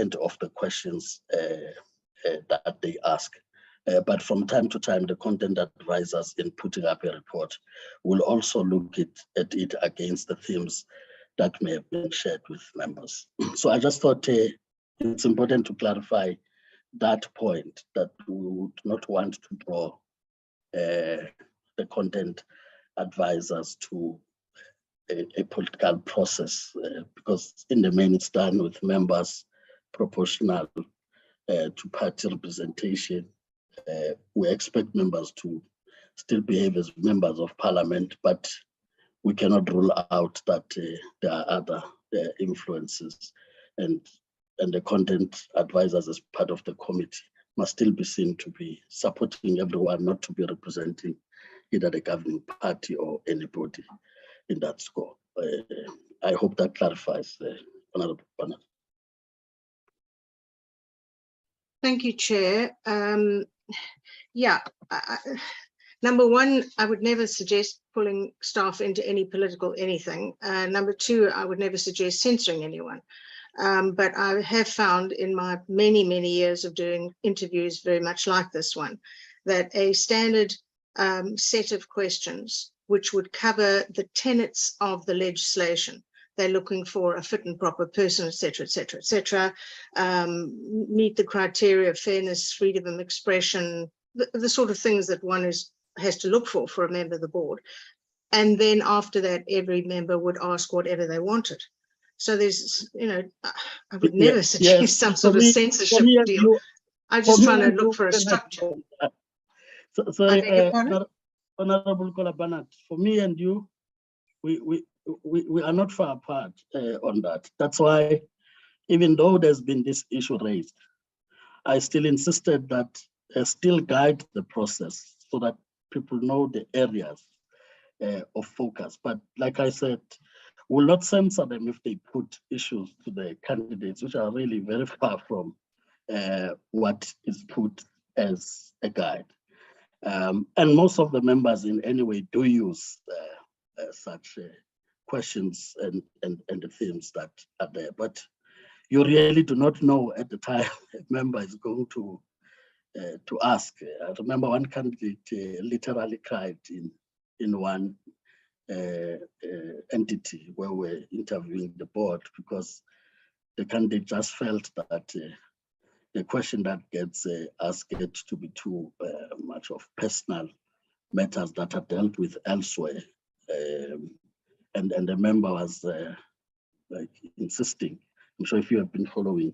content of the questions that they ask. But from time to time, the content advisors in putting up a report will also look at it against the themes that may have been shared with members. So I just thought it's important to clarify that point, that we would not want to draw the content advisors to a political process, because in the main it's done with members proportional to party representation. We expect members to still behave as members of parliament, but we cannot rule out that there are other influences, and the content advisors as part of the committee must still be seen to be supporting everyone, not to be representing either the governing party or anybody in that score. I hope that clarifies, Honourable Bernard. Thank you, Chair. Yeah, number one, I would never suggest pulling staff into any political anything. Number two, I would never suggest censoring anyone. But I have found in my many, many years of doing interviews very much like this one, that a standard set of questions which would cover the tenets of the legislation, they're looking for a fit and proper person, et cetera, meet the criteria of fairness, freedom of expression, the sort of things that one has to look for a member of the board. And then after that, every member would ask whatever they wanted. So there's, I would never suggest some sort of censorship deal. I'm just trying to look for a structure. Honourable Kola Bernard, for me and you, we are not far apart on that. That's why, even though there's been this issue raised, I still insisted that still guide the process so that people know the areas of focus. But like I said, we'll not censor them if they put issues to the candidates, which are really very far from what is put as a guide. And most of the members in any way do use such questions and the themes that are there. But you really do not know at the time a member is going to ask. I remember one candidate literally cried in one entity where we're interviewing the board, because the candidate just felt that the question that gets asked gets to be too much of personal matters that are dealt with elsewhere. And the member was like insisting. I'm sure if you have been following,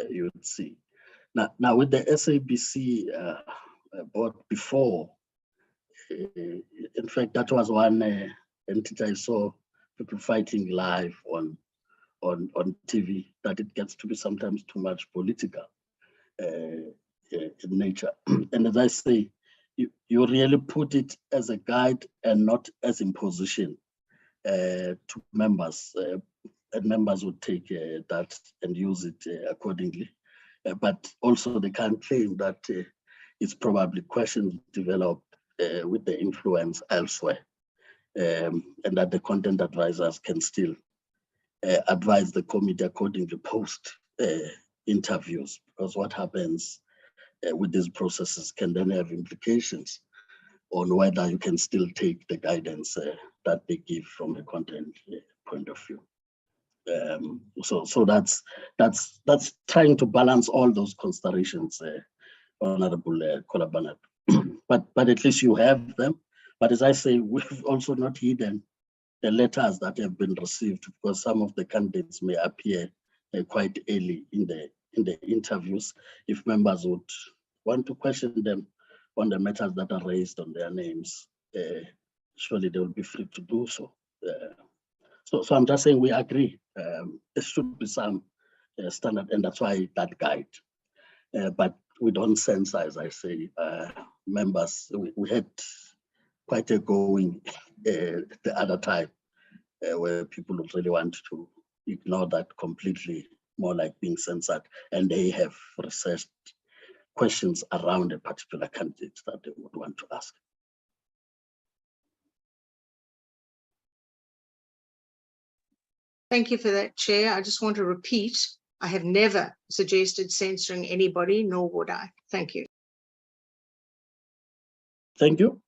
you would see. Now with the SABC board before, in fact, that was one entity I saw people fighting live on TV, that it gets to be sometimes too much political in nature. And as I say, you really put it as a guide and not as imposition to members, and members would take that and use it accordingly. But also they can't claim that it's probably questions developed with the influence elsewhere, and that the content advisors can still advise the committee accordingly post interviews, because what happens with these processes can then have implications on whether you can still take the guidance that they give from a content point of view. So that's trying to balance all those considerations, Honourable Kola Bernard. but at least you have them. But as I say, we've also not hidden the letters that have been received, because some of the candidates may appear quite early in the interviews. If members would want to question them on the matters that are raised on their names, surely they will be free to do so. So I'm just saying we agree. There should be some standard, and that's why that guide. But we don't censor, as I say, members. We had quite a going the other time where people would really want to ignore that completely, more like being censored, and they have researched questions around a particular candidate that they would want to ask. Thank you for that, Chair. I just want to repeat I have never suggested censoring anybody, nor would I. Thank you. Thank you.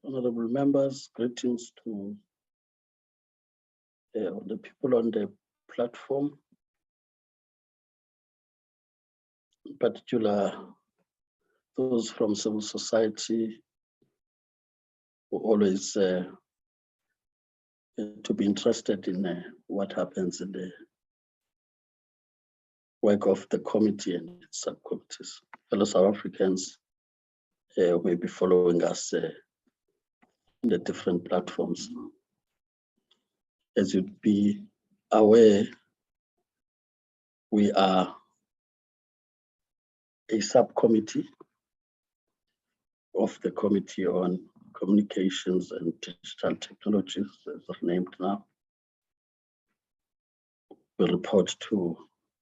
Honorable members, greetings to the people on the platform, in particular those from civil society who always to be interested in what happens in the work of the committee and its subcommittees. Fellow South Africans may be following us in the different platforms. As you'd be aware, we are a subcommittee of the Committee on Communications and Digital Technologies, as named now. We report to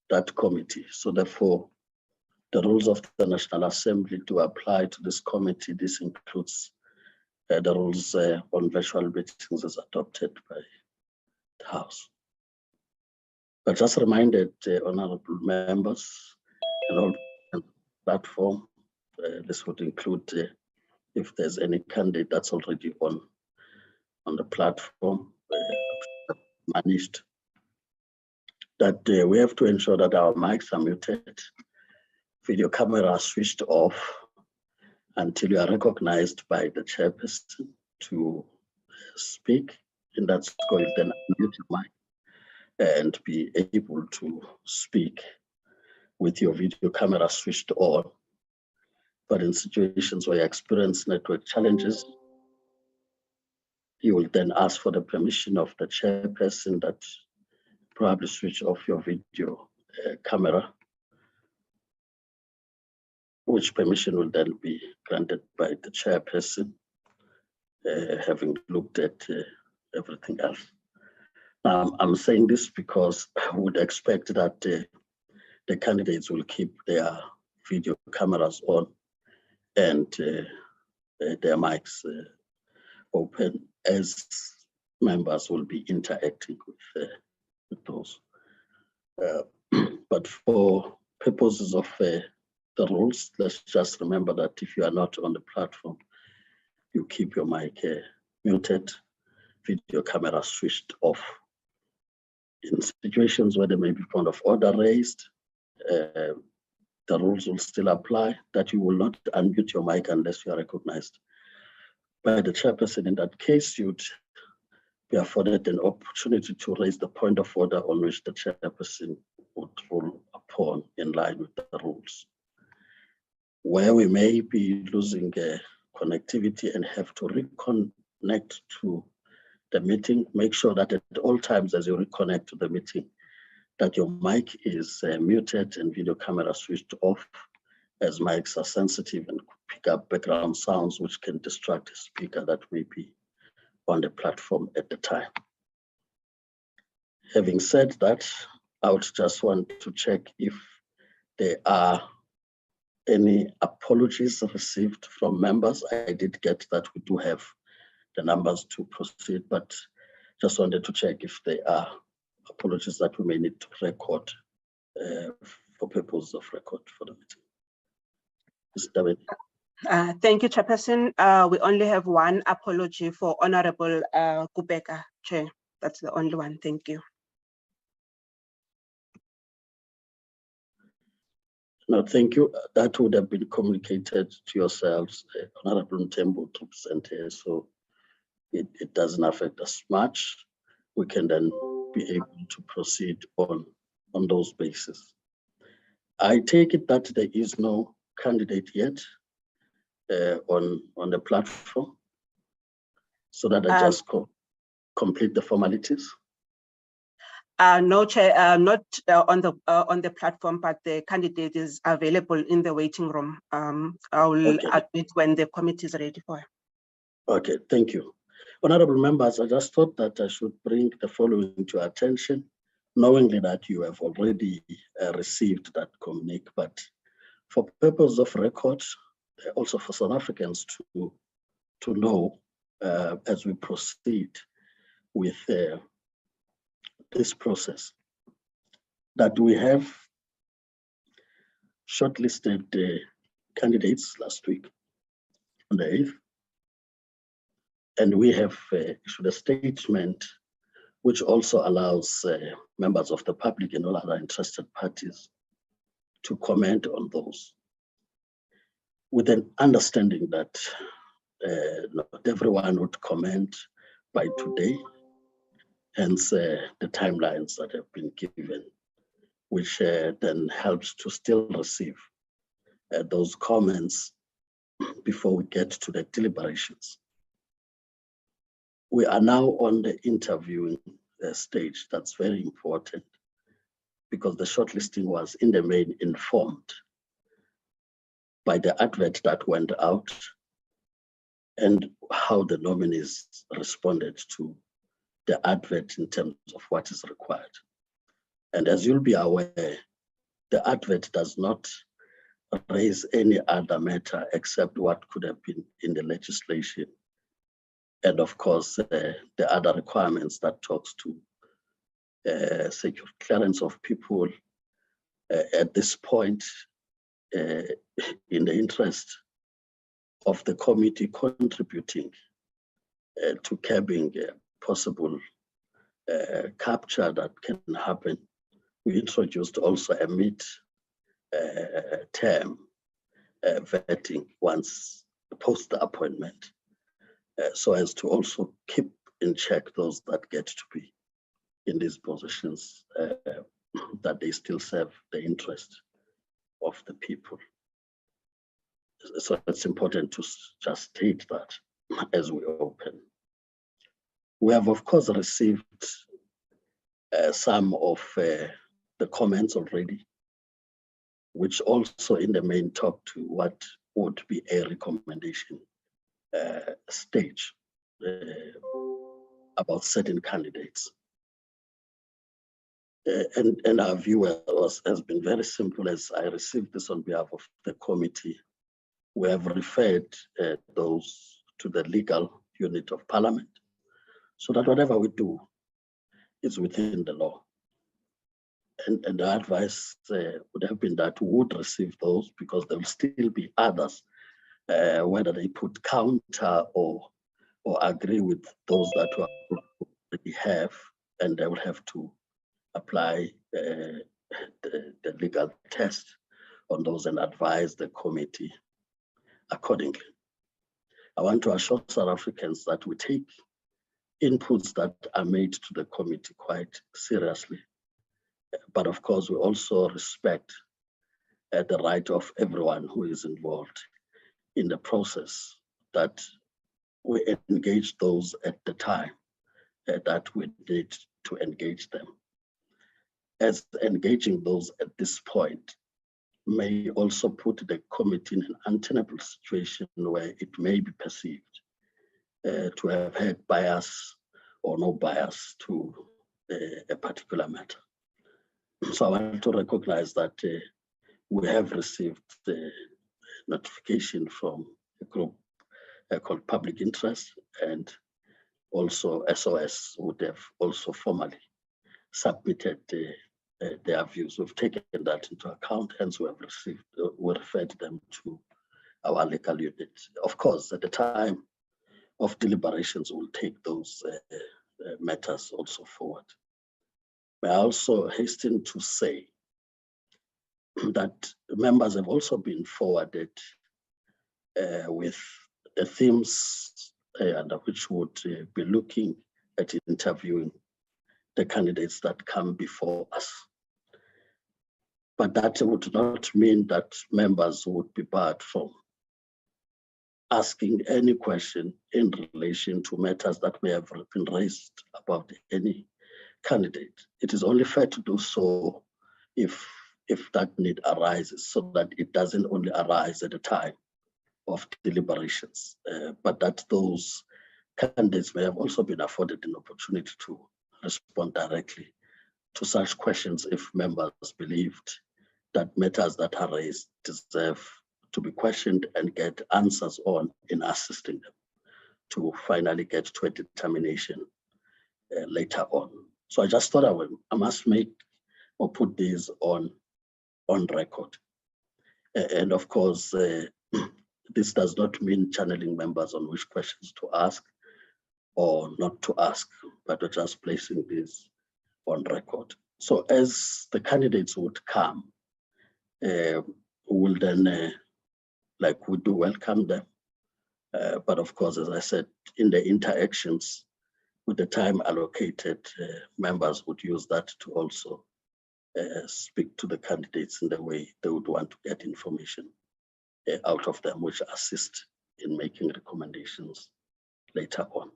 that committee. So therefore, the rules of the National Assembly do apply to this committee. This includes the rules on virtual meetings as adopted by the House. But just reminded honorable members and all the platform, this would include if there's any candidate that's already on the platform managed, that we have to ensure that our mics are muted, video camera are switched off until you are recognized by the chairperson to speak. In that score, you then unmute your mic and be able to speak with your video camera switched on. But in situations where you experience network challenges, you will then ask for the permission of the chairperson that probably switch off your video camera, which permission will then be granted by the chairperson, having looked at everything else. I'm saying this because I would expect that the candidates will keep their video cameras on and their mics open, as members will be interacting with those. But for purposes of the rules, let's just remember that if you are not on the platform, you keep your mic muted, video camera switched off. In situations where there may be point of order raised, the rules will still apply, that you will not unmute your mic unless you are recognized by the chairperson. In that case, you'd be afforded an opportunity to raise the point of order on which the chairperson would rule upon in line with the rules. Where we may be losing connectivity and have to reconnect to the meeting, make sure that at all times as you reconnect to the meeting, that your mic is muted and video camera switched off, as mics are sensitive and pick up background sounds which can distract the speaker that may be on the platform at the time. Having said that, I would just want to check if there are any apologies received from members. I did get that we do have the numbers to proceed, but just wanted to check if there are apologies that we may need to record for purposes of record for the meeting. Mr. David. Thank you, Chairperson. We only have one apology for Honorable Kubeka, Chair. That's the only one. Thank you. No, thank you. That would have been communicated to yourselves, Honorable Mtembu, to present here, so it doesn't affect us much. We can then be able to proceed on those bases. I take it that there is no candidate yet on the platform, so that I just complete the formalities. No, Chair, not on the platform, but the candidate is available in the waiting room. I will admit when the committee is ready for it. Okay, thank you. Honorable members, I just thought that I should bring the following to your attention, knowingly that you have already received that communique, but for purpose of record, also for South Africans to know as we proceed with this process, that we have shortlisted candidates last week on the 8th. And we have issued a statement which also allows members of the public and all other interested parties to comment on those, with an understanding that not everyone would comment by today, hence the timelines that have been given, which then helps to still receive those comments before we get to the deliberations. We are now on the interviewing stage. That's very important because the shortlisting was in the main informed by the advert that went out and how the nominees responded to the advert in terms of what is required. And as you'll be aware, the advert does not raise any other matter except what could have been in the legislation. And of course, the other requirements that talks to secure clearance of people at this point in the interest of the committee contributing to curbing possible capture that can happen. We introduced also a mid-term vetting once post the appointment, so as to also keep in check those that get to be in these positions, that they still serve the interest of the people. So it's important to just state that as we open. We have, of course, received some of the comments already, which also in the main talk to what would be a recommendation stage about certain candidates. And our view has been very simple. As I received this on behalf of the committee, we have referred those to the legal unit of Parliament, so that whatever we do is within the law. And the advice would have been that we would receive those because there will still be others, whether they put counter or agree with those that we already have, and they will have to apply the legal test on those and advise the committee accordingly. I want to assure South Africans that we take inputs that are made to the committee quite seriously. But of course, we also respect the right of everyone who is involved in the process, that we engage those at the time that we need to engage them. As engaging those at this point may also put the committee in an untenable situation where it may be perceived to have had bias or no bias to a particular matter. So I want to recognize that we have received the notification from a group called Public Interest, and also SOS would have also formally submitted their views. We've taken that into account, hence we referred them to our legal unit. Of course, at the time of deliberations, we'll take those matters also forward. May I also hasten to say that members have also been forwarded with the themes under which would be looking at interviewing the candidates that come before us. But that would not mean that members would be barred from asking any question in relation to matters that may have been raised about any candidate. It is only fair to do so if that need arises, so that it doesn't only arise at the time of deliberations, but that those candidates may have also been afforded an opportunity to respond directly to such questions if members believed that matters that are raised deserve to be questioned and get answers on in assisting them to finally get to a determination later on. So I just thought I must make or put these on record. And of course, this does not mean channeling members on which questions to ask, or not to ask, but we're just placing this on record. So as the candidates would come, we will then, like we do, welcome them. But of course, as I said, in the interactions with the time allocated, members would use that to also speak to the candidates in the way they would want to get information out of them, which assist in making recommendations later on.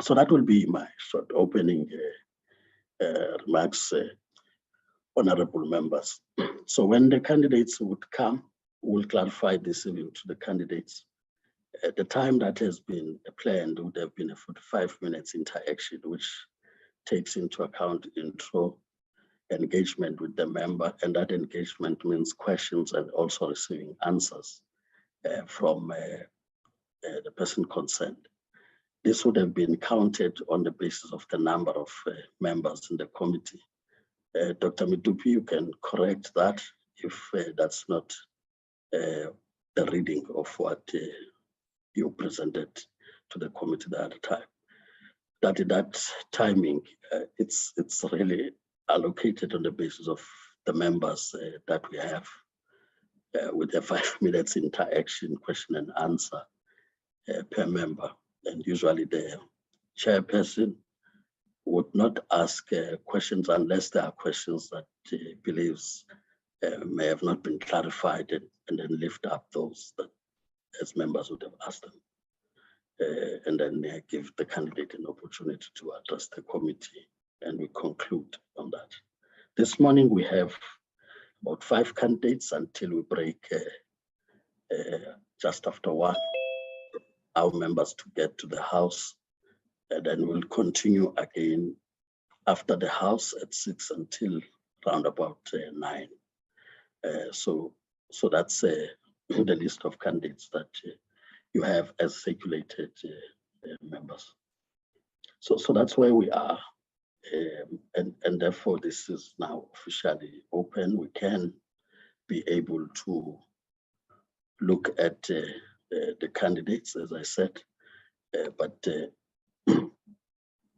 So that will be my short opening remarks, honorable members. So when the candidates would come, we'll clarify this to the candidates. At the time that has been planned would have been a 45 minutes interaction, which takes into account intro, engagement with the member, and that engagement means questions and also receiving answers from the person concerned. This would have been counted on the basis of the number of members in the committee. Dr. Mitupi, you can correct that if that's not the reading of what you presented to the committee at the time. That timing, it's really allocated on the basis of the members that we have with a 5 minutes interaction, question and answer per member. And usually the chairperson would not ask questions unless there are questions that he believes may have not been clarified, and then lift up those that as members would have asked them. And then give the candidate an opportunity to address the committee, and we conclude on that. This morning we have about 5 candidates until we break just after 1, our members to get to the house, and then we'll continue again after the house at 6 until around about 9. So that's the list of candidates that you have as circulated members. So that's where we are, and therefore this is now officially open. We can be able to look at the candidates, as I said, but we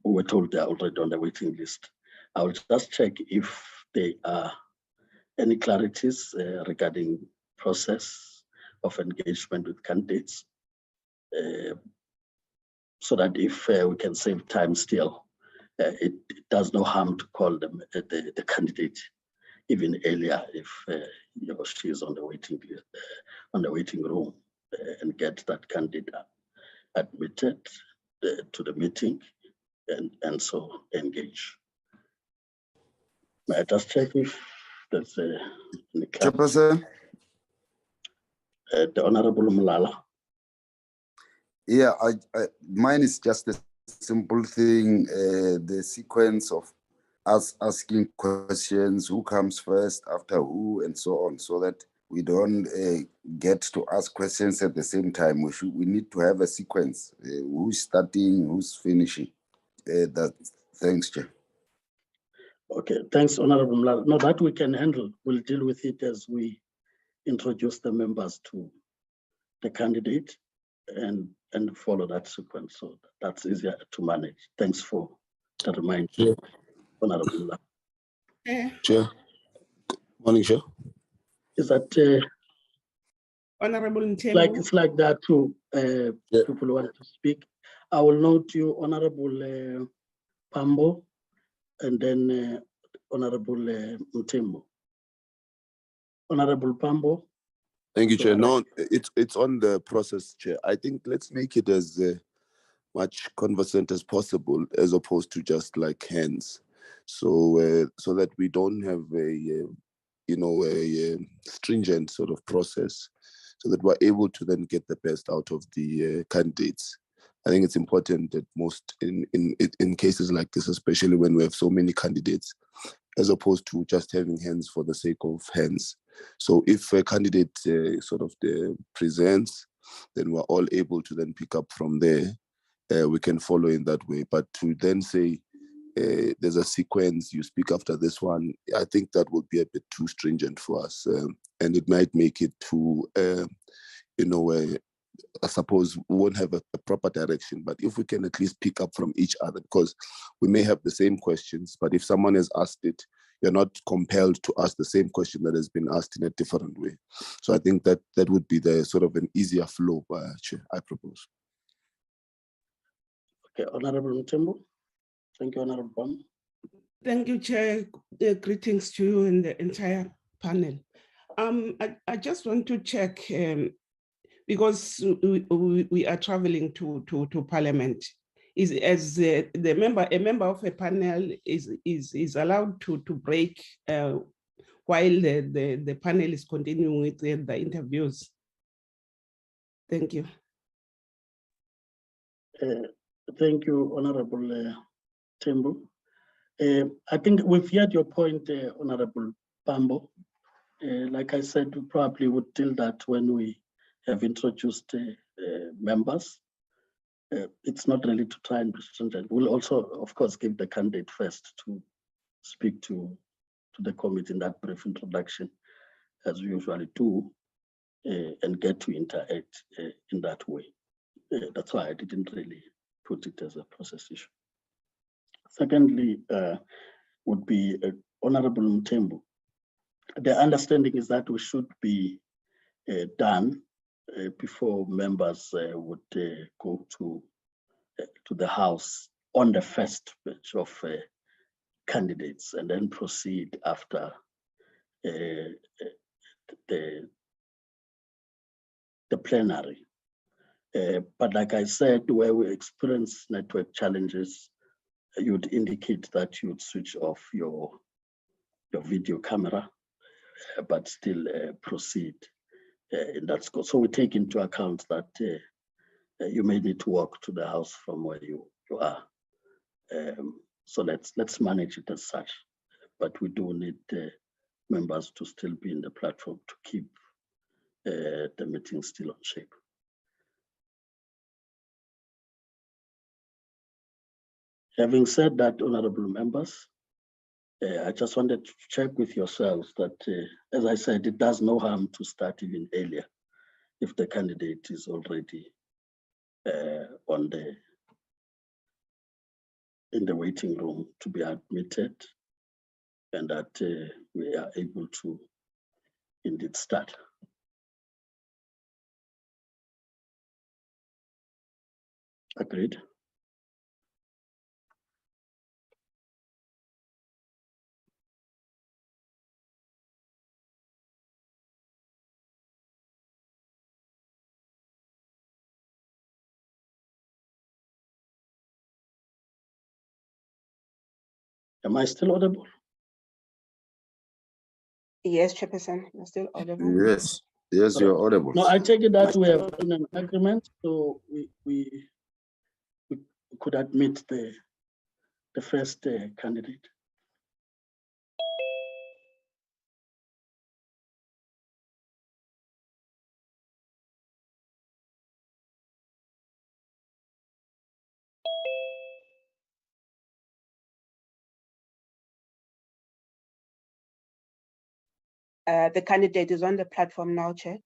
were told they're already on the waiting list. I will just check if there are any clarities regarding process of engagement with candidates, so that if we can save time still, it does no harm to call them the candidate even earlier if he or she is on the waiting list, on the waiting room, and get that candidate admitted to the meeting and so engage. May I just check if there's any Chairperson? The Honorable Mulala. Yeah, mine is just a simple thing, the sequence of us asking questions, who comes first, after who, and so on, so that we don't get to ask questions at the same time. We need to have a sequence, who's starting, who's finishing. Thanks, Chair. Okay, thanks, Honorable Mulala. No, that we can handle. We'll deal with it as we introduce the members to the candidate and follow that sequence. So that's easier to manage. Thanks for the reminder, Chair. Honorable Mulala. Chair. Morning, Chair. Is that Honorable Ntembu. like it's like that too? Yeah. People want to speak. I will note you, Honorable Pambo, and then Honorable Ntembu. Honorable Pambo. Thank you, Chair. No, it's on the process, Chair. I think let's make it as much conversant as possible, as opposed to just like hands, so so that we don't have a stringent sort of process, so that we're able to then get the best out of the candidates. I think it's important that most in cases like this, especially when we have so many candidates, as opposed to just having hands for the sake of hands. So if a candidate presents, then we're all able to then pick up from there. We can follow in that way. But to then say there's a sequence, you speak after this one, I think that would be a bit too stringent for us. And it might make it too, I suppose we won't have a proper direction, but if we can at least pick up from each other, because we may have the same questions, but if someone has asked it, you're not compelled to ask the same question that has been asked in a different way. So I think that that would be the sort of an easier flow, Chair, I propose. Okay, Honorable Mthembu. Thank you, Honorable Bam. Thank you, Chair. Greetings to you and the entire panel. I just want to check, because we are traveling to Parliament. Is as a member of a panel is allowed to break while the panel is continuing with the interviews. Thank you. Thank you, Honorable Mthembu. I think we've heard your point, Honorable Bambo. Like I said, we probably would deal that when we have introduced members. It's not really to try and be stringent. We'll also, of course, give the candidate first to speak to the committee in that brief introduction, as we usually do, and get to interact in that way. That's why I didn't really put it as a process issue. Secondly, would be Honorable Mthembu. The understanding is that we should be done before members would go to the House on the first batch of candidates, and then proceed after the plenary. But like I said, where we experience network challenges, you'd indicate that you'd switch off your video camera, but still proceed in that scope. So we take into account that you may need to walk to the House from where you are. So let's manage it as such. But we do need members to still be in the platform to keep the meeting still on shape. Having said that, honorable members, I just wanted to check with yourselves that, as I said, it does no harm to start even earlier if the candidate is already in the waiting room to be admitted, and that we are able to indeed start. Agreed. Am I still audible? Yes, Chairperson, you're still audible. Yes, yes, you're audible. No, I take it that we have done an agreement, so we could admit the first candidate. The candidate is on the platform now, Chair.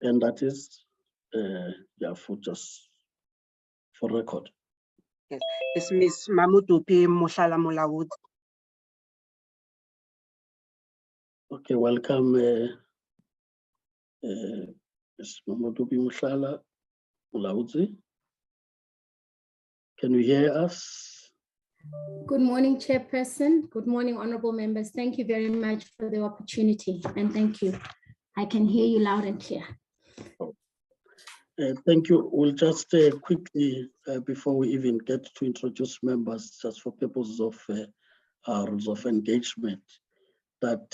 And that is, yeah, for record. Yes, it's Ms. Mamudupi Mushala Mulaud. Okay, welcome, Ms. Mamudupi Mushala Mulaudzi. Can you hear us? Good morning, Chairperson. Good morning, honorable members. Thank you very much for the opportunity, and thank you. I can hear you loud and clear. Thank you. We'll just quickly, before we even get to introduce members, just for purposes of our rules of engagement, that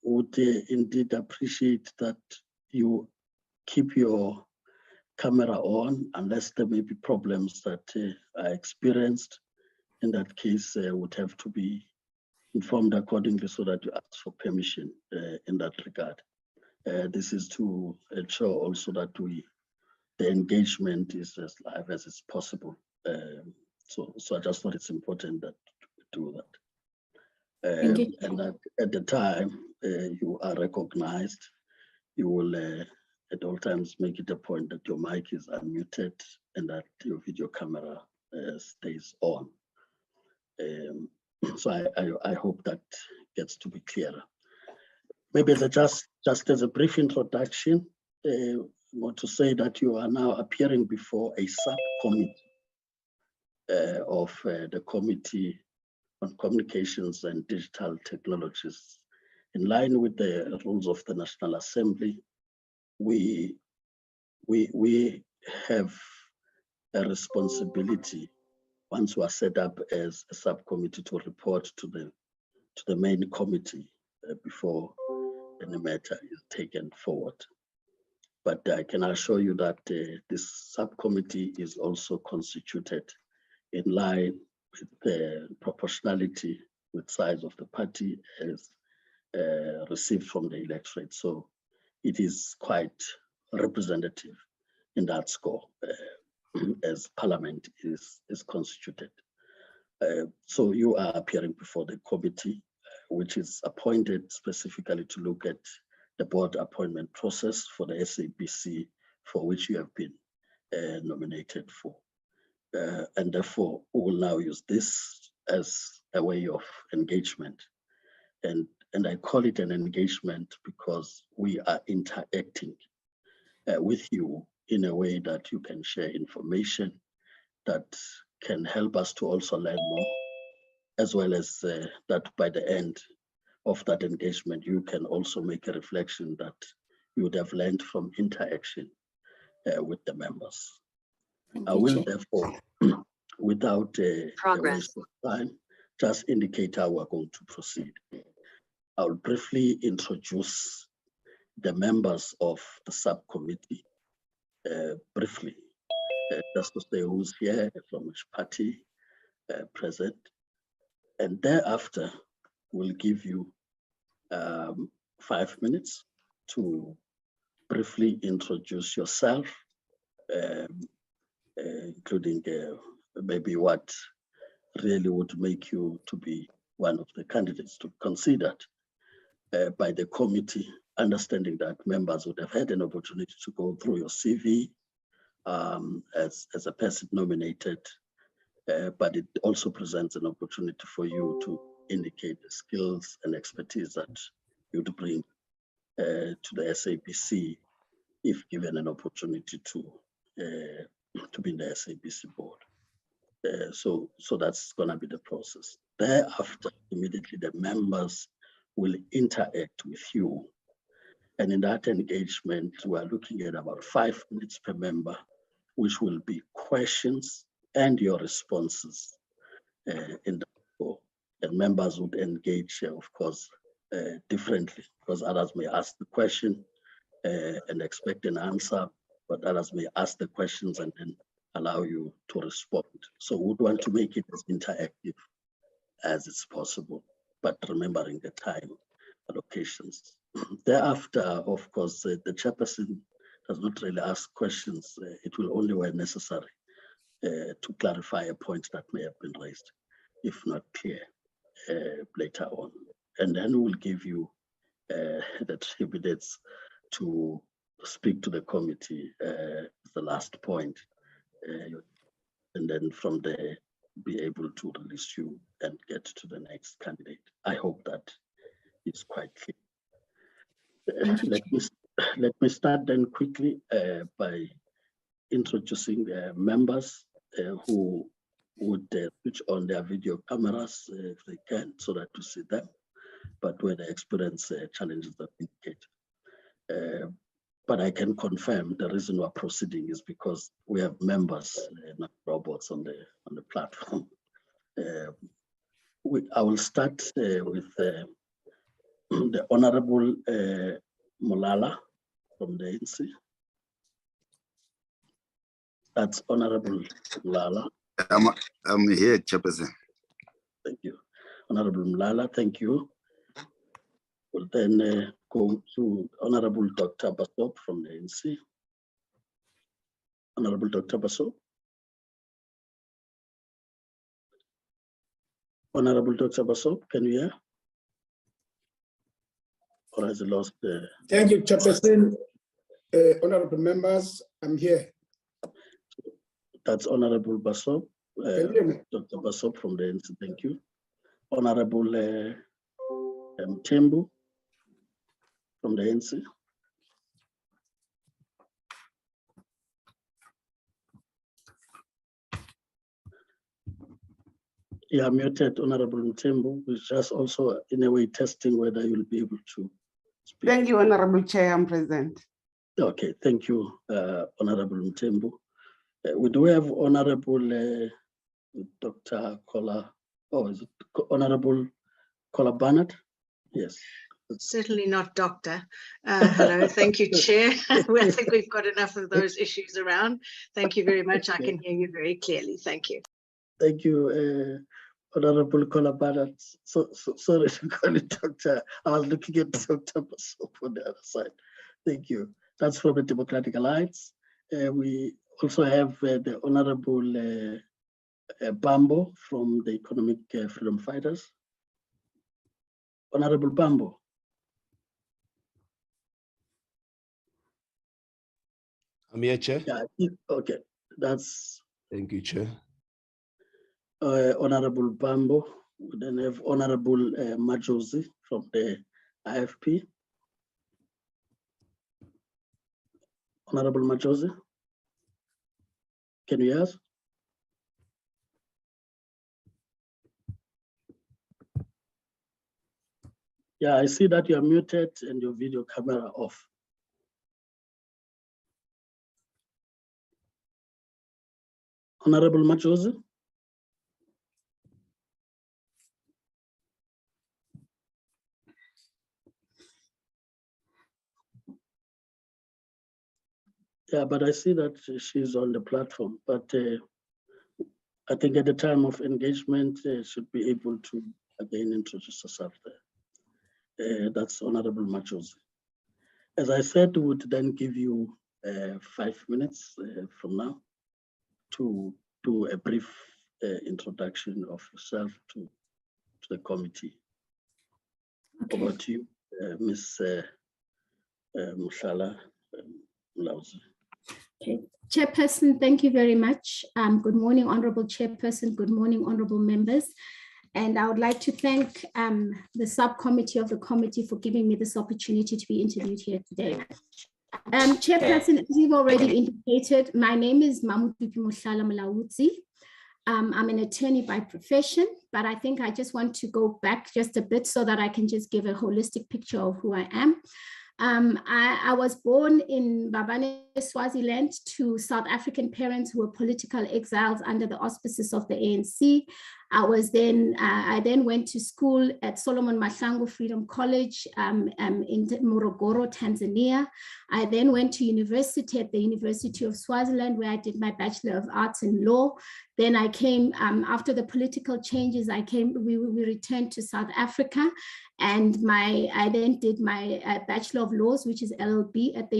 would indeed appreciate that you keep your camera on unless there may be problems that are experienced. In that case, would have to be informed accordingly so that you ask for permission in that regard. This is to ensure also that the engagement is as live as it's possible. So I just thought it's important that we do that. Thank you. And that at the time, you are recognized. You will at all times make it a point that your mic is unmuted and that your video camera stays on. So I hope that gets to be clearer. Maybe as just as a brief introduction, I want to say that you are now appearing before a subcommittee of the Committee on Communications and Digital Technologies. In line with the rules of the National Assembly, we have a responsibility once we are set up as a subcommittee to report to the main committee before any matter is taken forward. But I can assure you that this subcommittee is also constituted in line with the proportionality with size of the party as received from the electorate. So it is quite representative in that score as Parliament is constituted. So you are appearing before the committee, which is appointed specifically to look at the board appointment process for the SABC, for which you have been nominated for. And therefore, we will now use this as a way of engagement. And I call it an engagement because we are interacting with you in a way that you can share information that can help us to also learn more, as well as that by the end of that engagement, you can also make a reflection that you would have learned from interaction with the members. I will therefore, without a waste of time, just indicate how we're going to proceed. I'll briefly introduce the members of the subcommittee briefly, just to say who's here, from which party present. And thereafter, we'll give you 5 minutes to briefly introduce yourself, including maybe what really would make you to be one of the candidates to be considered by the committee, understanding that members would have had an opportunity to go through your CV as a person nominated, but it also presents an opportunity for you to indicate the skills and expertise that you'd bring to the SABC if given an opportunity to be in the SABC board. So that's going to be the process. Thereafter, immediately the members will interact with you. And in that engagement, we are looking at about 5 minutes per member, which will be questions and your responses in the floor. And members would engage, of course, differently, because others may ask the question and expect an answer, but others may ask the questions and then allow you to respond. So we would want to make it as interactive as it's possible, but remembering the time allocations. Thereafter, of course, the chairperson does not really ask questions. It will only where necessary to clarify a point that may have been raised, if not clear later on. And then we'll give you the 3 minutes to speak to the committee, the last point, and then from there, be able to release you and get to the next candidate. I hope that is quite clear. Let me start then quickly by introducing members who would switch on their video cameras if they can, so that to see them, but where they experience challenges that indicate. But I can confirm the reason we're proceeding is because we have members, not robots, on the platform. I will start with the Honorable Mulala from the ANC. That's Honorable Mulala. I'm here, Chairperson. Thank you. Honorable Mulala, thank you. We'll then go to Honorable Dr. Basop from the ANC. Honorable Dr. Basop. Honorable Dr. Basop, can you hear? or has he lost? Thank you, Chairperson. Honorable members, I'm here. That's Honorable Basop, Can you hear me? Dr. Basop from the ANC. Thank you. Honorable Tembu from the ANC. You are muted, Honorable Tembu, which is just also in a way testing whether you'll be able to speak. Thank you, Honorable Chair, I'm present. Okay, thank you, Honorable Mtembu. We do have Honorable Dr. Kola, is it Honorable Kola Barnett? Yes. Certainly not doctor. Hello, thank you, Chair. I think we've got enough of those issues around. Thank you very much. I can hear you very clearly. Thank you. Thank you, Honorable Kola Barnett. So sorry to call it doctor. I was looking at Dr. Basop on the other side. Thank you. That's from the Democratic Alliance. We also have the Honorable Bambo from the Economic Freedom Fighters. Honorable Bambo. I'm here, Chair. Yeah, okay, that's. Thank you, Chair. Honorable Bambo. We then have Honorable Majosi from the IFP. Honorable Majosi, can you hear us? Yeah, I see that you are muted and your video camera off. Honorable Majosi. Yeah, but I see that she's on the platform, but I think at the time of engagement, should be able to again introduce herself there. That's Honorable Machozi. As I said, we would then give you 5 minutes from now to do a brief introduction of yourself to the committee. Okay. Over to you, Ms. Mushala Mlauzi. Okay. Chairperson, thank you very much. Good morning, Honorable Chairperson. Good morning, Honorable members. And I would like to thank the subcommittee of the committee for giving me this opportunity to be interviewed here today. Chairperson, as you've already indicated, my name is Mamudupi Mushala Mlauzi. I'm an attorney by profession, but I think I just want to go back just a bit so that I can just give a holistic picture of who I am. I was born in Babane, Swaziland, to South African parents who were political exiles under the auspices of the ANC. I then went to school at Solomon Mahlangu Freedom College in Morogoro, Tanzania. I then went to university at the University of Swaziland, where I did my Bachelor of Arts in Law. Then I came, after the political changes, we returned to South Africa, and I then did my Bachelor of Laws, which is LLB, at the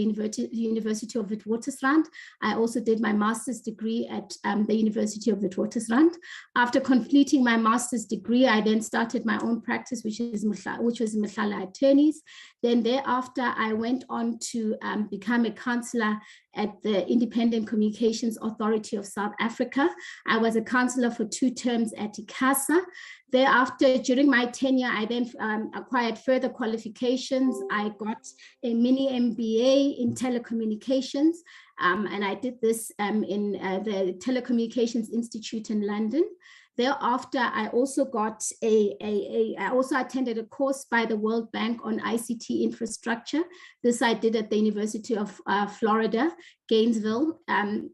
University of Witwatersrand. I also did my master's degree at the University of Witwatersrand. After completing my master's degree, I then started my own practice, which was Mhlala Attorneys. Then thereafter, I went on to become a councillor at the Independent Communications Authority of South Africa. I was a councillor for 2 terms at ICASA. Thereafter, during my tenure, I then acquired further qualifications. I got a mini MBA in telecommunications, and I did this in the Telecommunications Institute in London. Thereafter, I also got I also attended a course by the World Bank on ICT infrastructure. This I did at the University of Florida, Gainesville, in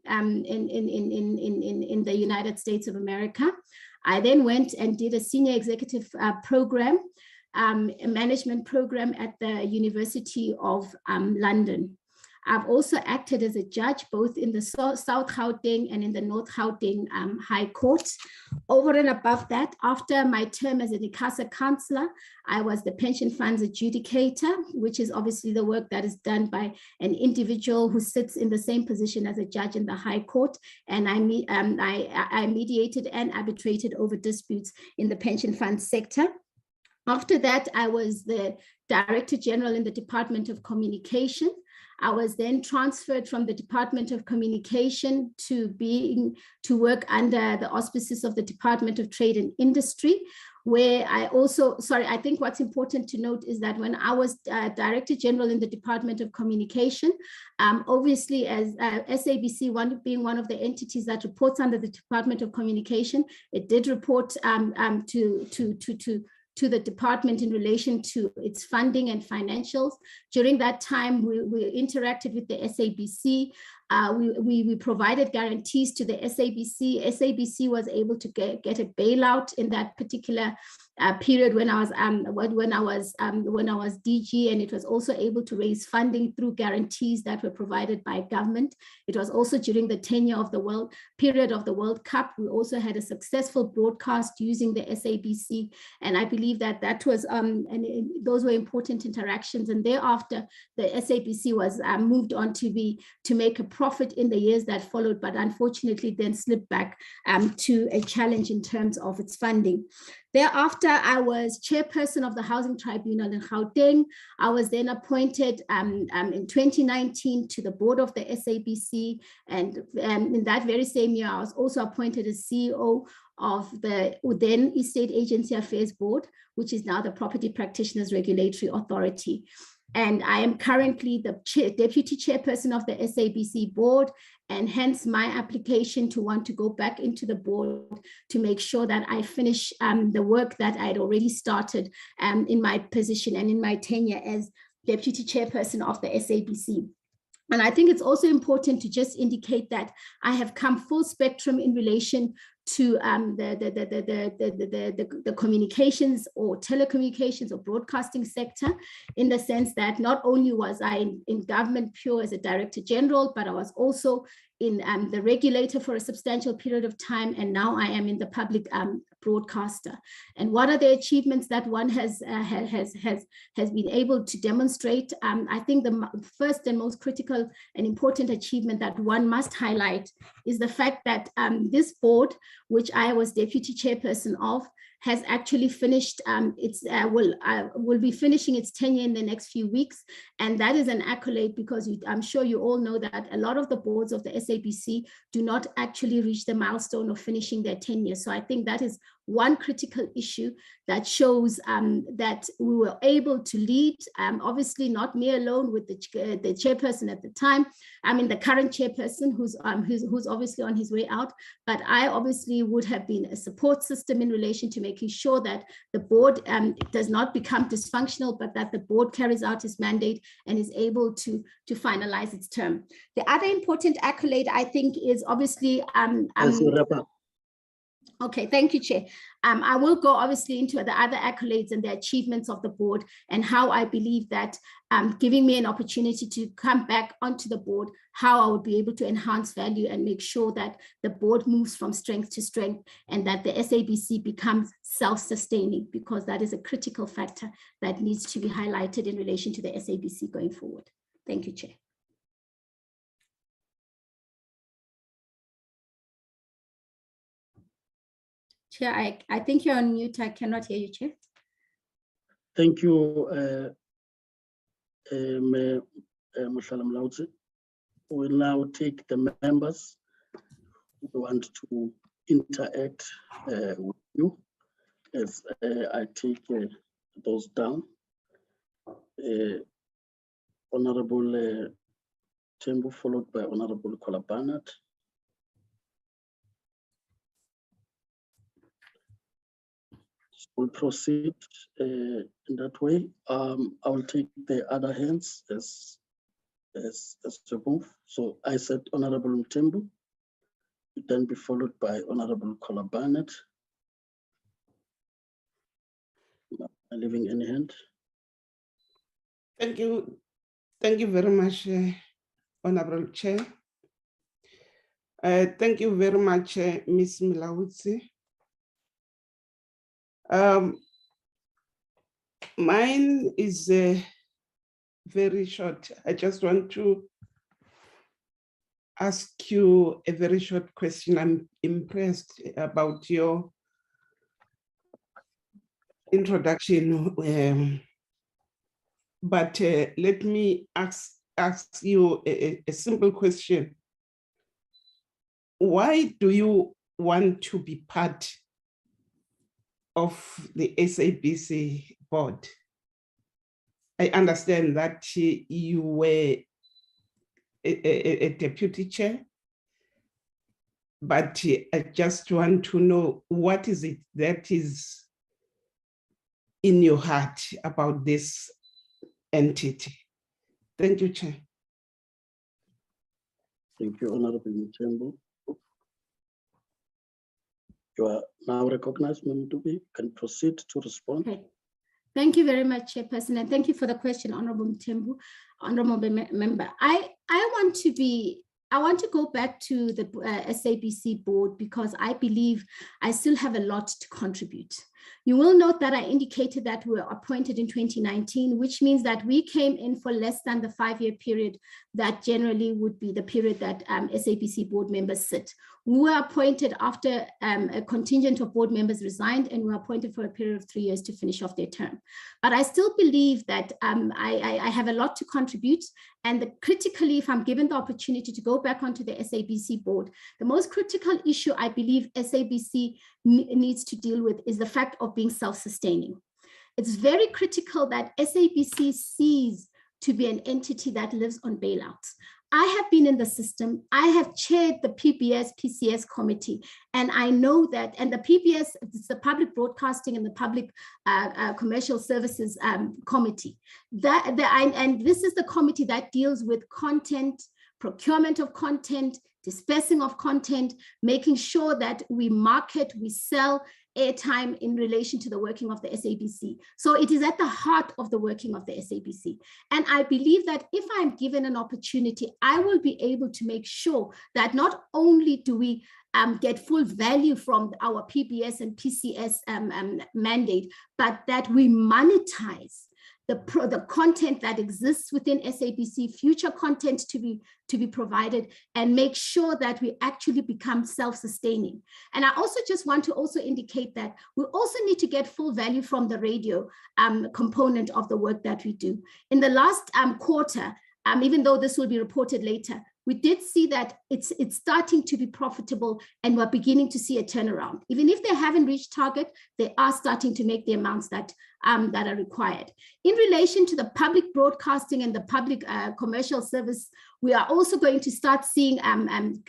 the United States of America. I then went and did a senior executive program, a management program at the University of London. I've also acted as a judge both in the South Gauteng and in the North Gauteng High Court. Over and above that, after my term as an ICASA councillor, I was the pension funds adjudicator, which is obviously the work that is done by an individual who sits in the same position as a judge in the High Court. And I mediated and arbitrated over disputes in the pension fund sector. After that, I was the Director General in the Department of Communication. I was then transferred from the Department of Communication to work under the auspices of the Department of Trade and Industry, where I also, I think what's important to note is that when I was Director General in the Department of Communication, obviously as SABC being one of the entities that reports under the Department of Communication, it did report to the department in relation to its funding and financials. During that time, we interacted with the SABC. We provided guarantees to the SABC. SABC was able to get a bailout in that particular period when I was DG, and it was also able to raise funding through guarantees that were provided by government. It was also during the tenure of the period of the World Cup. We also had a successful broadcast using the SABC, and I believe that was those were important interactions. And thereafter, the SABC was moved on to make a profit in the years that followed, but unfortunately then slipped back to a challenge in terms of its funding. Thereafter, I was chairperson of the Housing Tribunal in Gauteng. I was then appointed in 2019 to the board of the SABC. And in that very same year, I was also appointed as CEO of the then Estate Agency Affairs Board, which is now the Property Practitioners Regulatory Authority. And I am currently the deputy chairperson of the SABC board, and hence my application to want to go back into the board to make sure that I finish the work that I'd already started in my position and in my tenure as deputy chairperson of the SABC. And I think it's also important to just indicate that I have come full spectrum in relation to the communications or telecommunications or broadcasting sector, in the sense that not only was I in government pure as a Director General, but I was also in the regulator for a substantial period of time, and now I am in the public broadcaster. And what are the achievements that one has been able to demonstrate? I think the first and most critical and important achievement that one must highlight is the fact that this board, which I was deputy chairperson of, has actually finished will be finishing its tenure in the next few weeks. And that is an accolade, because I'm sure you all know that a lot of the boards of the SABC do not actually reach the milestone of finishing their tenure. So I think that is one critical issue that shows that we were able to lead, obviously not me alone with the chairperson at the time. I mean, the current chairperson who's obviously on his way out, but I obviously would have been a support system in relation to making sure that the board does not become dysfunctional, but that the board carries out its mandate and is able to finalize its term. The other important accolade, I think, is obviously okay, thank you, Chair. I will go obviously into the other accolades and the achievements of the board, and how I believe that giving me an opportunity to come back onto the board, how I would be able to enhance value and make sure that the board moves from strength to strength, and that the SABC becomes self-sustaining, because that is a critical factor that needs to be highlighted in relation to the SABC going forward. Thank you, Chair. Chair, I think you're on mute. I cannot hear you, Chair. Thank you, Mayor Mushala Mlaudzi. We'll now take the members who want to interact with you, as I take those down. Honorable Tembu, followed by Honorable Kola Barnett. We'll proceed in that way. I will take the other hands as a move. So I said Honorable Mtembu, then be followed by Honorable Kola Barnett. Leaving any hand. Thank you. Thank you very much, Honorable Chair. Thank you very much, Ms. Mlaudzi. Mine is very short. I just want to ask you a very short question. I'm impressed about your introduction, but let me ask you a simple question. Why do you want to be part of the SABC board? I understand that you were a deputy chair, but I just want to know what is it that is in your heart about this entity. Thank you, Chair. Thank you, Honorable Mutembu. You are now recognized, Mdubi. Can proceed to respond. Okay. Thank you very much, Chairperson, and thank you for the question, Honorable Mutembu, Honorable Member. I want to go back to the SABC board because I believe I still have a lot to contribute. You will note that I indicated that we were appointed in 2019, which means that we came in for less than the 5-year period that generally would be the period that SABC board members sit. We were appointed after a contingent of board members resigned, and we were appointed for a period of 3 years to finish off their term. But I still believe that I have a lot to contribute, and critically, if I'm given the opportunity to go back onto the SABC board, the most critical issue I believe SABC needs to deal with is the fact of being self-sustaining. It's very critical that SABC cease to be an entity that lives on bailouts. I have been in the system. I have chaired the PBS-PCS committee, and I know that, and the PBS, it's the Public Broadcasting and the Public Commercial Services Committee. And this is the committee that deals with content, procurement of content, dispersing of content, making sure that we market, we sell airtime in relation to the working of the SABC. So it is at the heart of the working of the SABC. And I believe that if I'm given an opportunity, I will be able to make sure that not only do we get full value from our PBS and PCS mandate, but that we monetize the content that exists within SABC, future content to be provided, and make sure that we actually become self-sustaining. And I also just want to also indicate that we also need to get full value from the radio component of the work that we do. In the last quarter, even though this will be reported later, we did see that it's starting to be profitable, and we're beginning to see a turnaround. Even if they haven't reached target, they are starting to make the amounts that are required. In relation to the public broadcasting and the public commercial service, we are also going to start seeing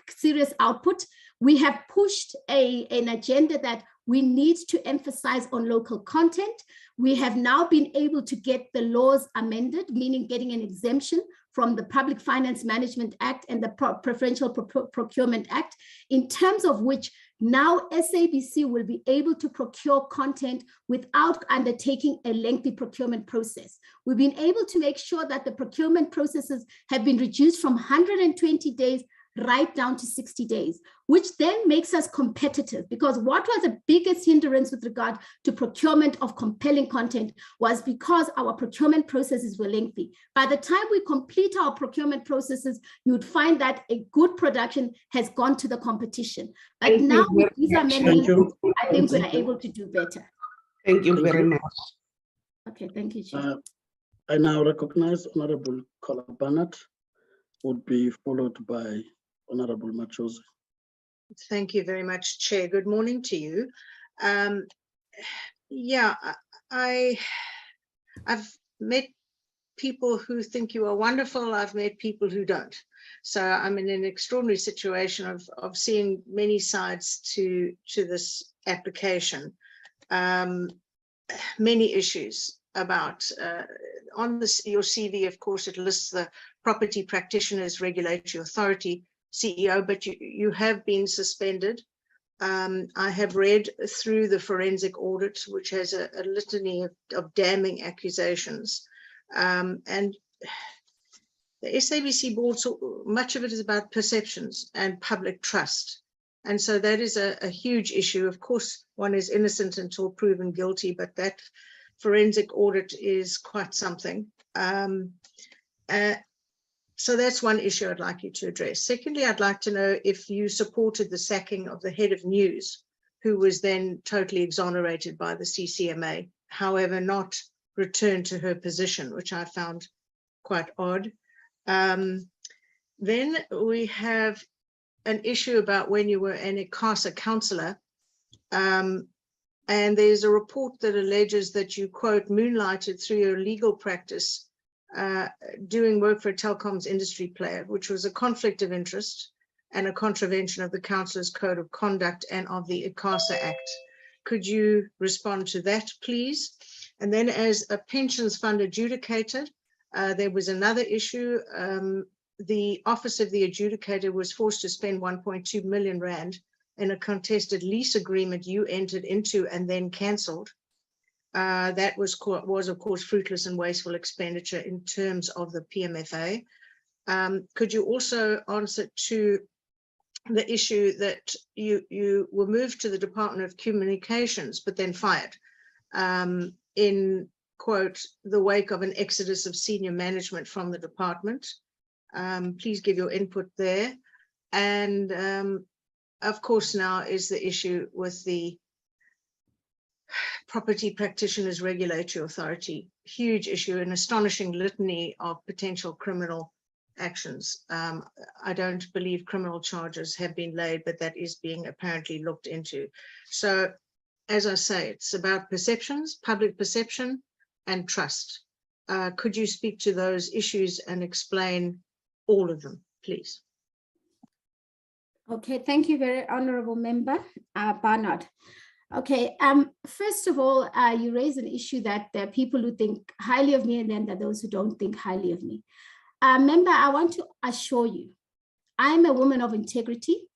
serious output. We have pushed an agenda that we need to emphasize on local content. We have now been able to get the laws amended, meaning getting an exemption from the Public Finance Management Act and the Preferential Procurement Act, in terms of which now SABC will be able to procure content without undertaking a lengthy procurement process. We've been able to make sure that the procurement processes have been reduced from 120 days right down to 60 days, which then makes us competitive, because what was the biggest hindrance with regard to procurement of compelling content was because our procurement processes were lengthy. By the time we complete our procurement processes, you would find that a good production has gone to the competition. But now with these amendments, I think we are able to do better. Thank you very much. Okay, thank you, Chair. I now recognize Honorable Kola Barnett, would be followed by Honorable Machozi. Thank you very much, Chair. Good morning to you. Yeah, I've met people who think you are wonderful. I've met people who don't. So I'm in an extraordinary situation of seeing many sides to this application. Many issues about, on this, your CV, of course, it lists the Property Practitioners Regulatory Authority, CEO, but you have been suspended. I have read through the forensic audit, which has a litany of damning accusations. And the SABC board, so much of it is about perceptions and public trust. And so that is a huge issue. Of course, one is innocent until proven guilty, but that forensic audit is quite something. So that's one issue I'd like you to address. Secondly, I'd like to know if you supported the sacking of the head of news, who was then totally exonerated by the CCMA. however, not return to her position, which I found quite odd. Then we have an issue about when you were an ICASA councillor, and there's a report that alleges that you, quote, moonlighted through your legal practice doing work for a telecoms industry player, which was a conflict of interest and a contravention of the Councillor's Code of Conduct and of the ICASA Act. Could you respond to that, please? And then as a pensions fund adjudicator, there was another issue. The Office of the Adjudicator was forced to spend 1.2 million rand in a contested lease agreement you entered into and then cancelled. That was of course fruitless and wasteful expenditure in terms of the PMFA. Could you also answer to the issue that you were moved to the Department of Communications but then fired in, quote, the wake of an exodus of senior management from the department? Please give your input there. And of course now is the issue with the Property Practitioners Regulatory Authority. Huge issue, an astonishing litany of potential criminal actions. I don't believe criminal charges have been laid, but that is being apparently looked into. So as I say, it's about perceptions, public perception and trust. Could you speak to those issues and explain all of them, please? Okay, thank you, very honorable member Barnard. Okay, first of all, you raise an issue that there are people who think highly of me and then there are those who don't think highly of me. Member, I want to assure you, I'm a woman of integrity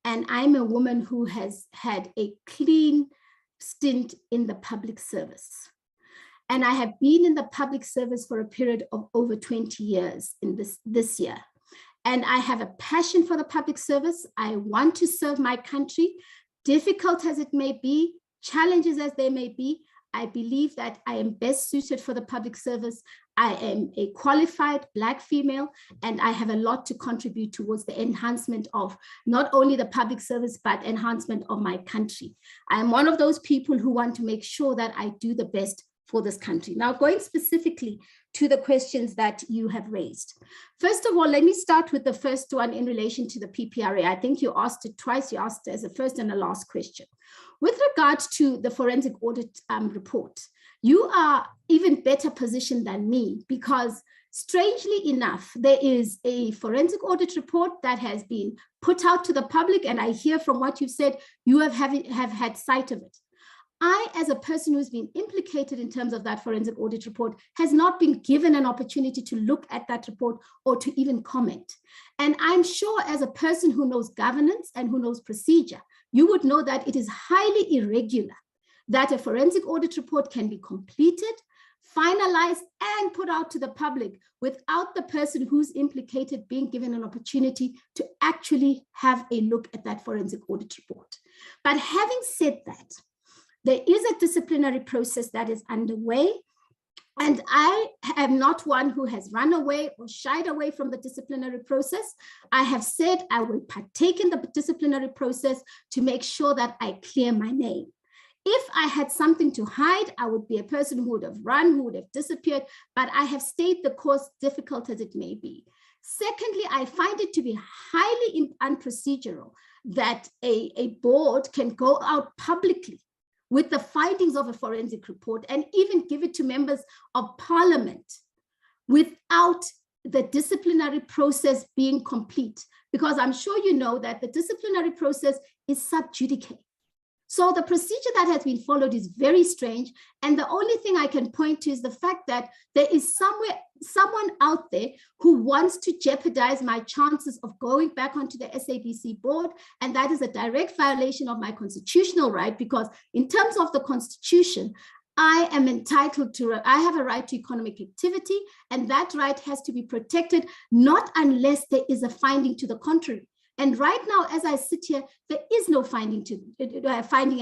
and I'm a woman who has had a clean stint in the public service. And I have been in the public service for a period of over 20 years in this year. And I have a passion for the public service. I want to serve my country. Difficult as it may be, challenges as they may be, I believe that I am best suited for the public service. I am a qualified Black female, and I have a lot to contribute towards the enhancement of not only the public service, but enhancement of my country. I am one of those people who want to make sure that I do the best for this country. Now, going specifically to the questions that you have raised. First of all, let me start with the first one in relation to the PPRA. I think you asked it twice. You asked as a first and a last question. With regard to the forensic audit report, you are even better positioned than me because strangely enough, there is a forensic audit report that has been put out to the public. And I hear from what you've said, you have had sight of it. I, as a person who's been implicated in terms of that forensic audit report, has not been given an opportunity to look at that report or to even comment. And I'm sure as a person who knows governance and who knows procedure, you would know that it is highly irregular that a forensic audit report can be completed, finalized, and put out to the public without the person who's implicated being given an opportunity to actually have a look at that forensic audit report. But having said that, there is a disciplinary process that is underway, and I am not one who has run away or shied away from the disciplinary process. I have said I will partake in the disciplinary process to make sure that I clear my name. If I had something to hide, I would be a person who would have run, who would have disappeared, but I have stayed the course, difficult as it may be. Secondly, I find it to be highly unprocedural that a board can go out publicly with the findings of a forensic report and even give it to members of parliament without the disciplinary process being complete. Because I'm sure you know that the disciplinary process is sub judice. So the procedure that has been followed is very strange. And the only thing I can point to is the fact that there is someone out there who wants to jeopardize my chances of going back onto the SABC board. And that is a direct violation of my constitutional right, because in terms of the Constitution, I am entitled to, I have a right to economic activity, and that right has to be protected, not unless there is a finding to the contrary. And right now, as I sit here, there is no finding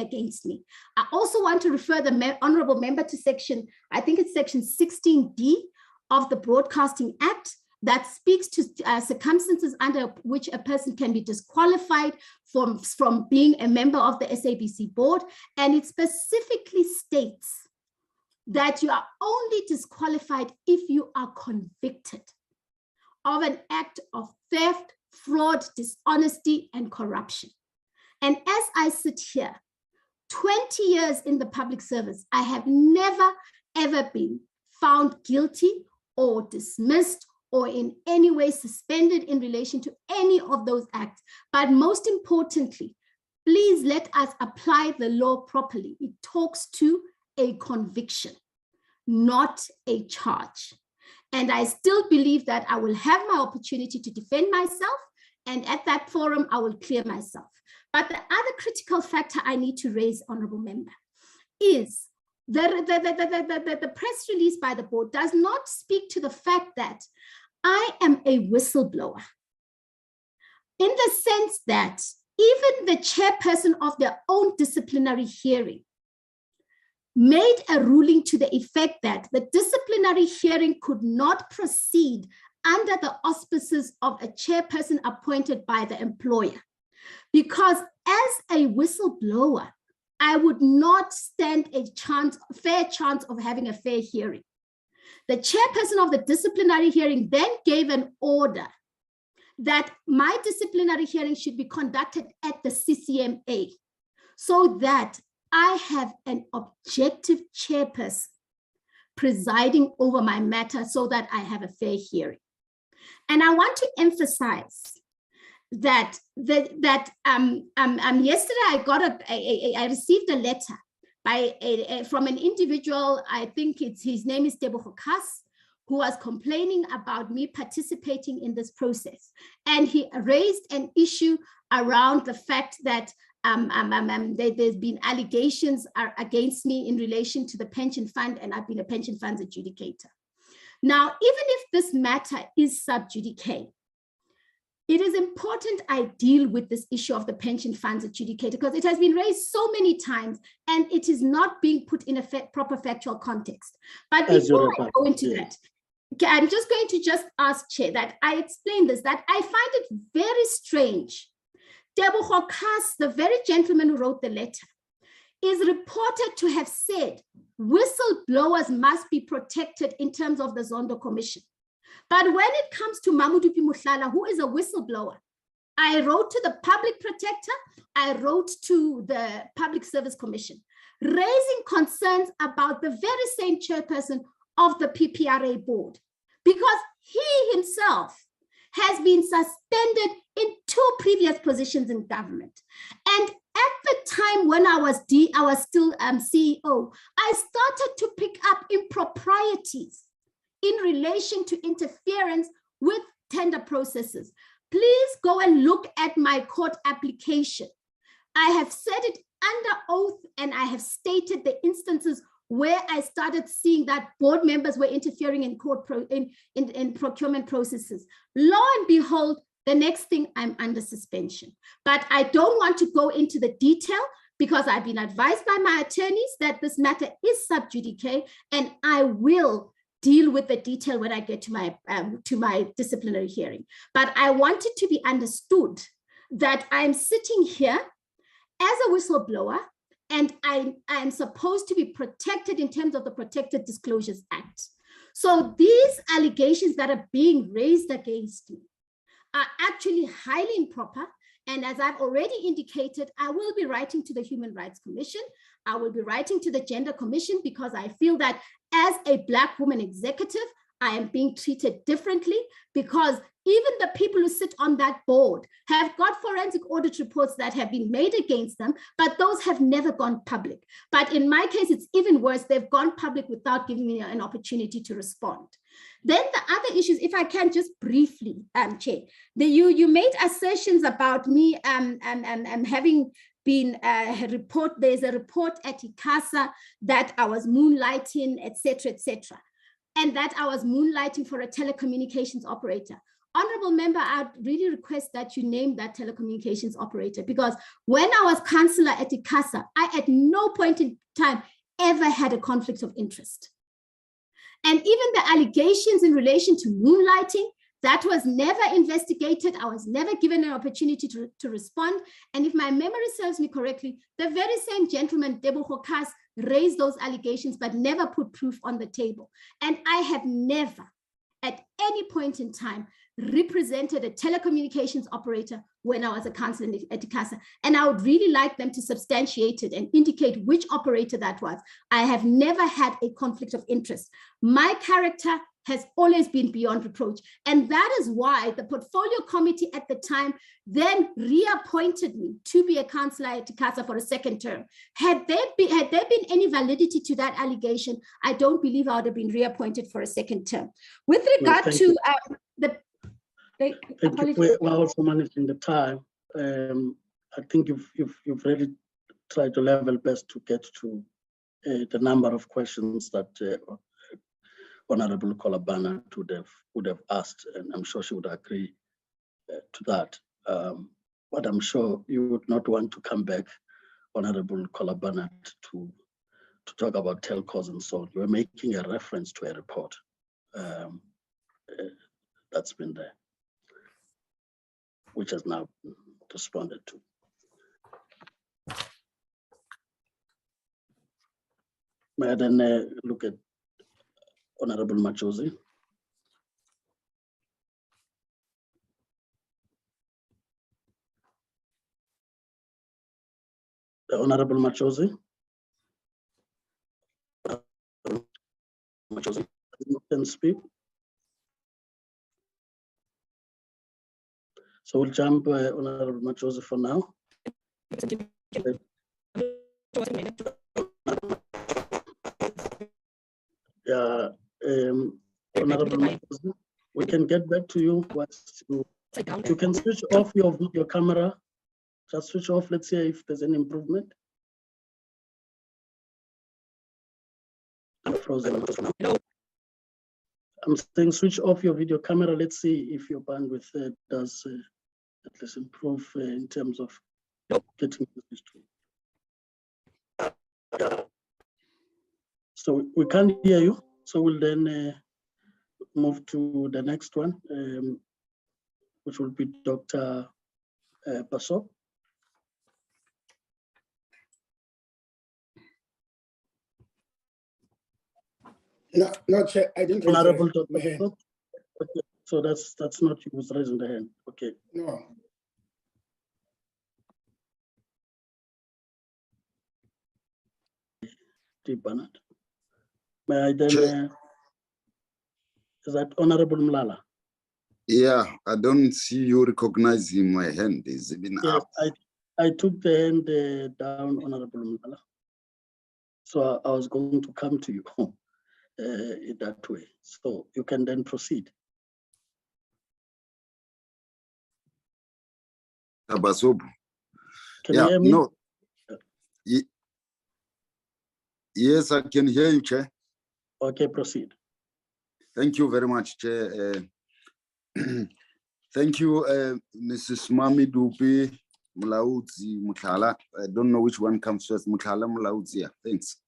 against me. I also want to refer the honorable member to section, I think it's section 16D of the Broadcasting Act that speaks to circumstances under which a person can be disqualified from being a member of the SABC board. And it specifically states that you are only disqualified if you are convicted of an act of theft, fraud, dishonesty, and corruption. And as I sit here, 20 years in the public service, I have never, ever been found guilty or dismissed or in any way suspended in relation to any of those acts. But most importantly, please let us apply the law properly. It talks to a conviction, not a charge. And I still believe that I will have my opportunity to defend myself, and at that forum, I will clear myself. But the other critical factor I need to raise, Honorable Member, is the press release by the board does not speak to the fact that I am a whistleblower, in the sense that even the chairperson of their own disciplinary hearing made a ruling to the effect that the disciplinary hearing could not proceed under the auspices of a chairperson appointed by the employer. Because as a whistleblower, I would not stand a fair chance of having a fair hearing. The chairperson of the disciplinary hearing then gave an order that my disciplinary hearing should be conducted at the CCMA, so that I have an objective chairperson presiding over my matter so that I have a fair hearing. And I want to emphasize that yesterday I received a letter from an individual. I think his name is Tebogo Kas, who was complaining about me participating in this process. And he raised an issue around the fact that there's been allegations against me in relation to the pension fund, and I've been a pension funds adjudicator. Now, even if this matter is sub judice, it is important I deal with this issue of the pension funds adjudicator, because it has been raised so many times and it is not being put in a proper factual context. But before I go into that, I'm just going to ask Chair that I explain this, that I find it very strange. Tebogo Kas, the very gentleman who wrote the letter, is reported to have said whistleblowers must be protected in terms of the Zondo Commission. But when it comes to Mamudupi Muhlala, who is a whistleblower, I wrote to the public protector, I wrote to the Public Service Commission, raising concerns about the very same chairperson of the PPRA board, because he himself has been suspended in 2 previous positions in government. And at the time when I was still CEO, I started to pick up improprieties in relation to interference with tender processes. Please go and look at my court application. I have said it under oath, and I have stated the instances where I started seeing that board members were interfering in in procurement processes. Lo and behold, the next thing, I'm under suspension. But I don't want to go into the detail, because I've been advised by my attorneys that this matter is sub judice, and I will deal with the detail when I get to my disciplinary hearing. But I want it to be understood that I'm sitting here as a whistleblower, and I am supposed to be protected in terms of the Protected Disclosures Act. So these allegations that are being raised against me are actually highly improper. And as I've already indicated, I will be writing to the Human Rights Commission. I will be writing to the Gender Commission, because I feel that as a Black woman executive, I am being treated differently, because even the people who sit on that board have got forensic audit reports that have been made against them, but those have never gone public. But in my case, it's even worse. They've gone public without giving me an opportunity to respond. Then the other issues, if I can just briefly, Chair, you made assertions about me having been there's a report at ICASA that I was moonlighting, etc., and that I was moonlighting for a telecommunications operator. Honorable Member, I'd really request that you name that telecommunications operator, because when I was councillor at ICASA, I at no point in time ever had a conflict of interest. And even the allegations in relation to moonlighting, that was never investigated. I was never given an opportunity to respond. And if my memory serves me correctly, the very same gentleman, Tebogo Kas, raise those allegations, but never put proof on the table. And I have never, at any point in time, represented a telecommunications operator when I was a councillor at ICASA. And I would really like them to substantiate it and indicate which operator that was. I have never had a conflict of interest. My character has always been beyond reproach. And that is why the portfolio committee at the time then reappointed me to be a councillor at ICASA for a second term. Had there been any validity to that allegation, I don't believe I would have been reappointed for a second term. With regard to we're also managing the time. I think you've really tried to level best to get to the number of questions that Honorable Kolabana would have asked, and I'm sure she would agree to that. But I'm sure you would not want to come back, Honorable Kolabana, to talk about telcos and so on. You were making a reference to a report that's been there, which has now been responded to. May I then look at Honorable Machozi? The Honorable Machozi? Machozi, you can speak. So we'll jump Honorable Machozi for now. Yeah, Honorable Machozi, we can get back to you once you can switch off your video camera. Just switch off. Let's see if there's any improvement. I'm frozen. I'm saying switch off your video camera. Let's see if your bandwidth does at least improve in terms of getting this to. So we can't hear you. So we'll then move to the next one, which will be Dr. Basso. No, Chair, I didn't Honorable raise my hand. Okay. So that's not you who's raising the hand. Okay. No. Deep Bernard. May I then is that Honorable Mlala? Yeah, I don't see you recognizing my hand. Is it been Yes, up? I took the hand down, Honorable Mlala. So I was going to come to you in that way. So you can then proceed. Tabasobu. Can you hear me? No. Yes, I can hear you, Chair. Okay, proceed. Thank you very much, Chair. Thank you, Mrs. Mami Dupi Mulaudzi Muthala. I don't know which one comes first. Muthala Mulaudzi. Yeah, thanks.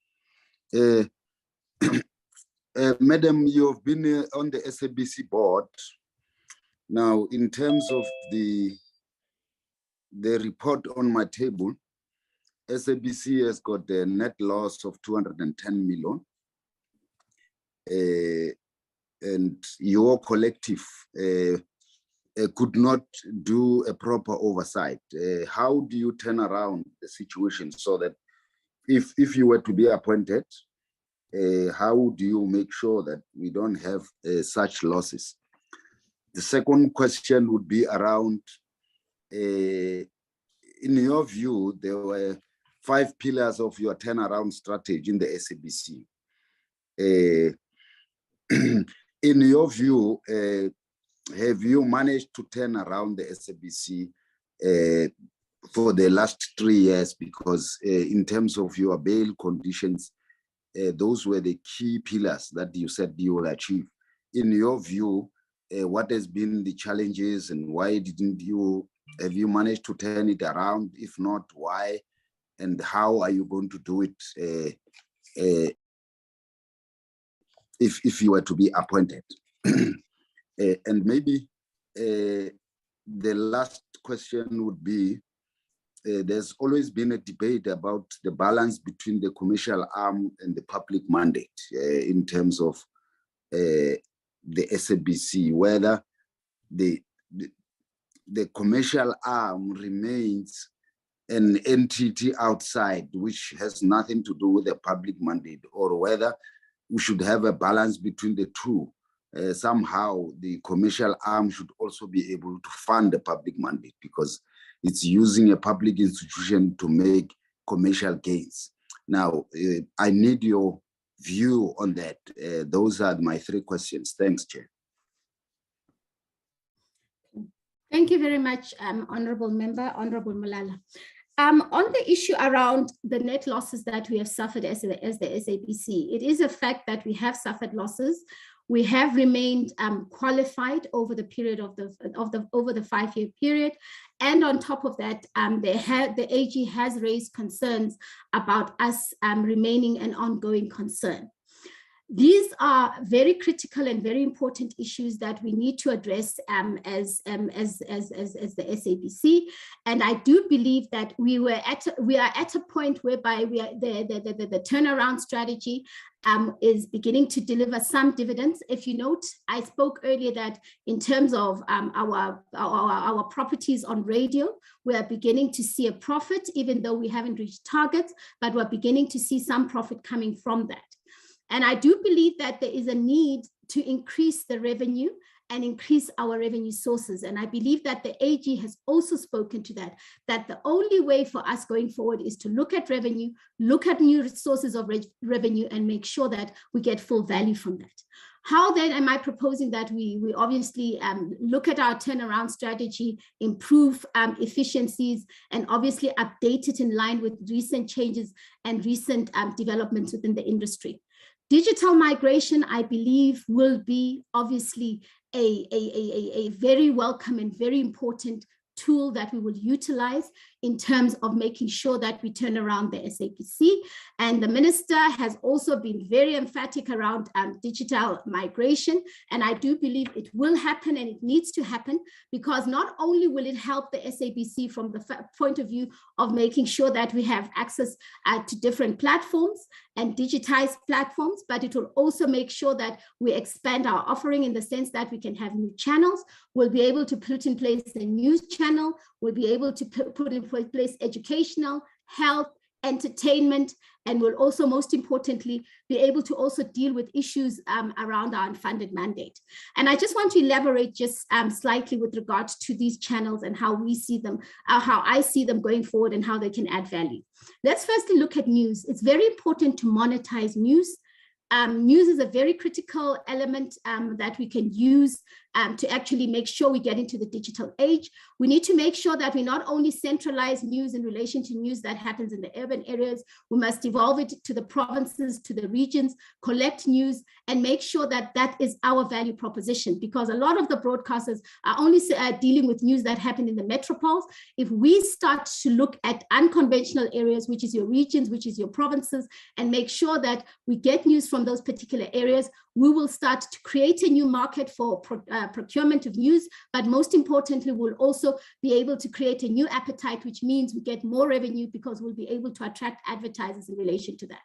Madam, you have been on the SABC board. Now, in terms of the report on my table, SABC has got a net loss of 210 million. And your collective could not do a proper oversight. How do you turn around the situation so that if you were to be appointed, how do you make sure that we don't have such losses? The second question would be around, in your view, there were 5 pillars of your turnaround strategy in the SABC. In your view, have you managed to turn around the SABC for the last 3 years? Because in terms of your bail conditions, those were the key pillars that you said you will achieve. In your view, what has been the challenges and why have you managed to turn it around? If not, why? And how are you going to do it if you were to be appointed? And maybe the last question would be, there's always been a debate about the balance between the commercial arm and the public mandate in terms of the SABC, whether the commercial arm remains an entity outside which has nothing to do with the public mandate, or whether we should have a balance between the two. Somehow the commercial arm should also be able to fund the public mandate because it's using a public institution to make commercial gains. Now, I need your view on that. Those are my 3 questions. Thanks, Chair. Thank you very much, Honorable Member, Honorable Malala. On the issue around the net losses that we have suffered as the SABC, it is a fact that we have suffered losses. We have remained qualified over the period of over the 5-year period, and on top of that, the AG has raised concerns about us remaining an ongoing concern. These are very critical and very important issues that we need to address as the SABC. And I do believe that we are at a point whereby the turnaround strategy is beginning to deliver some dividends. If you note, I spoke earlier that in terms of our properties on radio, we are beginning to see a profit, even though we haven't reached targets, but we're beginning to see some profit coming from that. And I do believe that there is a need to increase the revenue and increase our revenue sources. And I believe that the AG has also spoken to that the only way for us going forward is to look at revenue, look at new sources of revenue, and make sure that we get full value from that. How then am I proposing that we obviously look at our turnaround strategy, improve efficiencies, and obviously update it in line with recent changes and recent developments within the industry? Digital migration, I believe, will be obviously a very welcome and very important tool that we will utilize in terms of making sure that we turn around the SABC. And the minister has also been very emphatic around digital migration. And I do believe it will happen and it needs to happen, because not only will it help the SABC from the point of view of making sure that we have access to different platforms and digitized platforms, but it will also make sure that we expand our offering in the sense that we can have new channels. We'll be able to put in place a news channel. We'll be able to put in place educational, health, entertainment, and we'll also, most importantly, be able to also deal with issues around our unfunded mandate. And I just want to elaborate just slightly with regards to these channels and how we see them, how I see them going forward and how they can add value. Let's firstly look at news. It's very important to monetize news. News is a very critical element that we can use to actually make sure we get into the digital age. We need to make sure that we not only centralize news in relation to news that happens in the urban areas, we must evolve it to the provinces, to the regions, collect news, and make sure that that is our value proposition, because a lot of the broadcasters are only dealing with news that happen in the metropoles. If we start to look at unconventional areas, which is your regions, which is your provinces, and make sure that we get news from those particular areas, we will start to create a new market for procurement of news, but most importantly, we'll also be able to create a new appetite, which means we get more revenue because we'll be able to attract advertisers in relation to that.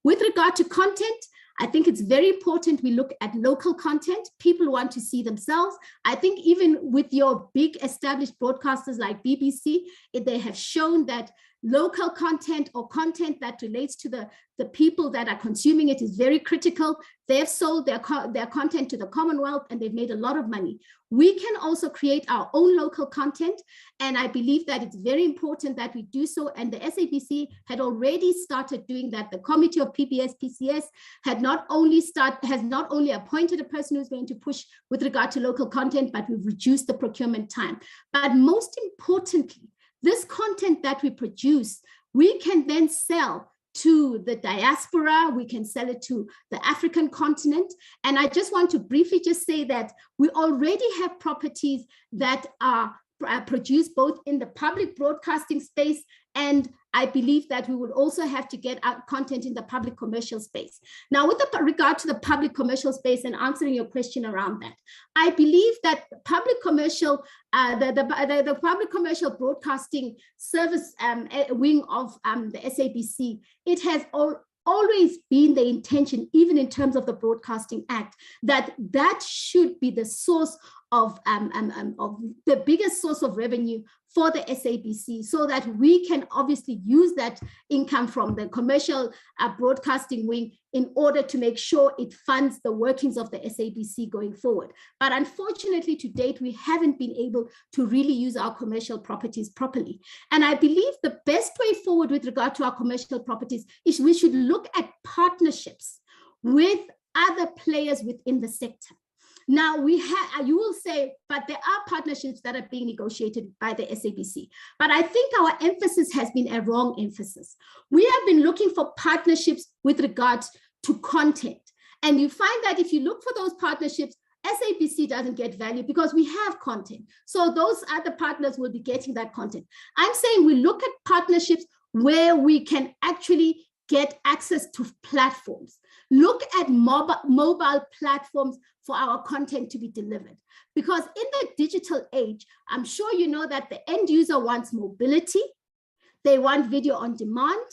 With regard to content, I think it's very important we look at local content. People want to see themselves. I think even with your big established broadcasters like BBC, they have shown that local content or content that relates to the people that are consuming it is very critical. They've sold their content to the Commonwealth and they've made a lot of money. We can also create our own local content. And I believe that it's very important that we do so. And the SABC had already started doing that. The Committee of PBS-PCS has not only appointed a person who's going to push with regard to local content, but we've reduced the procurement time. But most importantly, this content that we produce, we can then sell to the diaspora, we can sell it to the African continent. And I just want to briefly just say that we already have properties that are produced both in the public broadcasting space and I believe that we would also have to get out content in the public commercial space. Now, with regard to the public commercial space and answering your question around that, I believe that public commercial, the public commercial broadcasting service wing of the SABC, it has always been the intention, even in terms of the Broadcasting Act, that should be the source of the biggest source of revenue for the SABC, so that we can obviously use that income from the commercial broadcasting wing in order to make sure it funds the workings of the SABC going forward. But unfortunately, to date, we haven't been able to really use our commercial properties properly. And I believe the best way forward with regard to our commercial properties is we should look at partnerships with other players within the sector. Now, you will say, but there are partnerships that are being negotiated by the SABC. But I think our emphasis has been a wrong emphasis. We have been looking for partnerships with regard to content. And you find that if you look for those partnerships, SABC doesn't get value because we have content. So those other partners will be getting that content. I'm saying we look at partnerships where we can actually get access to platforms. Look at mobile platforms for our content to be delivered. Because in the digital age, I'm sure you know that the end user wants mobility. They want video on demand.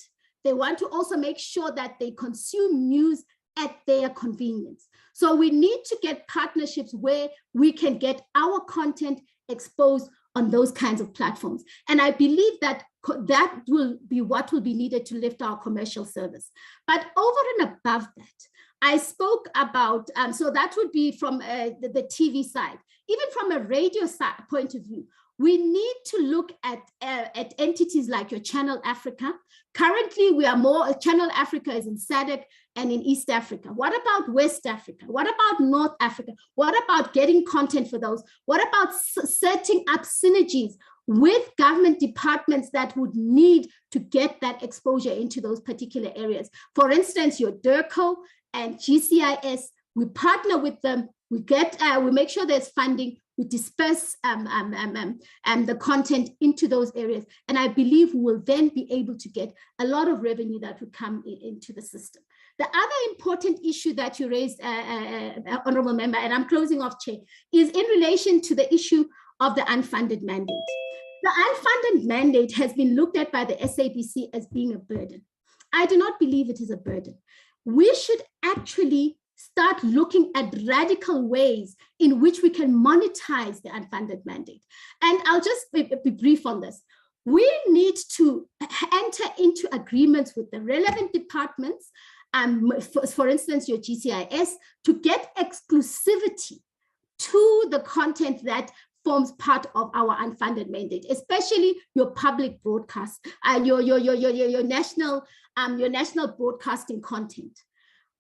They want to also make sure that they consume news at their convenience. So we need to get partnerships where we can get our content exposed on those kinds of platforms. And I believe that that will be what will be needed to lift our commercial service. But over and above that, I spoke about, so that would be from the TV side. Even from a radio side point of view, we need to look at entities like your Channel Africa. Currently, we are more, Channel Africa is in Sabc and in East Africa. What about West Africa? What about North Africa? What about getting content for those? What about setting up synergies with government departments that would need to get that exposure into those particular areas? For instance, your DIRCO and GCIS, we partner with them, we make sure there's funding, we disperse the content into those areas. And I believe we will then be able to get a lot of revenue that would come into the system. The other important issue that you raised, Honorable Member, and I'm closing off, Chair, is in relation to the issue of the unfunded mandate. The unfunded mandate has been looked at by the SABC as being a burden. I do not believe it is a burden. We should actually start looking at radical ways in which we can monetize the unfunded mandate. And I'll just be brief on this. We need to enter into agreements with the relevant departments, for instance, your GCIS, to get exclusivity to the content that forms part of our unfunded mandate, especially your public broadcast, your national broadcasting content.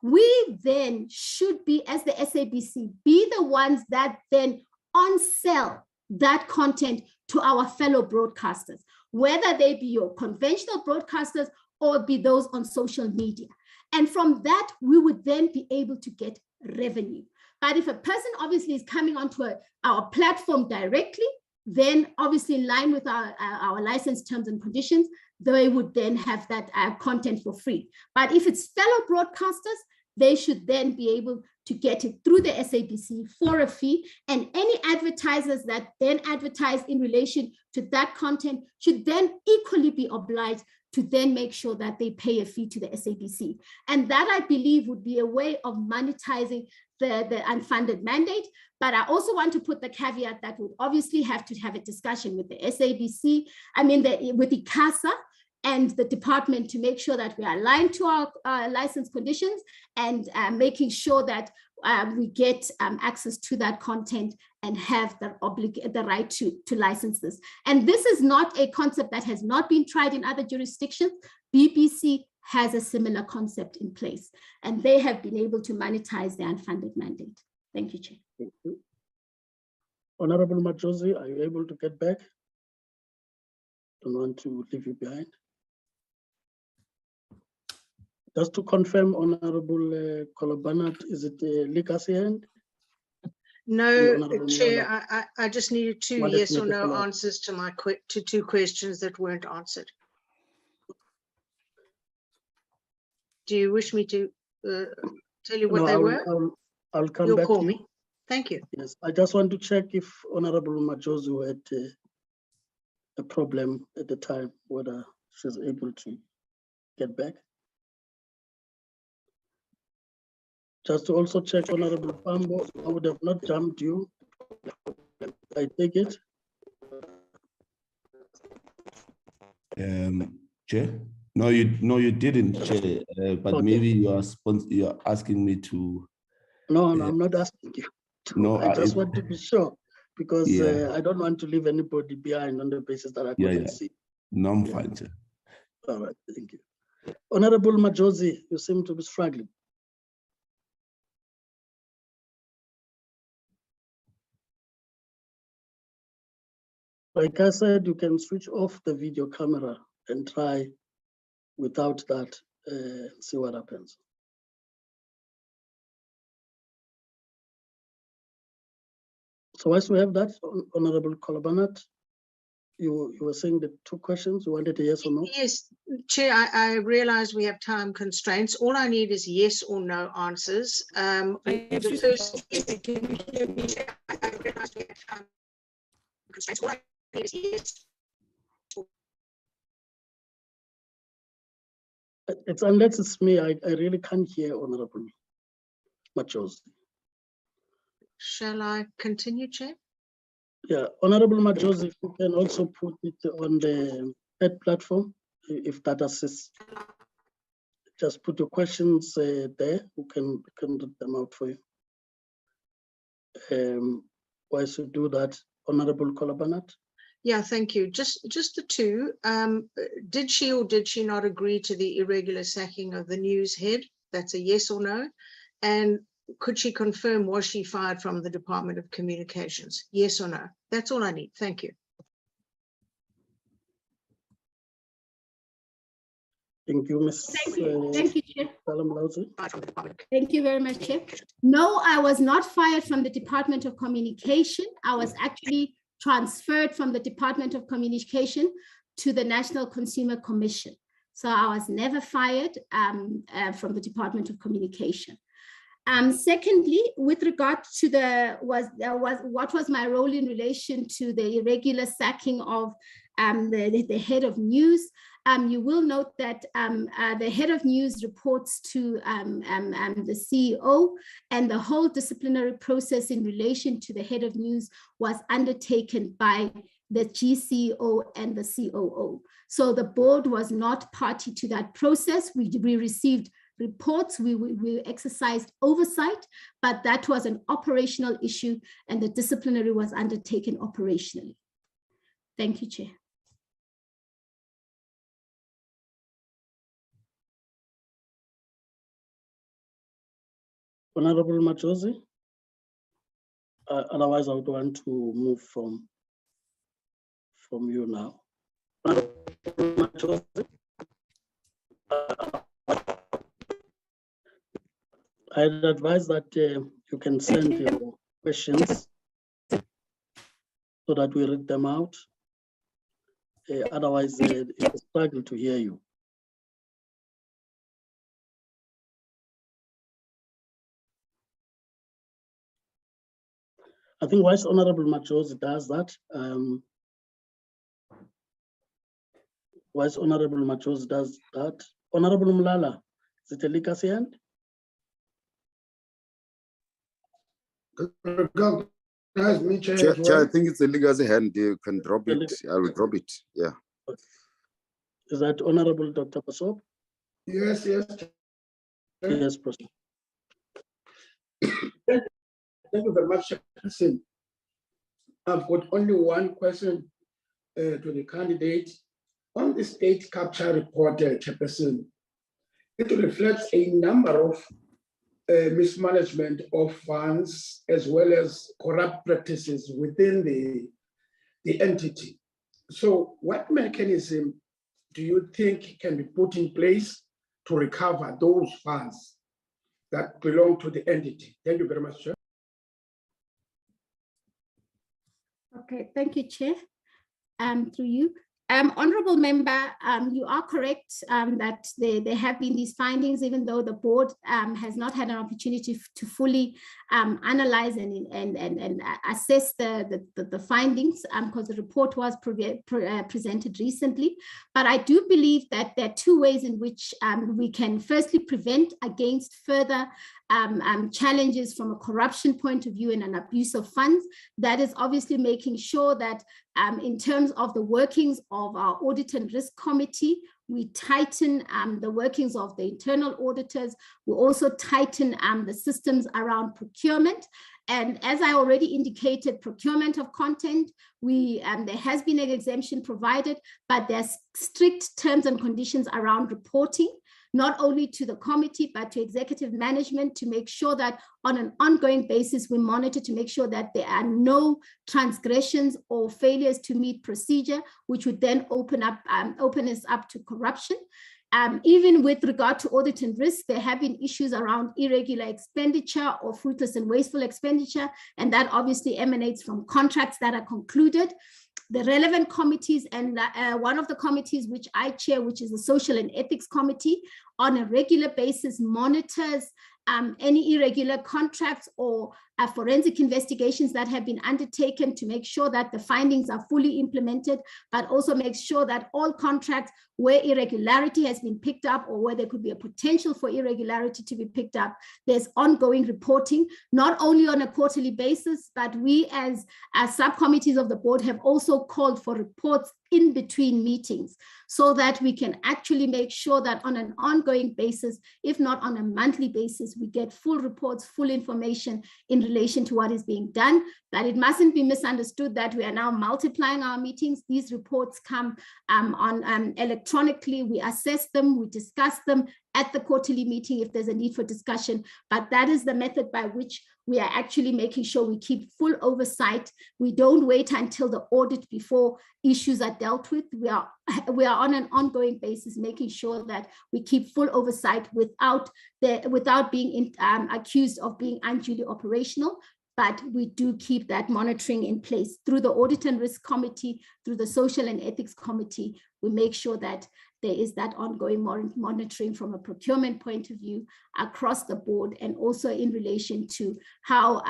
We then should be, as the SABC, be the ones that then on-sell that content to our fellow broadcasters, whether they be your conventional broadcasters or be those on social media. And from that, we would then be able to get revenue. But if a person obviously is coming onto our platform directly, then obviously in line with our license terms and conditions, they would then have that content for free. But if it's fellow broadcasters, they should then be able to get it through the SABC for a fee. And any advertisers that then advertise in relation to that content should then equally be obliged to then make sure that they pay a fee to the SABC. And that, I believe, would be a way of monetizing the unfunded mandate. But I also want to put the caveat that we'll obviously have to have a discussion with the SABC, with ICASA and the department to make sure that we are aligned to our license conditions and making sure that we get access to that content and have the right to license this. And this is not a concept that has not been tried in other jurisdictions. BBC has a similar concept in place, and they have been able to monetize the unfunded mandate. Thank you, Chair. Thank you. Honorable Majosi, are you able to get back? Don't want to leave you behind. Just to confirm, Honorable Kolobanat, is it legacy hand? No, Chair, I just needed two yes or no answers to two questions that weren't answered. Do you wish me to tell you what No, they were? I'll come You'll back call to you. me. Thank you. Yes, I just want to check if Honorable Majozu had a problem at the time, whether she's able to get back. Just to also check, Honorable Pambo, I would have not jumped you. I take it. Chair? No, you didn't, Chair. But Okay. maybe you are asking me to. No, I'm not asking you to. No, I just want to be sure, because Yeah. I don't want to leave anybody behind on the basis that I couldn't see. No, I'm Yeah. fine, Chair. All right, thank you. Honorable Majozi, you seem to be struggling. Like I said, you can switch off the video camera and try without that, see what happens. So as we have that, Honorable Kolobanat, you were saying the two questions, you wanted a yes or no? Yes, Chair, I realize we have time constraints. All I need is yes or no answers. The first, I realize we have time constraints. All I need is yes. It's unless it's me, I really can't hear Honorable Majozi. Shall I continue, Chair? Yeah, Honorable Majozi, if you can also put it on the pet platform, if that assists. Just put your questions there, we can read them out for you. Whilst you do that, Honorable Kolobanat? Yeah, thank you. Just the two. Did she or did she not agree to the irregular sacking of the news head? That's a yes or no. And could she confirm, was she fired from the Department of Communications? Yes or no? That's all I need. Thank you. Thank you, Ms. Thank you, Chair. Salam-Lauzi. Thank you very much, Chair. No, I was not fired from the Department of Communication. I was actually transferred from the Department of Communication to the National Consumer Commission. So I was never fired from the Department of Communication. Secondly, with regard to what was my role in relation to the irregular sacking of the head of news, you will note that the head of news reports to the CEO, and the whole disciplinary process in relation to the head of news was undertaken by the GCO and the COO. So the board was not party to that process. We received reports, we exercised oversight, but that was an operational issue and the disciplinary was undertaken operationally. Thank you, Chair. Honorable Majozi? Otherwise, I would want to move from you now. Honorable Majozi? I'd advise that you can send your questions so that we read them out. Otherwise, it's a struggle to hear you. I think once Honorable Majozi does that, Honorable Mlala, is it a legacy hand? Chair, I think it's a legacy hand. You can drop it. I will drop it. Yeah. Is that Honorable Dr. Pasop? Yes. Yes, proceed. Thank you very much, Chairperson. I've got only one question to the candidate. On the state capture report, Chairperson, it reflects a number of mismanagement of funds as well as corrupt practices within the entity. So what mechanism do you think can be put in place to recover those funds that belong to the entity? Thank you very much, Chair. Okay, thank you, Chair. Through you. Honourable Member, you are correct that there have been these findings, even though the board has not had an opportunity to fully analyze and assess the findings, because the report was presented recently. But I do believe that there are two ways in which we can firstly prevent against further challenges from a corruption point of view and an abuse of funds. That is obviously making sure that in terms of the workings of our Audit and Risk Committee, we tighten the workings of the internal auditors. We also tighten the systems around procurement. And as I already indicated, procurement of content, there has been an exemption provided, but there's strict terms and conditions around reporting, not only to the committee, but to executive management, to make sure that on an ongoing basis, we monitor to make sure that there are no transgressions or failures to meet procedure, which would then open us up to corruption. Even with regard to audit and risk, there have been issues around irregular expenditure or fruitless and wasteful expenditure, and that obviously emanates from contracts that are concluded. The relevant committees, and one of the committees which I chair, which is the Social and Ethics Committee, on a regular basis monitors any irregular contracts or forensic investigations that have been undertaken to make sure that the findings are fully implemented, but also make sure that all contracts where irregularity has been picked up or where there could be a potential for irregularity to be picked up, there's ongoing reporting, not only on a quarterly basis, but we as subcommittees of the board have also called for reports in between meetings so that we can actually make sure that on an ongoing basis, if not on a monthly basis, we get full reports, full information in relation to what is being done. But it mustn't be misunderstood that we are now multiplying our meetings. These reports come electronically. We assess them, we discuss them at the quarterly meeting if there's a need for discussion. But that is the method by which we are actually making sure we keep full oversight. We don't wait until the audit before issues are dealt with. We are on an ongoing basis making sure that we keep full oversight without being accused of being unduly operational. But we do keep that monitoring in place through the Audit and Risk Committee, through the Social and Ethics Committee. We make sure that there is that ongoing monitoring from a procurement point of view across the board, and also in relation to how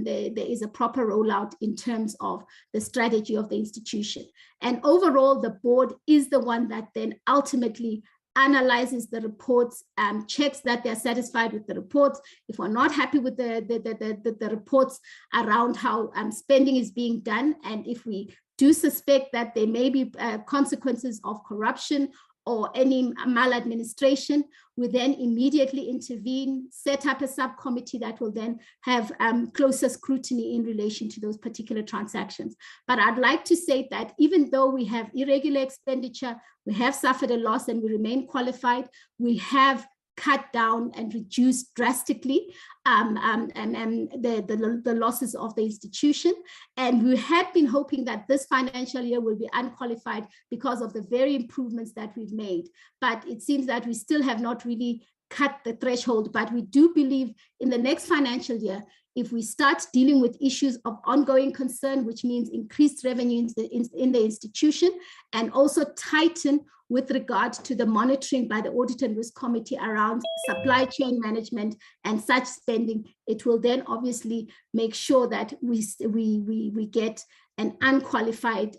there is a proper rollout in terms of the strategy of the institution. And overall, the board is the one that then ultimately analyzes the reports, checks that they're satisfied with the reports. If we're not happy with the reports around how spending is being done, and if we do suspect that there may be consequences of corruption or any maladministration, we then immediately intervene, set up a subcommittee that will then have closer scrutiny in relation to those particular transactions. But I'd like to say that even though we have irregular expenditure, we have suffered a loss and we remain qualified, we have cut down and reduced drastically the losses of the institution. And we had been hoping that this financial year will be unqualified because of the very improvements that we've made. But it seems that we still have not really cut the threshold. But we do believe in the next financial year, if we start dealing with issues of ongoing concern, which means increased revenue in the institution, and also tighten with regard to the monitoring by the Audit and Risk Committee around supply chain management and such spending, it will then obviously make sure that we get an unqualified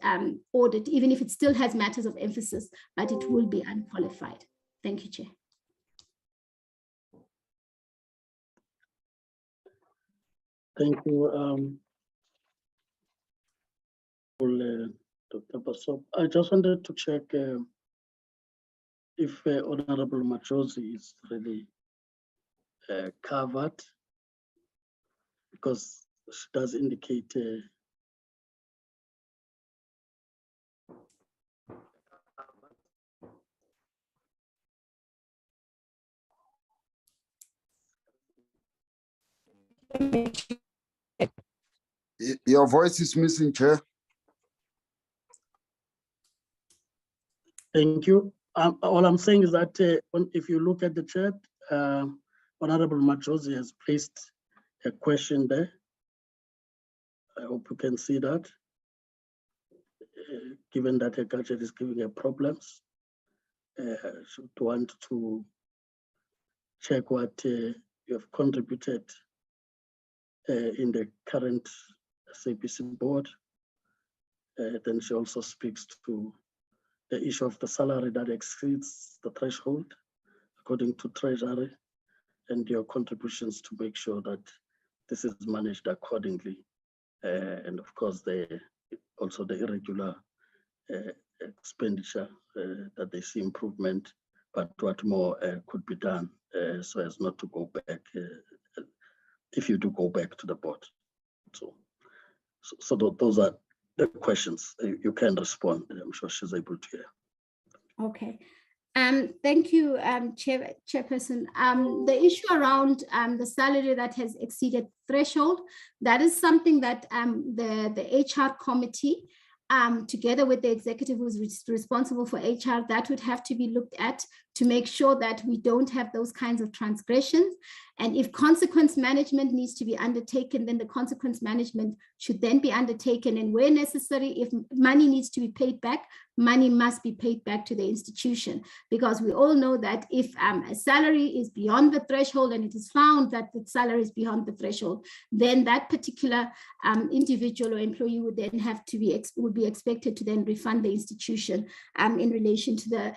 audit, even if it still has matters of emphasis, but it will be unqualified. Thank you, Chair. Thank you, Dr. Basop. I just wanted to check if Honorable Machozi is really covered, because she does indicate Your voice is missing, Chair. Thank you. All I'm saying is that if you look at the chat, Honorable Machozi has placed a question there. I hope you can see that. given that a gadget is giving her problems, should want to check what you have contributed in the current SABC board. Then she also speaks to the issue of the salary that exceeds the threshold according to Treasury, and your contributions to make sure that this is managed accordingly. And of course, also the irregular expenditure, that they see improvement, but what more could be done so as not to go back, if you do go back to the board. So those are the questions. You can respond. I'm sure she's able to hear. Okay. Thank you, Chairperson. The issue around the salary that has exceeded threshold, that is something that the HR committee, together with the executive who's responsible for HR, that would have to be looked at to make sure that we don't have those kinds of transgressions. And if consequence management needs to be undertaken, then the consequence management should then be undertaken. And where necessary, if money needs to be paid back, money must be paid back to the institution, because we all know that if a salary is beyond the threshold and it is found that the salary is beyond the threshold, then that particular individual or employee would then have to be expected to then refund the institution in relation to the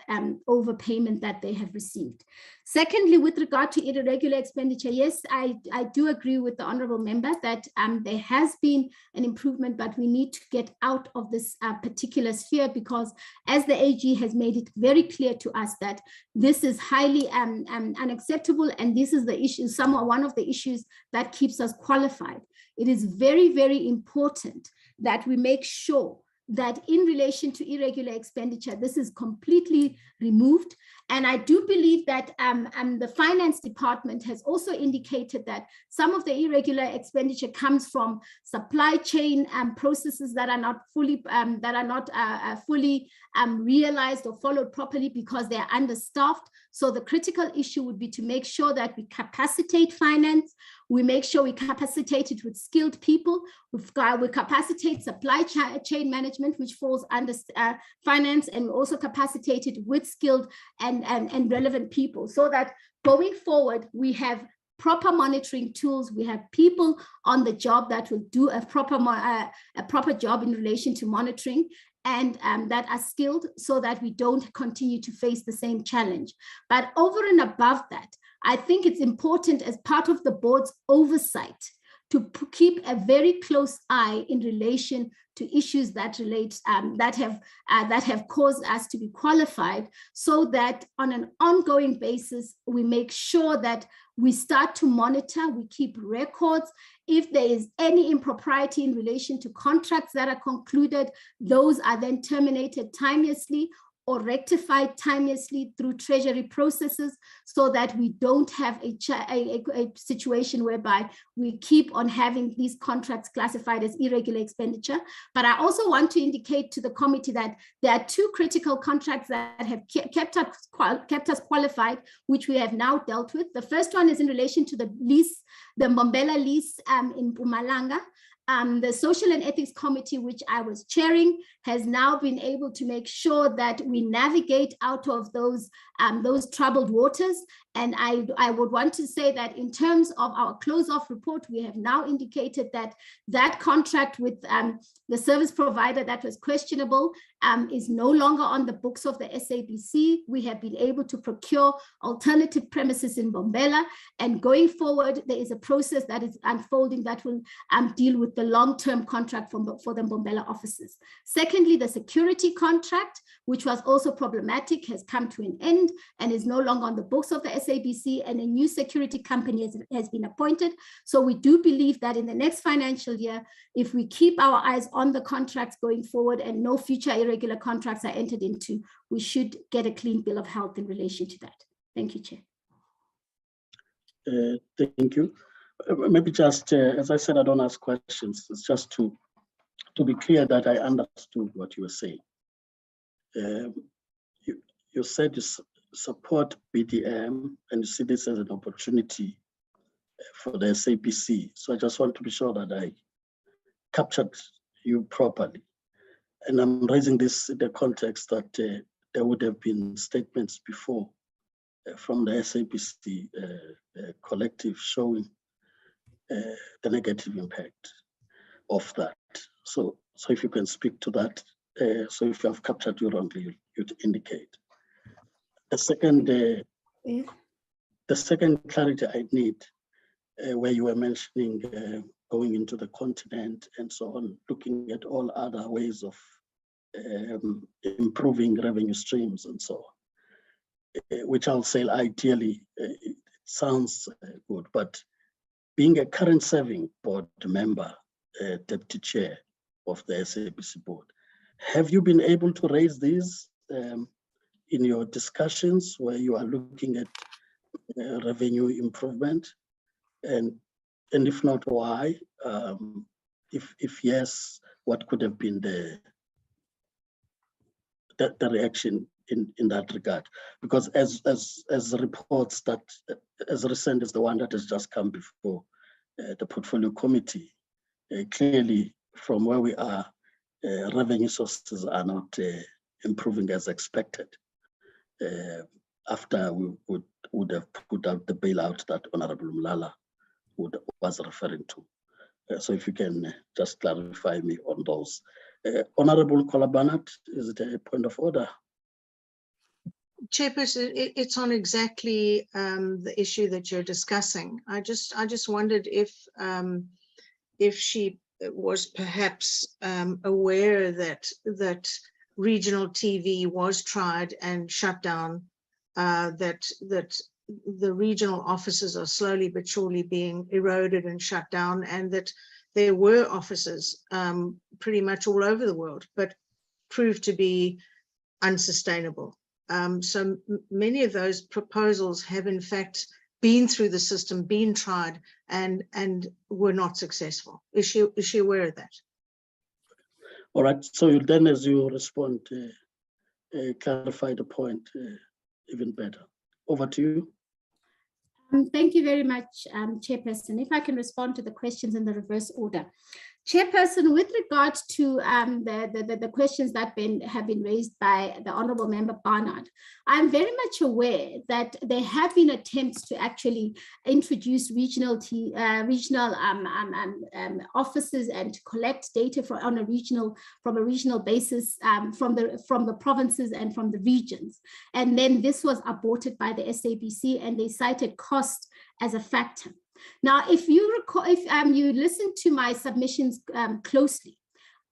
overpayment that they have received. Secondly, with regard to irregular expenditure, yes, I do agree with the honourable member that there has been an improvement, but we need to get out of this particular sphere, because as the AG has made it very clear to us that this is highly unacceptable, and this is the issue, one of the issues that keeps us qualified. It is very, very important that we make sure that in relation to irregular expenditure, this is completely removed. And I do believe that the finance department has also indicated that some of the irregular expenditure comes from supply chain processes that are not fully realized or followed properly because they are understaffed. So the critical issue would be to make sure that we capacitate finance, we make sure we capacitate it with skilled people, we capacitate supply chain management, which falls under finance, and we also capacitate it with skilled and relevant people, so that going forward, we have proper monitoring tools, we have people on the job that will do a proper job in relation to monitoring, and that are skilled, so that we don't continue to face the same challenge. But over and above that, I think it's important as part of the board's oversight to keep a very close eye in relation to issues that relate that have caused us to be qualified, so that on an ongoing basis we make sure that we start to monitor, we keep records. If there is any impropriety in relation to contracts that are concluded, those are then terminated timeously or rectified timeously through Treasury processes, so that we don't have a situation whereby we keep on having these contracts classified as irregular expenditure. But I also want to indicate to the committee that there are two critical contracts that have kept us qualified, which we have now dealt with. The first one is in relation to the lease, the Mbombela lease in Mpumalanga. The Social and Ethics Committee, which I was chairing, has now been able to make sure that we navigate out of those troubled waters. And I would want to say that in terms of our close-off report, we have now indicated that that contract with the service provider that was questionable is no longer on the books of the SABC. We have been able to procure alternative premises in Mbombela, and going forward, there is a process that is unfolding that will deal with the long-term contract for the Mbombela offices. Secondly, the security contract, which was also problematic, has come to an end and is no longer on the books of the SABC, and a new security company has been appointed. So we do believe that in the next financial year, if we keep our eyes on the contracts going forward and no future irregular contracts are entered into, we should get a clean bill of health in relation to that. Thank you, Chair. Thank you. Maybe just, as I said, I don't ask questions. It's just to be clear that I understood what you were saying. You said you support BDM and you see this as an opportunity for the SABC. So I just want to be sure that I captured you properly. And I'm raising this in the context that there would have been statements before from the SABC collective showing the negative impact of that. So if you can speak to that, so if I've captured you wrongly, you'd indicate. The second clarity I need, where you were mentioning going into the continent and so on, looking at all other ways of improving revenue streams and so on, which I'll say ideally it sounds good, but being a current serving board member, deputy chair of the SABC board, have you been able to raise these in your discussions where you are looking at revenue improvement? And if not, why? If yes, what could have been the reaction in that regard? Because as reports that as recent as the one that has just come before the portfolio committee, clearly from where we are, revenue sources are not improving as expected. After we would have put out the bailout that Honorable Mlala was referring to. So if you can just clarify me on those. Honorable Kolabanat, is it a point of order? Chairperson, it's on exactly the issue that you're discussing. I just wondered if she was perhaps aware that regional TV was tried and shut down, that the regional offices are slowly but surely being eroded and shut down, and that there were offices pretty much all over the world, but proved to be unsustainable. So many of those proposals have in fact been through the system, been tried, and were not successful. Is she aware of that? All right, so you then, as you respond, clarify the point even better. Over to you. Thank you very much, Chairperson. If I can respond to the questions in the reverse order. Chairperson, with regard to the questions that have been raised by the Honourable Member Barnard, I'm very much aware that there have been attempts to actually introduce regional offices and to collect data from a regional basis from the provinces and from the regions. And then this was aborted by the SABC, and they cited cost as a factor. Now, if you recall, if you listen to my submissions closely,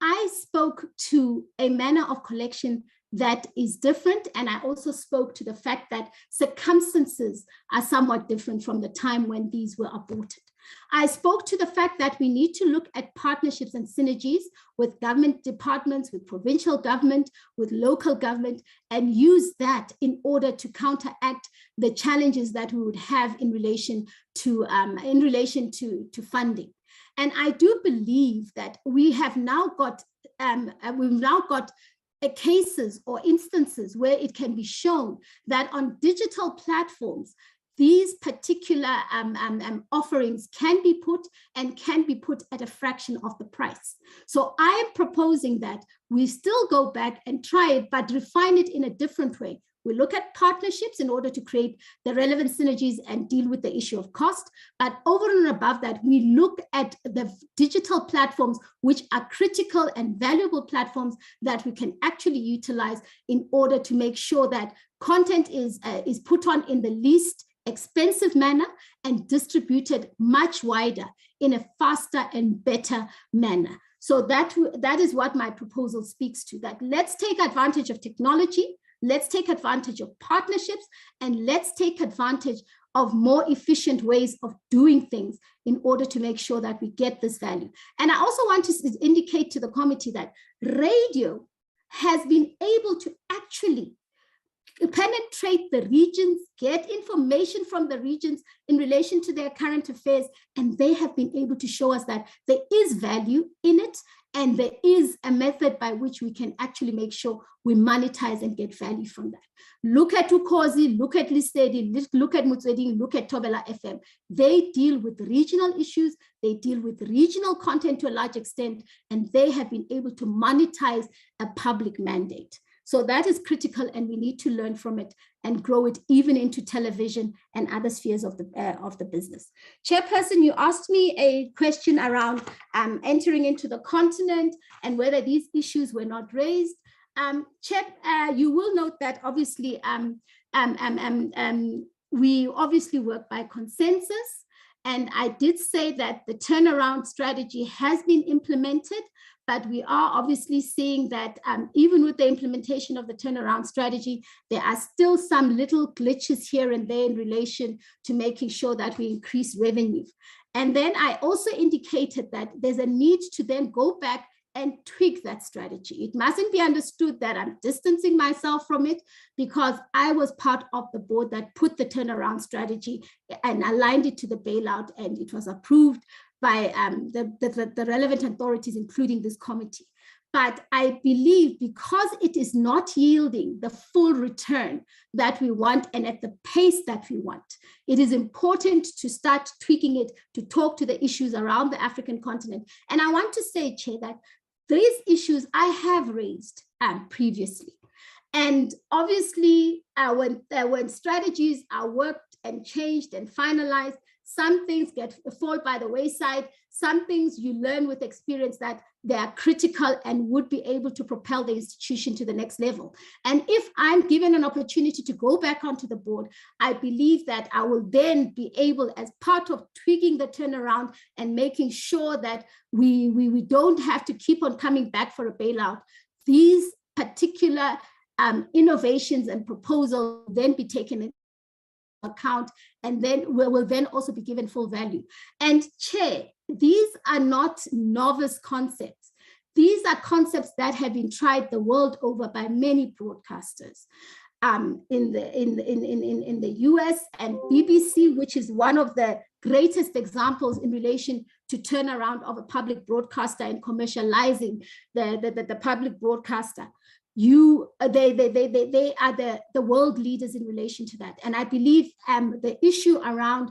I spoke to a manner of collection that is different, and I also spoke to the fact that circumstances are somewhat different from the time when these were aborted. I spoke to the fact that we need to look at partnerships and synergies with government departments, with provincial government, with local government, and use that in order to counteract the challenges that we would have in relation to funding. And I do believe that we have now got cases or instances where it can be shown that on digital platforms, these particular offerings can be put at a fraction of the price. So I am proposing that we still go back and try it, but refine it in a different way. We look at partnerships in order to create the relevant synergies and deal with the issue of cost. But over and above that, we look at the digital platforms, which are critical and valuable platforms that we can actually utilize in order to make sure that content is put on in the least expensive manner and distributed much wider in a faster and better manner. So that is what my proposal speaks to, that let's take advantage of technology, let's take advantage of partnerships, and let's take advantage of more efficient ways of doing things in order to make sure that we get this value. And I also want to indicate to the committee that radio has been able to actually penetrate the regions, get information from the regions in relation to their current affairs, and they have been able to show us that there is value in it, and there is a method by which we can actually make sure we monetize and get value from that. Look at Ukozi, look at Listedi, look at Mutsweding, look at Tobela FM. They deal with regional issues, they deal with regional content to a large extent, and they have been able to monetize a public mandate. So that is critical, and we need to learn from it and grow it even into television and other spheres of the business. Chairperson, you asked me a question around entering into the continent and whether these issues were not raised. Chair, you will note that obviously we obviously work by consensus, and I did say that the turnaround strategy has been implemented, but we are obviously seeing that even with the implementation of the turnaround strategy, there are still some little glitches here and there in relation to making sure that we increase revenue. And then I also indicated that there's a need to then go back and tweak that strategy. It mustn't be understood that I'm distancing myself from it, because I was part of the board that put the turnaround strategy and aligned it to the bailout, and it was approved by the relevant authorities, including this committee. But I believe because it is not yielding the full return that we want and at the pace that we want, it is important to start tweaking it, to talk to the issues around the African continent. And I want to say, Chair, that these issues I have raised previously. And obviously, when strategies are worked and changed and finalized, some things fall by the wayside. Some things you learn with experience that they are critical and would be able to propel the institution to the next level. And if I'm given an opportunity to go back onto the board, I believe that I will then be able, as part of tweaking the turnaround and making sure that we don't have to keep on coming back for a bailout, these particular innovations and proposals will then be taken into account, and then will then also be given full value. And Chair, these are not novice concepts. These are concepts that have been tried the world over by many broadcasters. In the US and BBC, which is one of the greatest examples in relation to turnaround of a public broadcaster and commercializing the public broadcaster. They are the world leaders in relation to that. And I believe the issue around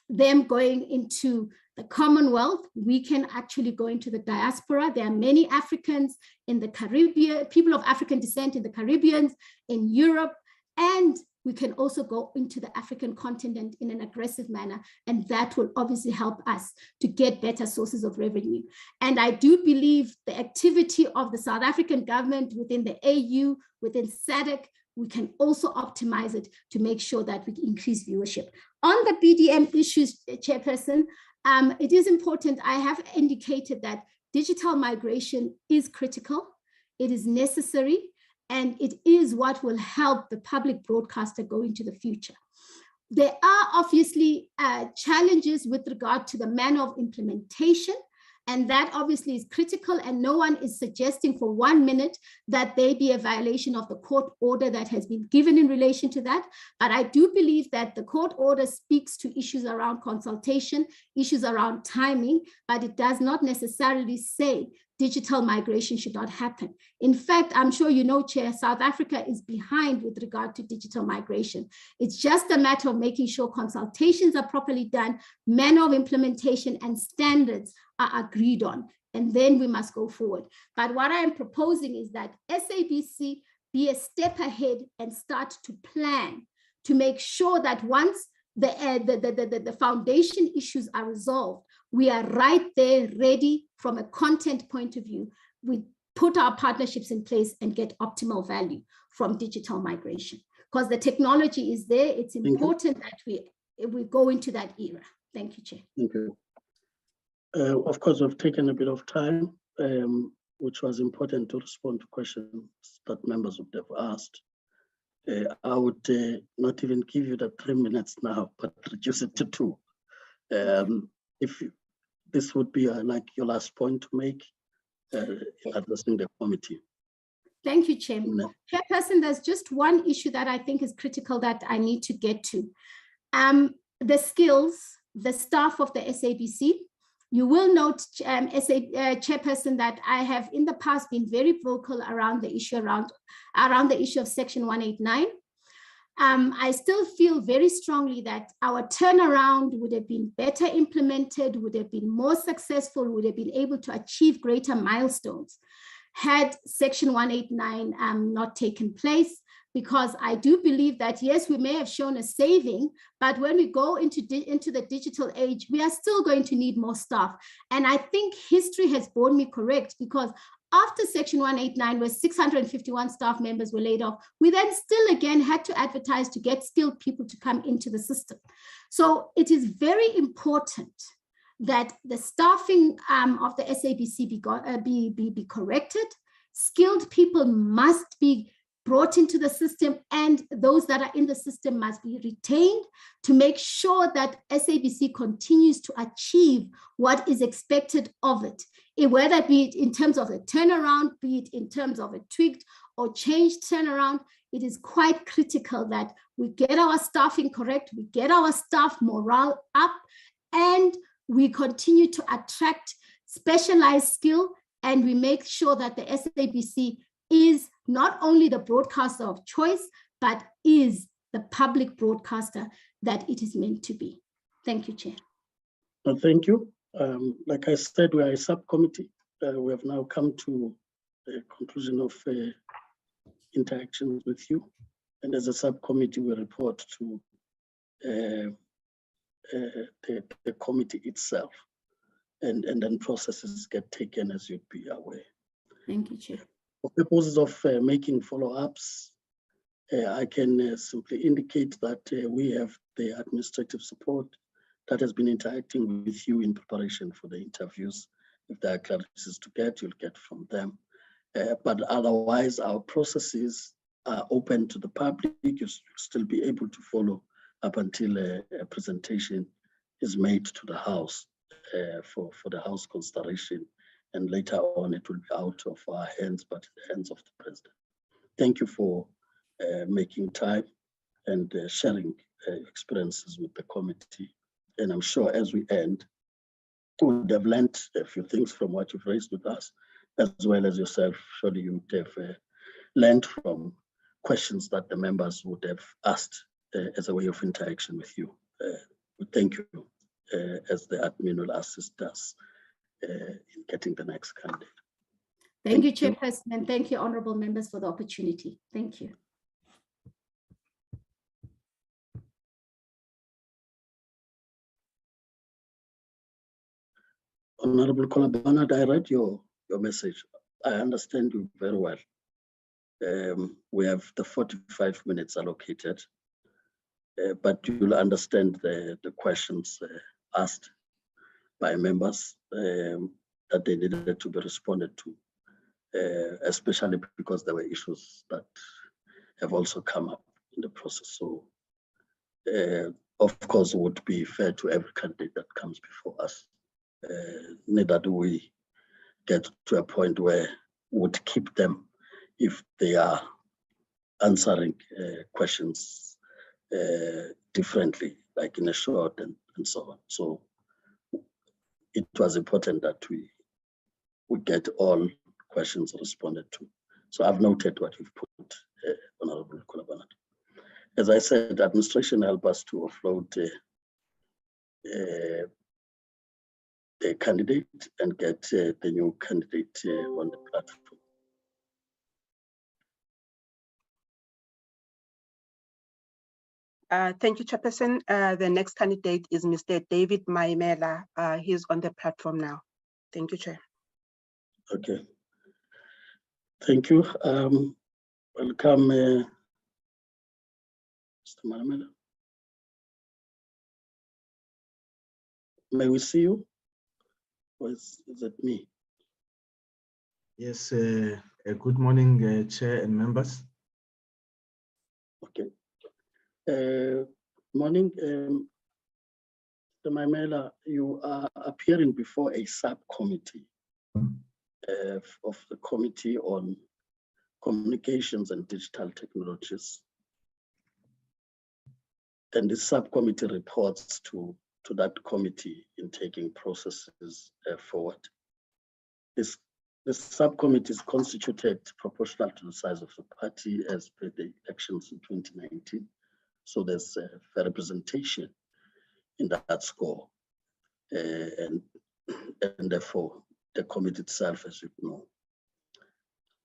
them going into the Commonwealth, we can actually go into the diaspora. There are many Africans in the Caribbean, people of African descent in the Caribbean, in Europe, and we can also go into the African continent in an aggressive manner, and that will obviously help us to get better sources of revenue. And I do believe the activity of the South African government within the AU, within Sabc, we can also optimize it to make sure that we increase viewership. On the BDM issues, Chairperson, it is important. I have indicated that digital migration is critical, it is necessary, and it is what will help the public broadcaster go into the future. There are obviously challenges with regard to the manner of implementation, and that obviously is critical, and no one is suggesting for 1 minute that there be a violation of the court order that has been given in relation to that. But I do believe that the court order speaks to issues around consultation, issues around timing, but it does not necessarily say digital migration should not happen. In fact, I'm sure you know, Chair, South Africa is behind with regard to digital migration. It's just a matter of making sure consultations are properly done, manner of implementation and standards are agreed on, and then we must go forward. But what I am proposing is that SABC be a step ahead and start to plan to make sure that once the foundation issues are resolved, we are right there ready from a content point of view. We put our partnerships in place and get optimal value from digital migration, because the technology is there. It's important that we go into that era. Thank you, Chair. Thank you. Of course, we've taken a bit of time, which was important to respond to questions that members would have asked. I would not even give you the 3 minutes now, but reduce it to 2. If this would be like your last point to make, addressing the committee. Thank you, Chair. No. Chairperson, there's just one issue that I think is critical that I need to get to. The skills, the staff of the SABC. You will note, Chairperson, that I have in the past been very vocal around the issue around the issue of Section 189. I still feel very strongly that our turnaround would have been better implemented, would have been more successful, would have been able to achieve greater milestones had Section 189 not taken place, because I do believe that, yes, we may have shown a saving, but when we go into the digital age, we are still going to need more staff. And I think history has borne me correct, because after Section 189, where 651 staff members were laid off, we then still again had to advertise to get skilled people to come into the system. So it is very important that the staffing of the SABC be corrected. Skilled people must be brought into the system, and those that are in the system must be retained to make sure that SABC continues to achieve what is expected of it, whether it be in terms of a turnaround, be it in terms of a tweaked or changed turnaround. It is quite critical that we get our staffing correct, we get our staff morale up, and we continue to attract specialized skill, and we make sure that the SABC is not only the broadcaster of choice, but is the public broadcaster that it is meant to be. Thank you, Chair. Thank you. Like I said, we are a subcommittee. We have now come to the conclusion of interactions with you. And as a subcommittee, we report to the committee itself. And then processes get taken, as you'd be aware. Thank you, Chair. For purposes of making follow-ups, I can simply indicate that we have the administrative support that has been interacting with you in preparation for the interviews. If there are clarifications to get, you'll get from them. But otherwise, our processes are open to the public. You'll still be able to follow up until a presentation is made to the House for the House consideration. And later on, it will be out of our hands, but in the hands of the President. Thank you for making time and sharing experiences with the committee. And I'm sure as we end, we would have learned a few things from what you've raised with us, as well as yourself. Surely you would have learned from questions that the members would have asked as a way of interaction with you. We thank you as the admin will assist us in getting the next candidate. Thank you, Chairperson, and thank you, honorable members, for the opportunity. Thank you. Honorable Kolabana, I read your message. I understand you very well. We have the 45 minutes allocated, but you'll understand the questions asked by members that they needed to be responded to, especially because there were issues that have also come up in the process. So, of course, it would be fair to every candidate that comes before us. Neither do we get to a point where we would keep them if they are answering questions differently, like in a short and so on. So it was important that we get all questions responded to. So I've noted what you've put, Honorable Kolabana. As I said, administration helped us to offload the candidate and get the new candidate on the platform. Thank you, Chairperson. The next candidate is Mr. David Maimela. He's on the platform now. Thank you, Chair. Okay. Thank you. Welcome, Mr. Maimela. May we see you? Or is it me? Yes, good morning, Chair and members. Okay. Morning, Mr. Maimela, you are appearing before a subcommittee of the Committee on Communications and Digital Technologies. And the subcommittee reports to that committee in taking processes forward. This subcommittee is constituted proportional to the size of the party as per the elections in 2019. So there's a fair representation in that score. And therefore, the committee itself, as you know.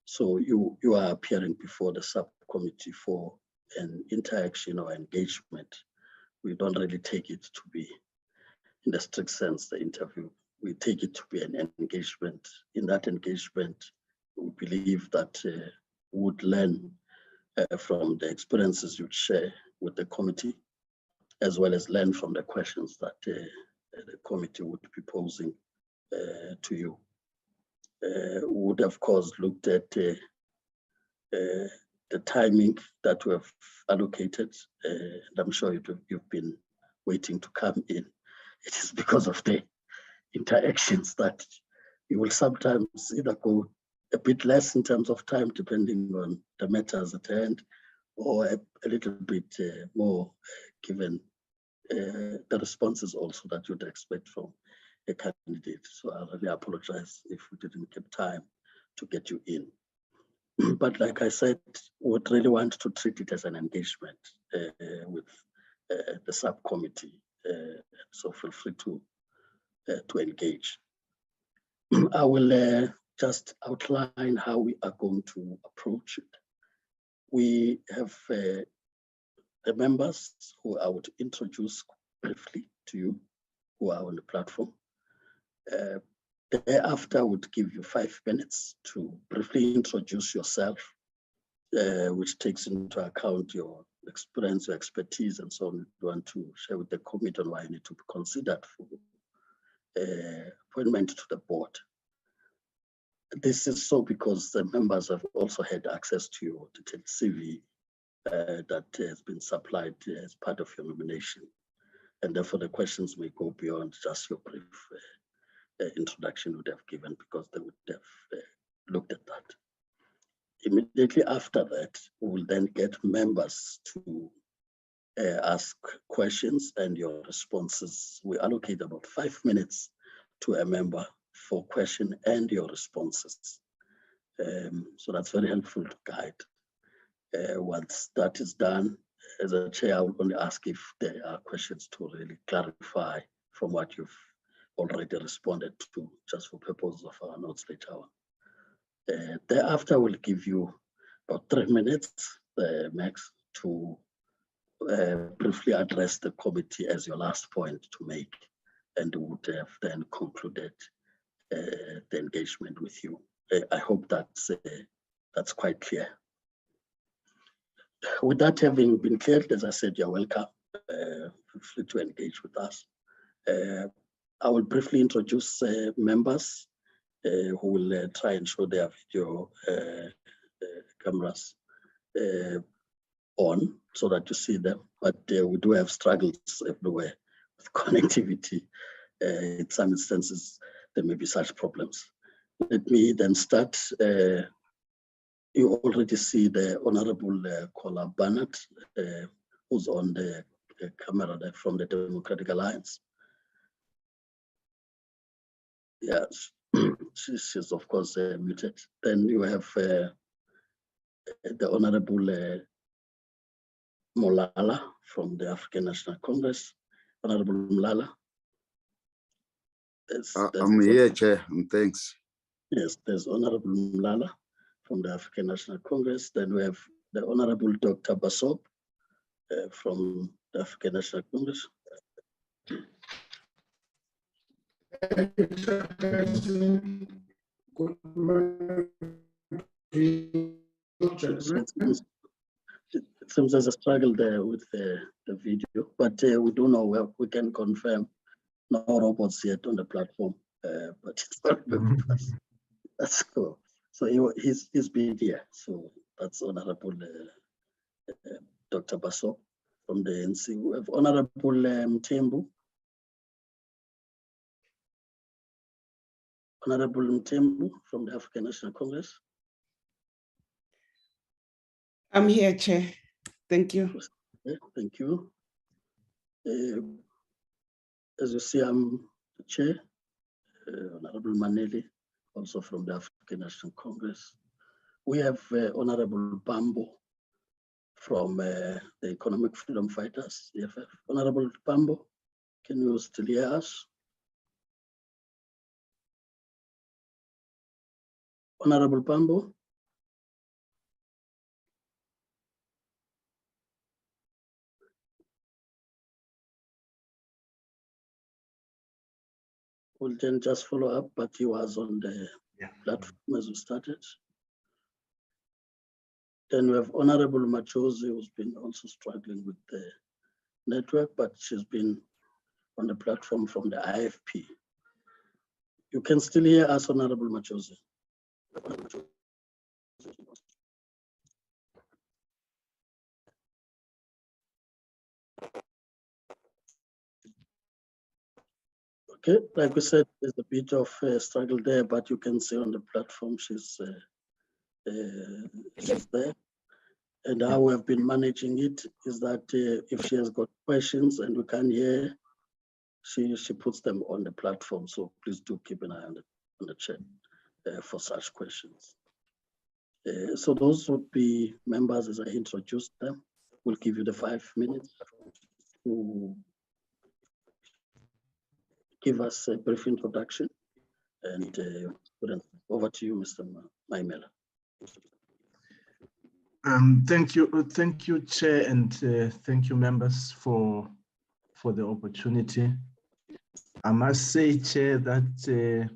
So you are appearing before the subcommittee for an interaction or engagement. We don't really take it to be, in the strict sense, the interview. We take it to be an engagement. In that engagement, we believe that we would learn from the experiences you share with the committee, as well as learn from the questions that the committee would be posing to you. Would of course looked at the timing that we have allocated, and I'm sure you've been waiting to come in. It is because of the interactions that you will sometimes either go a bit less in terms of time, depending on the matters at hand, or a little bit more, given the responses also that you'd expect from a candidate. So I really apologize if we didn't get time to get you in. But like I said, we would really want to treat it as an engagement with the subcommittee. So feel free to engage. I will just outline how we are going to approach it. We have the members who I would introduce briefly to you, who are on the platform. Thereafter, I would give you 5 minutes to briefly introduce yourself, which takes into account your experience, your expertise, and so on. You want to share with the committee on why you need to be considered for appointment to the board. This is so because the members have also had access to your detailed CV that has been supplied as part of your nomination. And therefore the questions may go beyond just your brief introduction would have given, because they would have looked at that. Immediately after that, we will then get members to ask questions and your responses. We allocate about 5 minutes to a member for question and your responses. So that's very helpful to guide. Once that is done, as a chair, I will only ask if there are questions to really clarify from what you've already responded to, just for purposes of our notes later on. Thereafter, we'll give you about 3 minutes max to briefly address the committee as your last point to make, and we would have then concluded the engagement with you. I hope that's quite clear. With that having been cleared, as I said, you're welcome. Feel free to engage with us. I will briefly introduce members who will try and show their video cameras on so that you see them. But we do have struggles everywhere with connectivity. In some instances, there may be such problems. Let me then start. You already see the Honorable Kola Barnett, who's on the camera there from the Democratic Alliance. Yes, she's of course muted. Then you have the Honorable Molala from the African National Congress. Honorable Molala. I'm here, Chair, and thanks. Yes, there's Honorable Molala from the African National Congress. Then we have the Honorable Dr. Basob from the African National Congress. It seems there's a struggle there with the video, but we do know well, we can confirm no robots yet on the platform, but it's not with us. That's cool. So he's been here. So that's Honorable Dr. Baso from the NC. We have Honorable Mtembu. Honorable Mtembu from the African National Congress. I'm here, Chair. Thank you. Okay, thank you. As you see, I'm the chair, Honorable Maneli, also from the African National Congress. We have Honorable Bambo from the Economic Freedom Fighters, EFF. Honorable Bambo, can you still hear us? Honorable Bambo? We'll then just follow up, but he was on the platform as we started. Then we have Honorable Machozi, who's been also struggling with the network, but she's been on the platform from the IFP. You can still hear us, Honorable Machozi. Okay, like we said, there's a bit of struggle there, but you can see on the platform she's there. And how we have been managing it is that if she has got questions and we can't hear, she puts them on the platform. So please do keep an eye on the chat for such questions. So those would be members as I introduced them. We'll give you the 5 minutes to give us a brief introduction. And over to you, Mr. Maimela. Thank you, Chair, and thank you, members, for the opportunity. I must say, Chair, that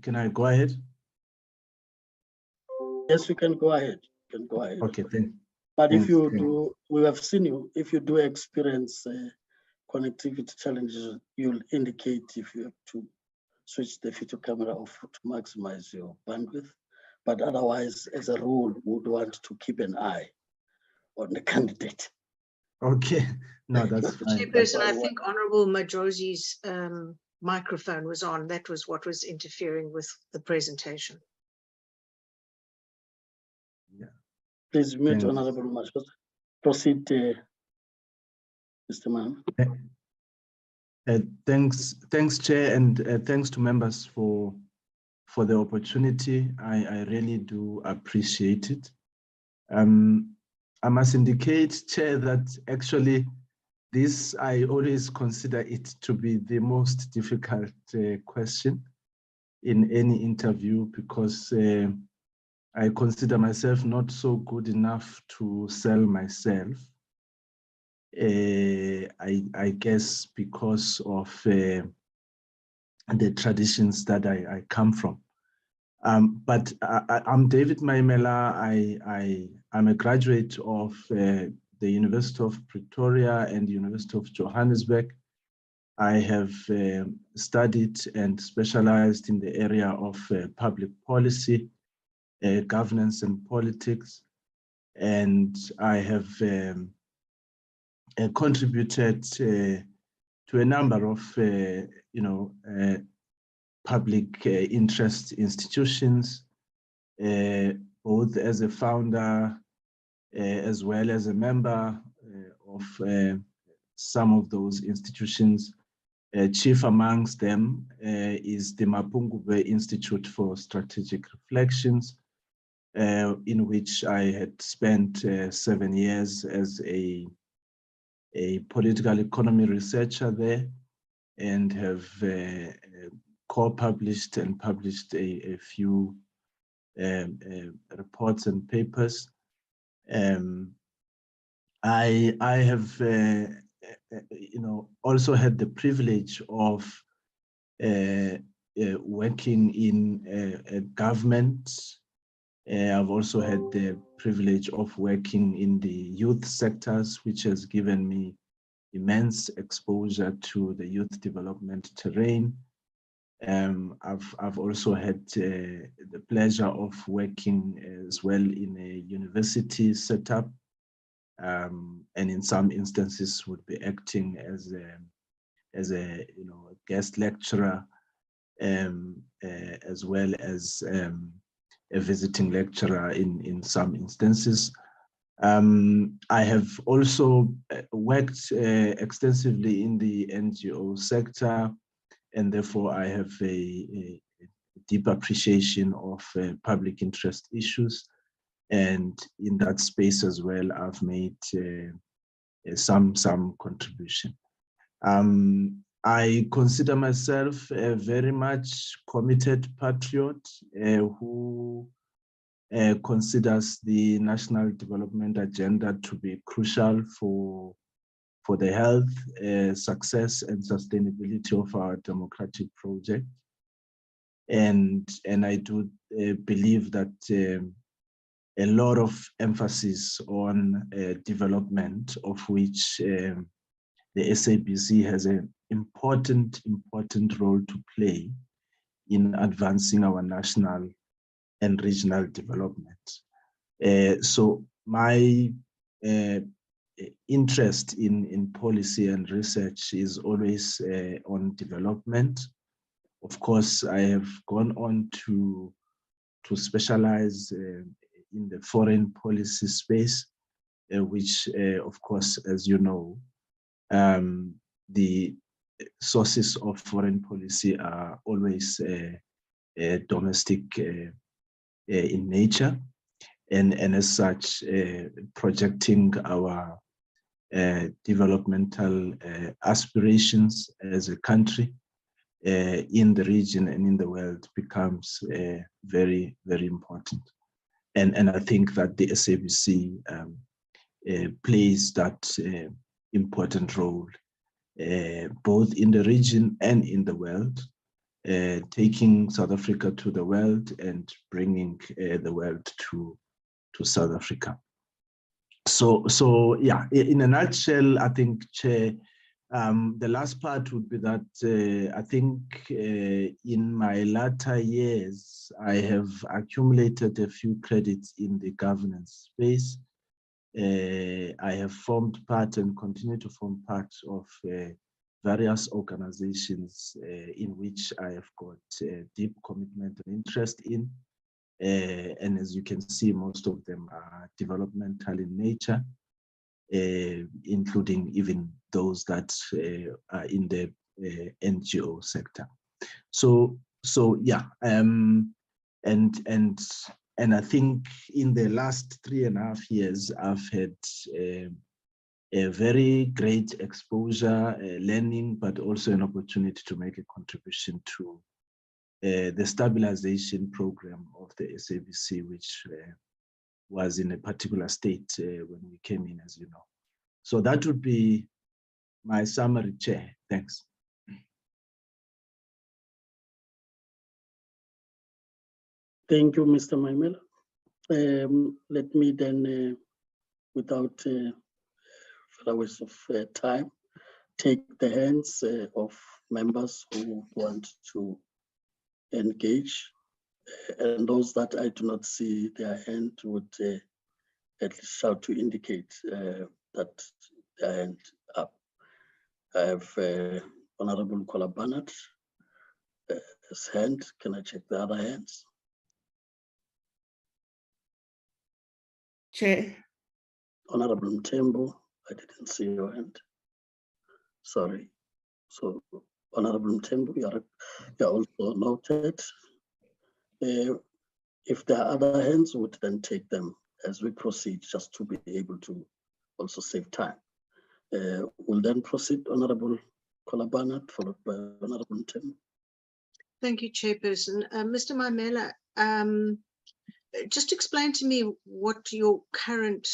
can I go ahead? Yes, you can go ahead. You can go ahead. Okay, thank. But if you do, we have seen you. If you do experience connectivity challenges, you'll indicate if you have to switch the video camera off to maximize your bandwidth. But otherwise, as a rule, we would want to keep an eye on the candidate. Okay, no, that's fine. Chairperson, I think Honorable Majozi's microphone was on. That was what was interfering with the presentation. Yeah. Please mute Honorable Majozi. Proceed, Mr. Mann. Thanks, Chair, and thanks to members for the opportunity. I really do appreciate it. I must indicate, Chair, that actually this, I always consider it to be the most difficult question in any interview, because I consider myself not so good enough to sell myself. I guess because of the traditions that I come from. But I'm David Maimela. I'm a graduate of the University of Pretoria and the University of Johannesburg. I have studied and specialized in the area of public policy, governance and politics, and I have contributed to a number of public interest institutions, both as a founder as well as a member of some of those institutions. Chief amongst them is the Mapungubwe Institute for Strategic Reflections, in which I had spent 7 years as a political economy researcher there, and have co-published and published a few reports and papers. I have also had the privilege of working in government. I've also had the privilege of working in the youth sectors, which has given me immense exposure to the youth development terrain. I've also had the pleasure of working as well in a university setup, and in some instances would be acting as a guest lecturer as well as a visiting lecturer in some instances. I have also worked extensively in the NGO sector, and therefore I have a deep appreciation of public interest issues. And in that space as well, I've made some contribution. I consider myself a very much committed patriot who considers the National Development Agenda to be crucial for the health, success, and sustainability of our democratic project. And I do believe that a lot of emphasis on development, of which the SABC has an important role to play in advancing our national and regional development. So my interest in policy and research is always on development. Of course, I have gone on to specialize in the foreign policy space, which, of course, as you know, the sources of foreign policy are always domestic in nature, and as such, projecting our developmental aspirations as a country in the region and in the world becomes very important. And I think that the SABC plays that important role, both in the region and in the world, taking South Africa to the world and bringing the world to South Africa. So yeah, in a nutshell, I think, Chair, the last part would be that I think in my latter years, I have accumulated a few credits in the governance space. I have formed part and continue to form part of various organizations in which I have got deep commitment and interest in. And as you can see, most of them are developmental in nature, including even those that are in the NGO sector. So yeah, and I think in the last 3.5 years, I've had a very great exposure, learning, but also an opportunity to make a contribution to the stabilization program of the SABC, which was in a particular state when we came in, as you know. So that would be my summary, Chair. Thanks. Thank you, Mr. Maimela. Let me then, without further waste of time, take the hands of members who want to engage, and those that I do not see their hand would at least shout to indicate that their hand up. I have Honorable Kola Barnett, his hand. Can I check the other hands? Chair. Honorable Mtembo, I didn't see your hand. Sorry. So, Honorable Mtembo, you're also noted. If there are other hands, we would then take them as we proceed, just to be able to also save time. We'll then proceed, Honorable Kola Barnett, followed by Honorable Mtembo. Thank you, Chairperson. Mr. Maimela, just explain to me what your current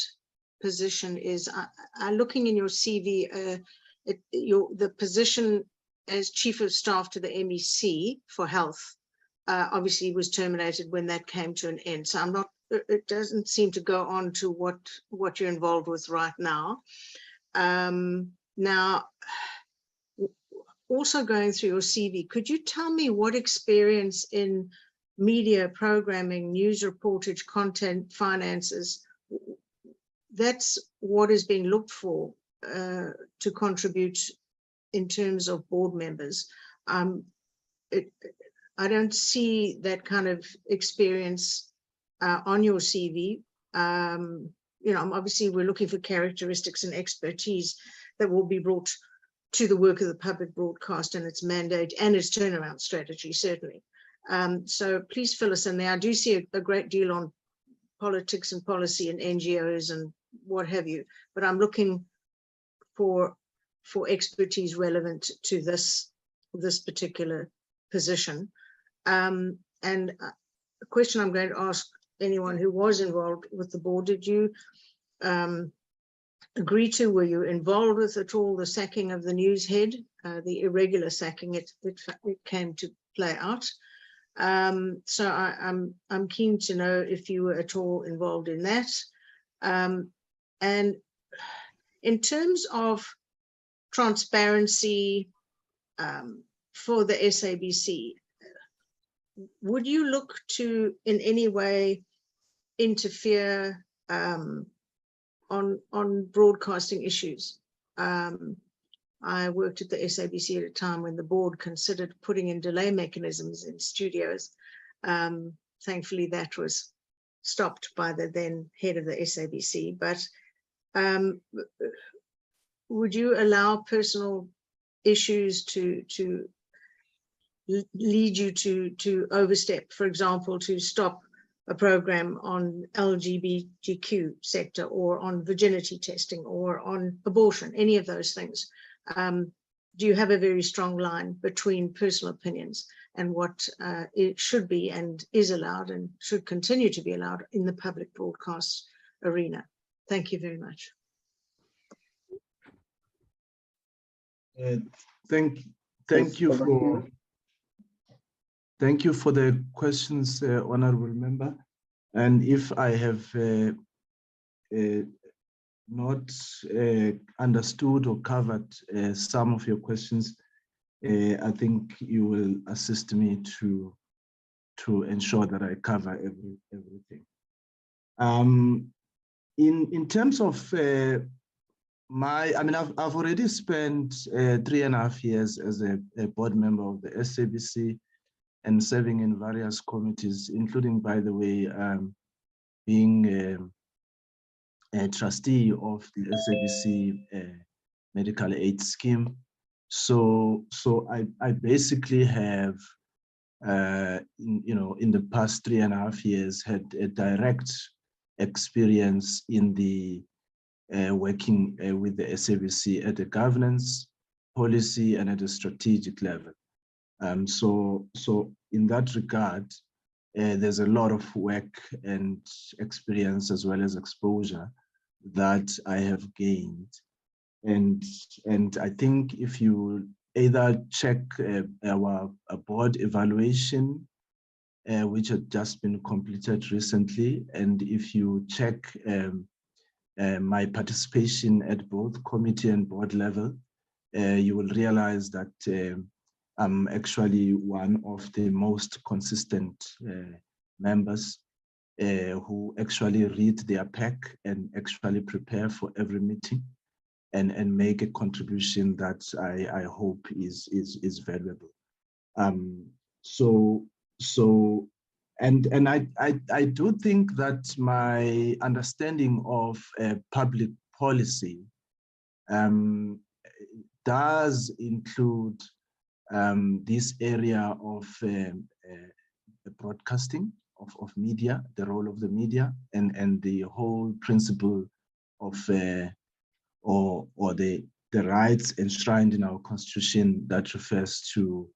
position is. Looking in your CV, the position as Chief of Staff to the MEC for Health obviously was terminated when that came to an end. So I'm not, it doesn't seem to go on to what you're involved with right now. Now, also going through your CV, could you tell me what experience in media programming, news reportage, content, finances, that's what is being looked for to contribute in terms of board members. I don't see that kind of experience on your CV. You know, obviously we're looking for characteristics and expertise that will be brought to the work of the public broadcast and its mandate and its turnaround strategy, certainly. So please fill us in there. I do see a great deal on politics and policy and NGOs and what have you, but I'm looking for expertise relevant to this particular position. And a question I'm going to ask anyone who was involved with the board, did you agree to, were you involved with at all the sacking of the news head, the irregular sacking? It came to play out. So I'm keen to know if you were at all involved in that. And in terms of transparency for the SABC, would you look to in any way interfere on broadcasting issues? I worked at the SABC at a time when the board considered putting in delay mechanisms in studios. Thankfully, that was stopped by the then head of the SABC. But would you allow personal issues to lead you to overstep, for example, to stop a program on LGBTQ sector or on virginity testing or on abortion, any of those things? Do you have a very strong line between personal opinions and what it should be and is allowed and should continue to be allowed in the public broadcast arena? Thank you very much. Thank you for the questions, Honourable Member. And if I have not understood or covered some of your questions, I think you will assist me to ensure that I cover everything. In terms of I've already spent 3.5 years as a board member of the SABC and serving in various committees, including, by the way, being a trustee of the SABC medical aid scheme. So I basically have, in the past 3.5 years, had a direct experience in the working with the SABC at the governance, policy, and at a strategic level. So in that regard, there's a lot of work and experience as well as exposure that I have gained. And I think if you either check our board evaluation, which had just been completed recently, and if you check my participation at both committee and board level, you will realize that I'm actually one of the most consistent members who actually read their pack and actually prepare for every meeting and make a contribution that I hope is valuable. And I do think that my understanding of public policy does include this area of broadcasting, of media, the role of the media, and the whole principle of or the rights enshrined in our constitution that refers to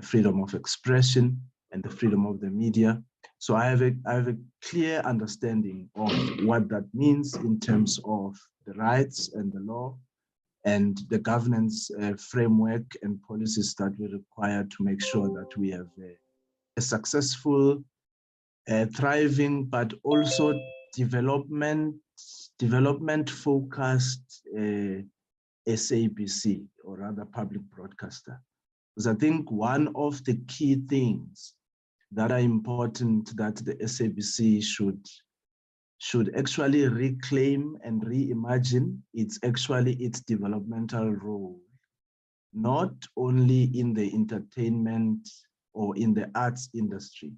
freedom of expression and the freedom of the media. So I have a clear understanding of what that means in terms of the rights and the law and the governance framework and policies that we require to make sure that we have a successful, thriving, but also development-focused SABC, or rather public broadcaster. Because I think one of the key things that are important that the SABC should actually reclaim and reimagine, it's actually its developmental role, not only in the entertainment or in the arts industry.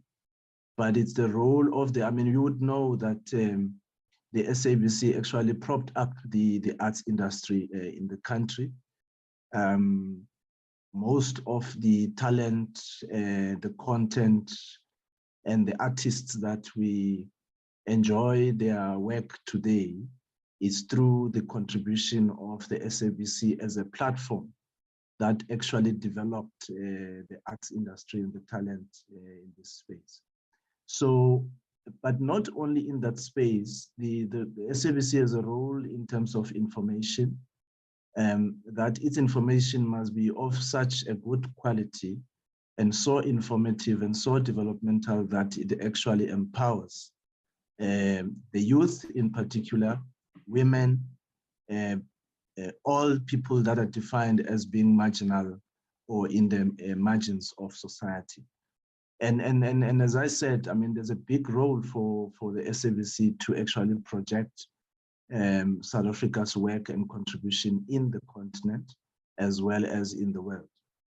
But it's the role of the, I mean, you would know that the SABC actually propped up the arts industry in the country. Most of the talent, the content, and the artists that we enjoy their work today is through the contribution of the SABC as a platform that actually developed the arts industry and the talent in this space. So, but not only in that space, the SABC has a role in terms of information, that its information must be of such a good quality and so informative and so developmental that it actually empowers the youth in particular, women, all people that are defined as being marginal or in the margins of society. And as I said, I mean, there's a big role for the SABC to actually project South Africa's work and contribution in the continent as well as in the world.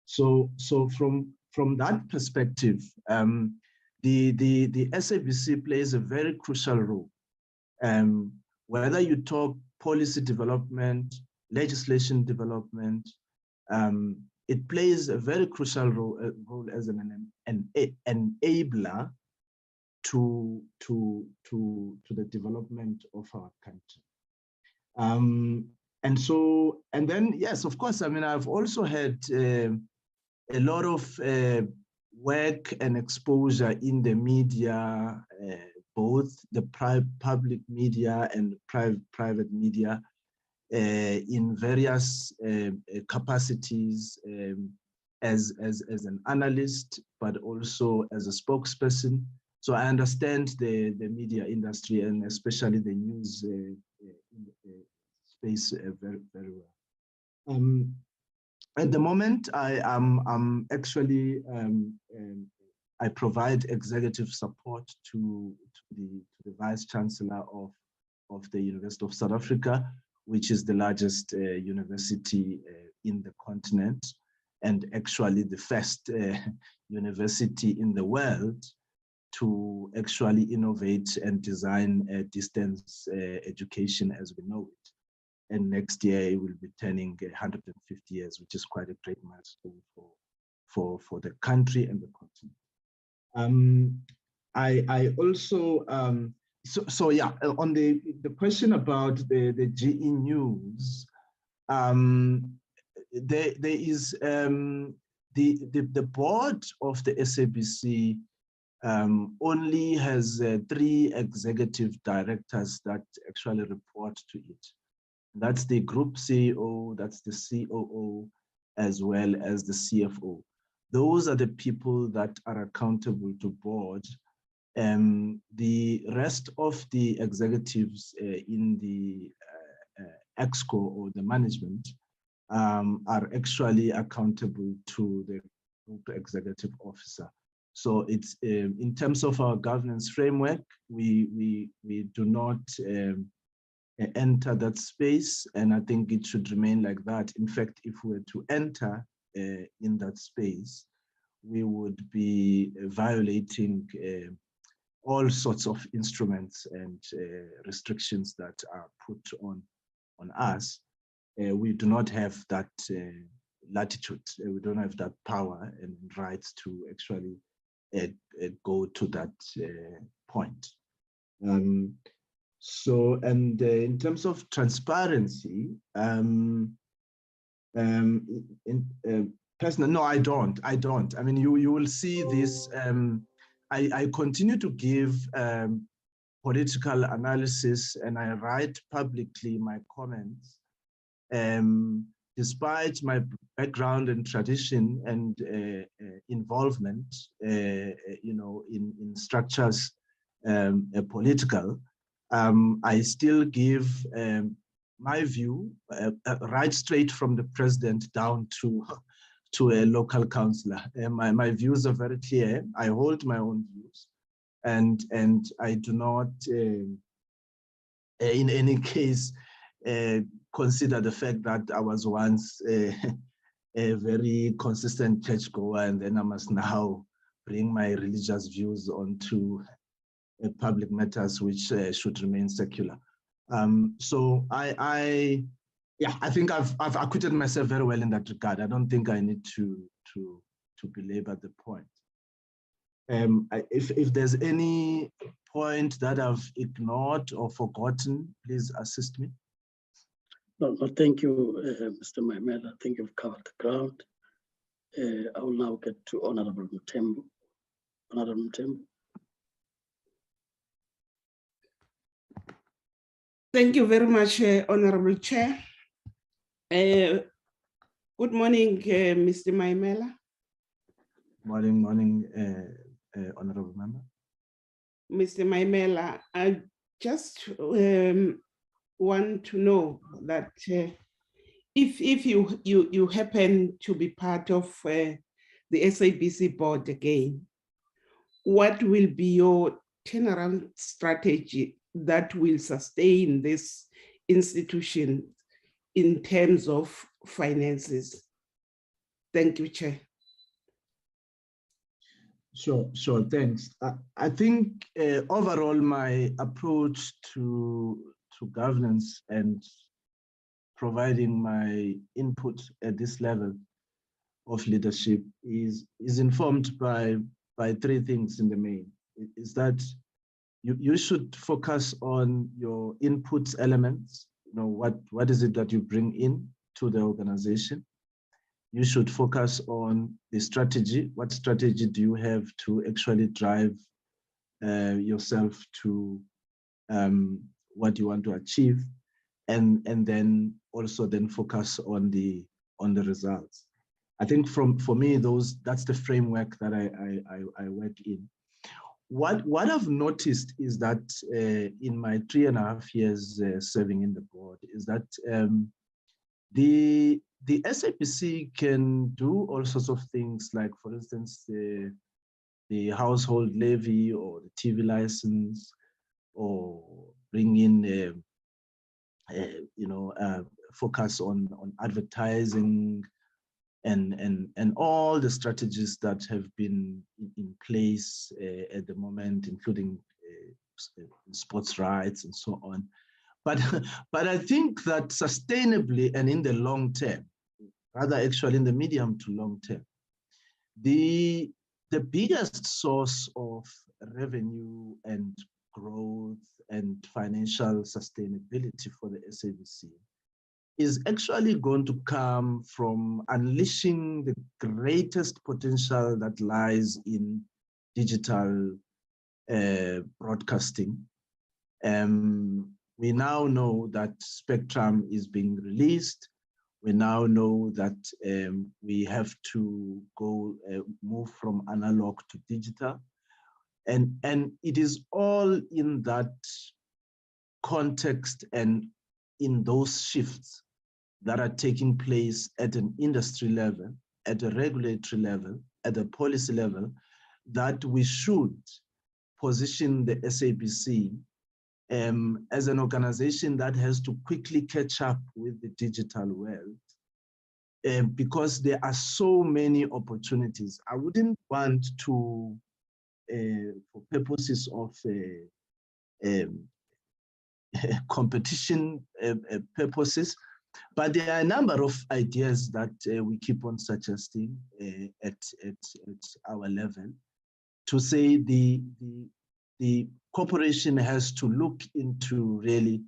So from that perspective, the SABC plays a very crucial role. Whether you talk policy development, legislation development, it plays a very crucial role as an enabler to the development of our country. And then, yes, of course, I mean, I've also had a lot of work and exposure in the media, both the public media and private media, in various capacities, as an analyst, but also as a spokesperson. So I understand the media industry and especially the news space very, very well. At the moment, I'm actually, I provide executive support to the Vice Chancellor of the University of South Africa, which is the largest university in the continent, and actually the first university in the world to actually innovate and design distance education as we know it. And next year it will be turning 150 years, which is quite a great milestone for the country and the continent. I also, so yeah, on the question about the GE News, there is the board of the SABC only has 3 executive directors that actually report to it. That's the group CEO, that's the COO, as well as the CFO. Those are the people that are accountable to board. The rest of the executives in the EXCO or the management are actually accountable to the group executive officer. So it's in terms of our governance framework, we do not enter that space, and I think it should remain like that. In fact, if we were to enter in that space, we would be violating all sorts of instruments and restrictions that are put on us. We do not have that latitude. We don't have that power and rights to actually go to that point. So, and in terms of transparency, personally, no, I don't. I mean, you will see this. I continue to give political analysis, and I write publicly my comments. Despite my background and tradition and involvement, you know, in structures political, I still give my view right straight from the president down to a local councillor. My views are very clear. I hold my own views, and I do not, in any case, consider the fact that I was once a very consistent churchgoer, and then I must now bring my religious views onto public matters which should remain secular. So I think I've acquitted myself very well in that regard. I don't think I need to belabor the point. If there's any point that I've ignored or forgotten, please assist me. No, thank you, Mr. Maimela. I think you've covered the ground. I will now get to Honorable Mthembu. Honorable Mthembu. Thank you very much, Honorable Chair. Good morning, Mr. Maimela. Morning, Honorable Member. Mr. Maimela, I just want to know that if you happen to be part of the SABC board again, what will be your turnaround strategy that will sustain this institution in terms of finances? Thank you, Chair. Sure, thanks. I think overall my approach to governance and providing my input at this level of leadership is informed by three things in the main. Is that you should focus on your input elements. You know, what is it that you bring in to the organization? You should focus on the strategy. What strategy do you have to actually drive yourself to what you want to achieve? And then also then focus on the results. I think for me, that's the framework that I work in. What I've noticed is that in my 3.5 years serving in the board is that the SABC can do all sorts of things, like for instance the household levy or the TV license, or bring in focus on advertising and all the strategies that have been in place at the moment, including sports rights and so on. But I think that sustainably and in the long term, rather actually in the medium to long term, the biggest source of revenue and growth and financial sustainability for the SABC is actually going to come from unleashing the greatest potential that lies in digital broadcasting. We now know that spectrum is being released. We now know that we have to move from analog to digital. And it is all in that context and in those shifts that are taking place at an industry level, at a regulatory level, at a policy level, that we should position the SABC as an organization that has to quickly catch up with the digital world, because there are so many opportunities. I wouldn't want to, for purposes of competition purposes, but there are a number of ideas that we keep on suggesting at our level to say the corporation has to look into really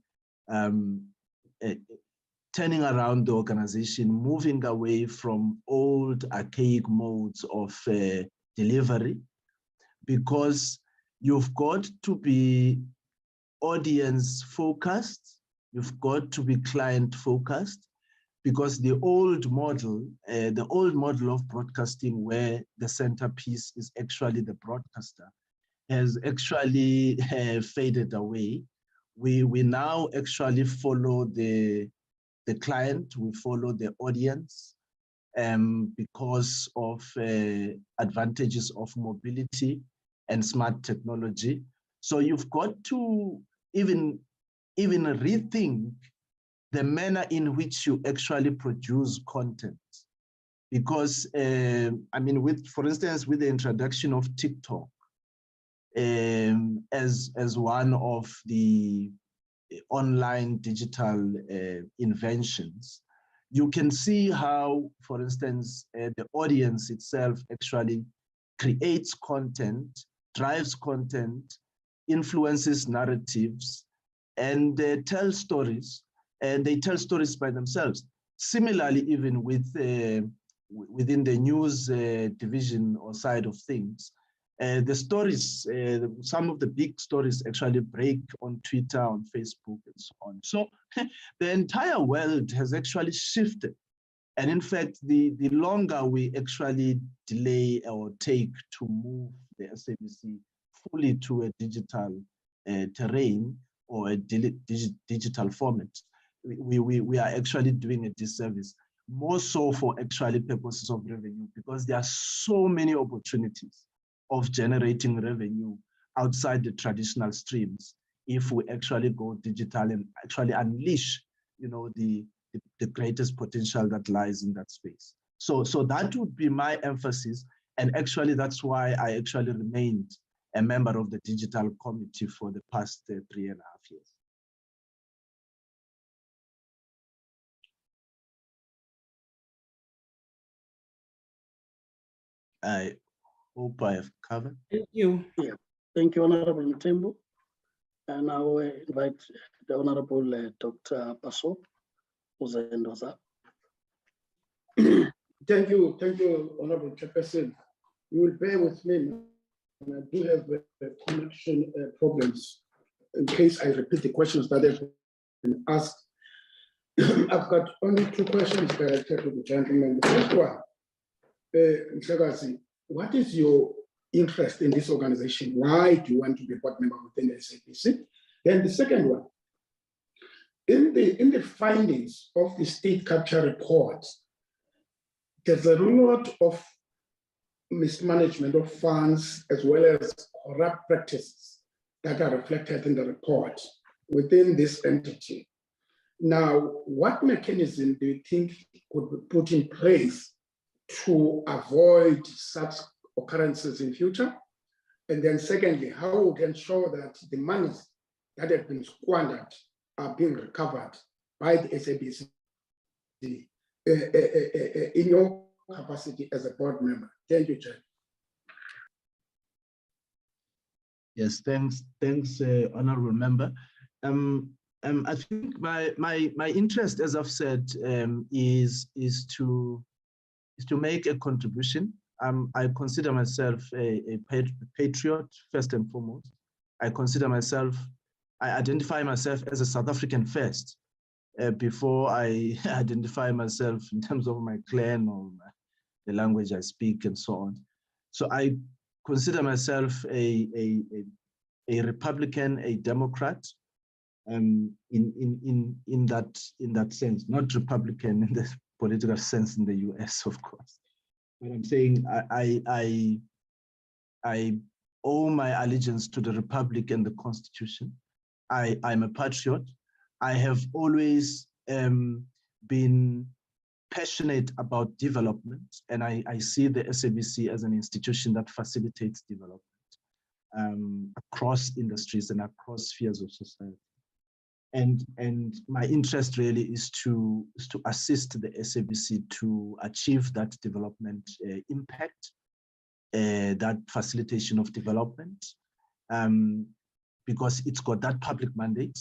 turning around the organization, moving away from old archaic modes of delivery, because you've got to be audience focused, you've got to be client focused, because the old model of broadcasting, where the centerpiece is actually the broadcaster, has actually faded away. We now actually follow the client, we follow the audience, because of advantages of mobility and smart technology. So you've got to even rethink the manner in which you actually produce content, because I mean, for instance, with the introduction of TikTok as one of the online digital inventions, you can see how, for instance, the audience itself actually creates content, drives content, influences narratives, and tells stories, and they tell stories by themselves. Similarly, even within the news division or side of things, the stories, some of the big stories actually break on Twitter, on Facebook, and so on. So the entire world has actually shifted. And in fact, the longer we actually delay or take to move the SABC fully to a digital terrain or a digital format, we are actually doing a disservice, more so for actually purposes of revenue, because there are so many opportunities of generating revenue outside the traditional streams if we actually go digital and actually unleash, you know, the greatest potential that lies in that space. So that would be my emphasis, and actually that's why I actually remained a member of the digital committee for the past 3.5 years. I hope I have covered. Thank you. Yeah, thank you, Honorable Mthembu. And I will invite the Honorable Dr. Paso, who's the endorser. Thank you, Honorable Chairperson. You will bear with me, and I do have connection problems in case I repeat the questions that have been asked. I've got only 2 questions directed to the gentleman. The first one, Mhlekazi, what is your interest in this organization? Why do you want to be a board member within the SABC? Then the second one, in the findings of the state capture report, there's a lot of mismanagement of funds as well as corrupt practices that are reflected in the report within this entity. Now, what mechanism do you think could be put in place to avoid such occurrences in future? And then secondly, how we can ensure that the monies that have been squandered are being recovered by the SABC in your capacity as a board member? Thank you, Chair. Yes, thanks, honorable member. I think my interest, as I've said, is to make a contribution. I consider myself a patriot first and foremost. I identify myself as a South African first before I identify myself in terms of my clan or the language I speak and so on. So I consider myself a Republican, a Democrat, in that sense, not Republican in the political sense in the US, of course. But I'm saying I owe my allegiance to the Republic and the Constitution. I'm a patriot. I have always been passionate about development, and I see the SABC as an institution that facilitates development across industries and across spheres of society. And my interest really is to assist the SABC to achieve that development impact, that facilitation of development, because it's got that public mandate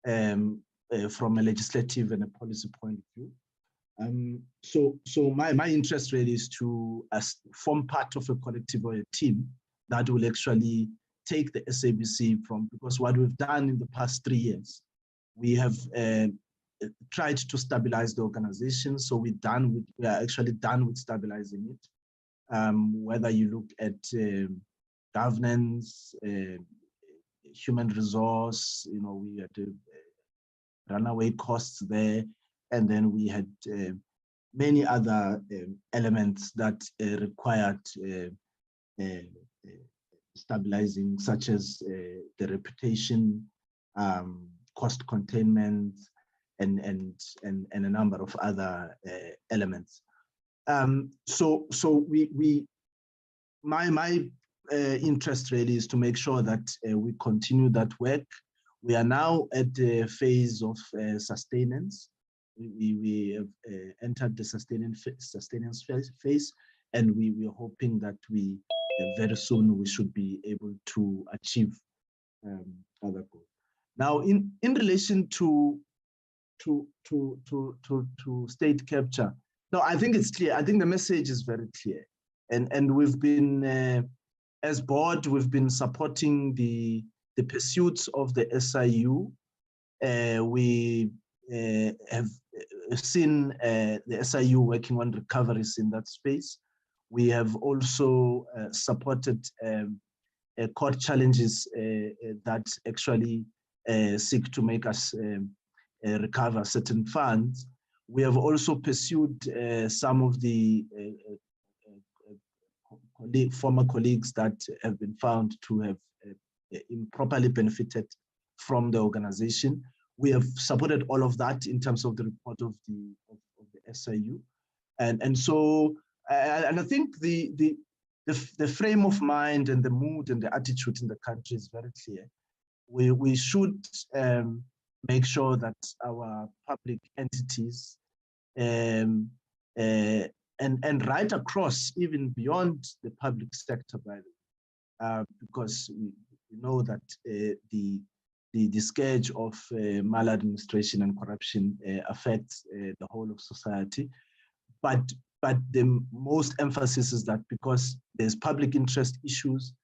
from a legislative and a policy point of view. So my interest really is to form part of a collective or a team that will actually take the SABC from, because what we've done in the past 3 years, we have tried to stabilize the organization. So we are actually done with stabilizing it. Whether you look at governance, human resource, we had runaway costs there, and then we had many other elements that required stabilizing, such as the reputation, cost containment, and a number of other elements. My interest really is to make sure that we continue that work. We are now at the phase of sustenance. We have entered the sustenance phase, and we are hoping that we very soon we should be able to achieve other goals. Now, in relation to state capture, no, I think it's clear. I think the message is very clear, and we've been as board, we've been supporting the pursuits of the SIU. We have seen the SIU working on recoveries in that space. We have also supported court challenges that actually seek to make us recover certain funds. We have also pursued some of the former colleagues that have been found to have improperly benefited from the organization. We have supported all of that in terms of the report of the SIU, and so I think the frame of mind and the mood and the attitude in the country is very clear. We should make sure that our public entities and right across, even beyond the public sector, by the way, because we know that the scourge of maladministration and corruption affects the whole of society. But the most emphasis is that because there's public interest issues,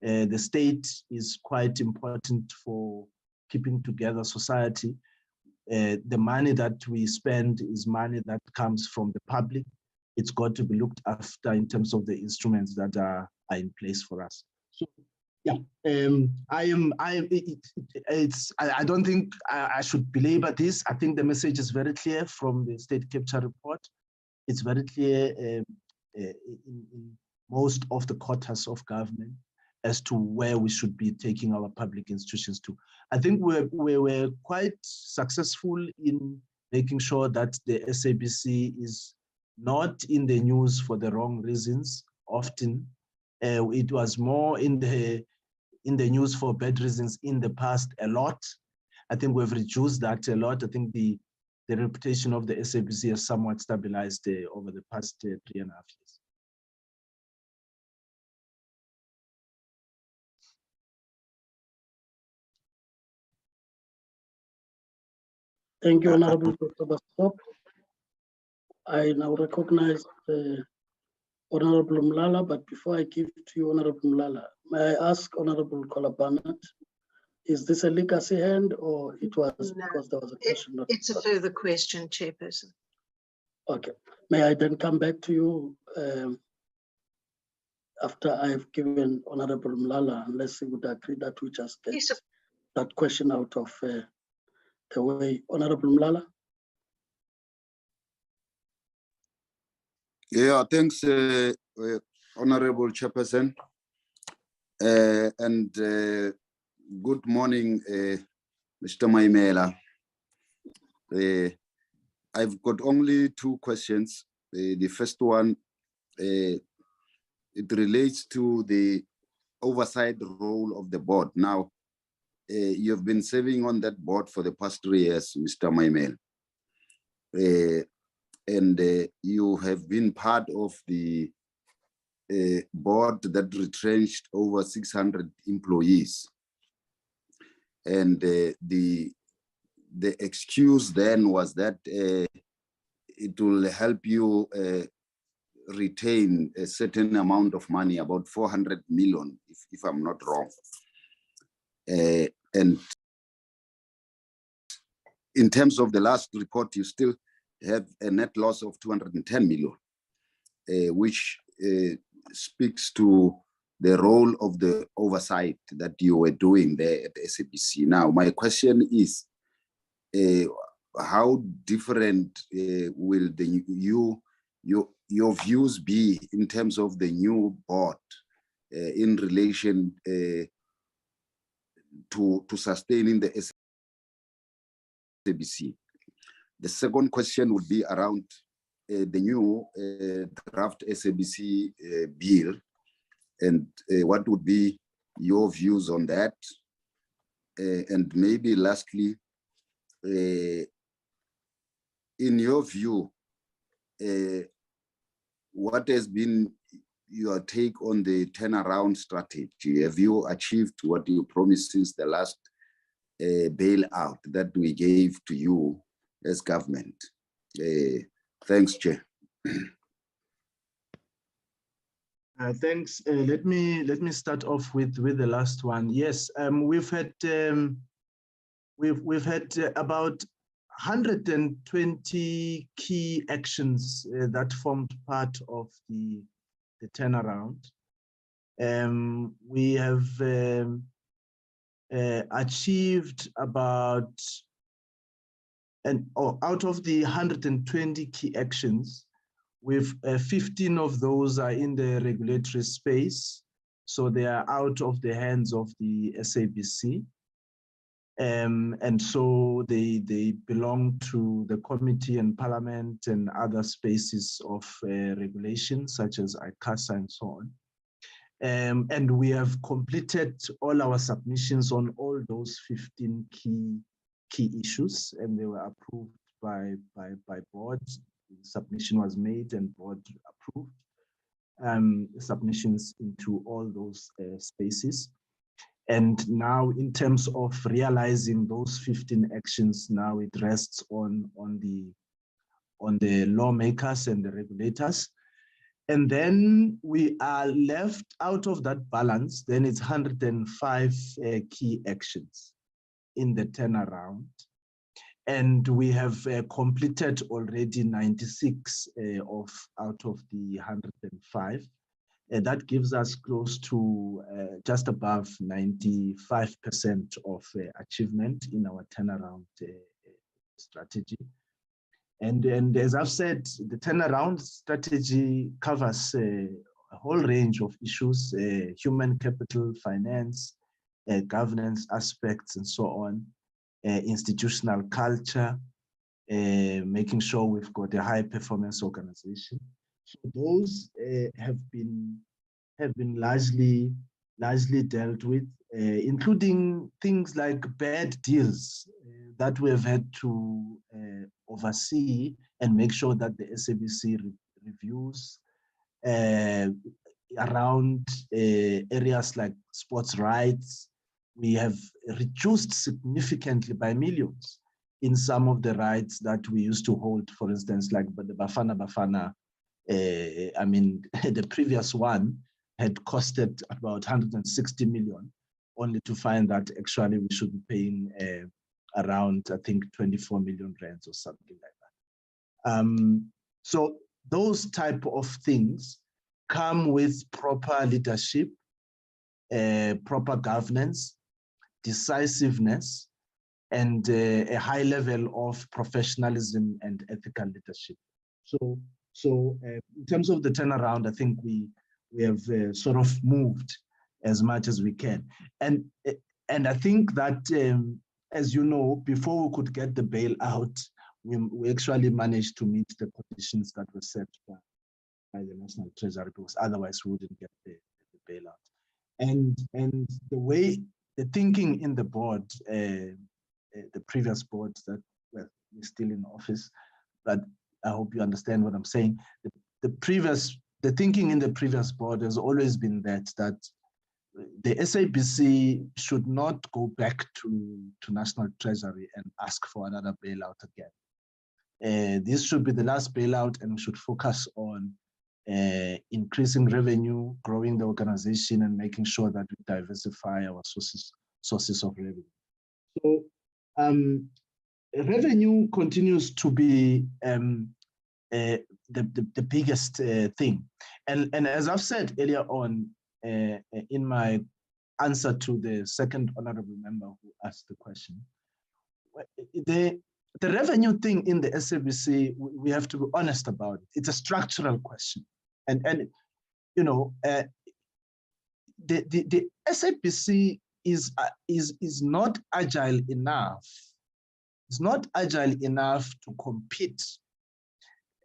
the state is quite important for keeping together society. The money that we spend is money that comes from the public. It's got to be looked after in terms of the instruments that are in place for us. So, yeah, I don't think I should belabor this. I think the message is very clear from the state capture report. It's very clear in most of the quarters of government as to where we should be taking our public institutions to. I think we were quite successful in making sure that the SABC is not in the news for the wrong reasons. Often, it was more in the news for bad reasons in the past a lot. I think we've reduced that a lot. I think the reputation of the SABC has somewhat stabilized over the past 3.5 years. Thank you, Honorable Dr. Bastop. I now recognize Honorable Mlala, but before I give to you, Honorable Mlala, may I ask Honorable Kolabanat, is this a legacy hand or it was because there was a question? It's a further question, Chairperson. Okay. May I then come back to you after I've given Honorable Mlala, unless you would agree that we just get that question out of the way. Honorable Mlala? Yeah, thanks, Honorable Chairperson. And good morning, Mr. Maimela. I've got only 2 questions. The first one, it relates to the oversight role of the board. Now, you've been serving on that board for the past 3 years, Mr. Maimela. And you have been part of the board that retrenched over 600 employees. And the excuse then was that it will help you retain a certain amount of money, about 400 million, if I'm not wrong. And in terms of the last report, you still have a net loss of 210 million, which speaks to the role of the oversight that you were doing there at SABC. Now, my question is, how different will your views be in terms of the new board in relation to sustaining the SABC? The second question would be around the new draft SABC bill, and what would be your views on that? And maybe lastly, in your view, what has been your take on the turnaround strategy? Have you achieved what you promised since the last bailout that we gave to you as government? Thanks, Chair. Thanks. Let me start off with the last one. Yes, we've had about 120 key actions that formed part of the turnaround. We have achieved about, out of the 120 key actions, with 15 of those are in the regulatory space, so they are out of the hands of the SABC. And so they belong to the committee and parliament and other spaces of regulation, such as ICASA and so on. And we have completed all our submissions on all those 15 key issues, and they were approved by board. Submission was made and board approved submissions into all those spaces. And now, in terms of realizing those 15 actions, now it rests on the lawmakers and the regulators. And then we are left out of that balance, then it's 105 key actions in the turnaround. And we have completed already 96 out of the 105. That gives us close to just above 95% of achievement in our turnaround strategy. And as I've said, the turnaround strategy covers a whole range of issues, human capital, finance, governance aspects, and so on, institutional culture, making sure we've got a high performance organization. So those have been largely dealt with, including things like bad deals that we have had to oversee and make sure that the SABC reviews around areas like sports rights. We have reduced significantly by millions in some of the rights that we used to hold, for instance, like the Bafana. I mean, the previous one had costed about 160 million, only to find that actually we should be paying around, I think, 24 million rands or something like that. So those type of things come with proper leadership, proper governance, decisiveness, and a high level of professionalism and ethical leadership. So in terms of the turnaround, I think we have sort of moved as much as we can. And I think that, as you know, before we could get the bailout, we actually managed to meet the conditions that were set by the National Treasury, because otherwise we wouldn't get the bailout. And the thinking in the board, the previous board that is still in office, but I hope you understand what I'm saying. The thinking in the previous board has always been that the SABC should not go back to National Treasury and ask for another bailout again. This should be the last bailout, and we should focus on increasing revenue, growing the organization, and making sure that we diversify our sources of revenue. So revenue continues to be the biggest thing. And as I've said earlier on in my answer to the second honorable member who asked the question, the revenue thing in the SABC, we have to be honest about it. It's a structural question. And you know, the SABC is not agile enough. It's not agile enough to compete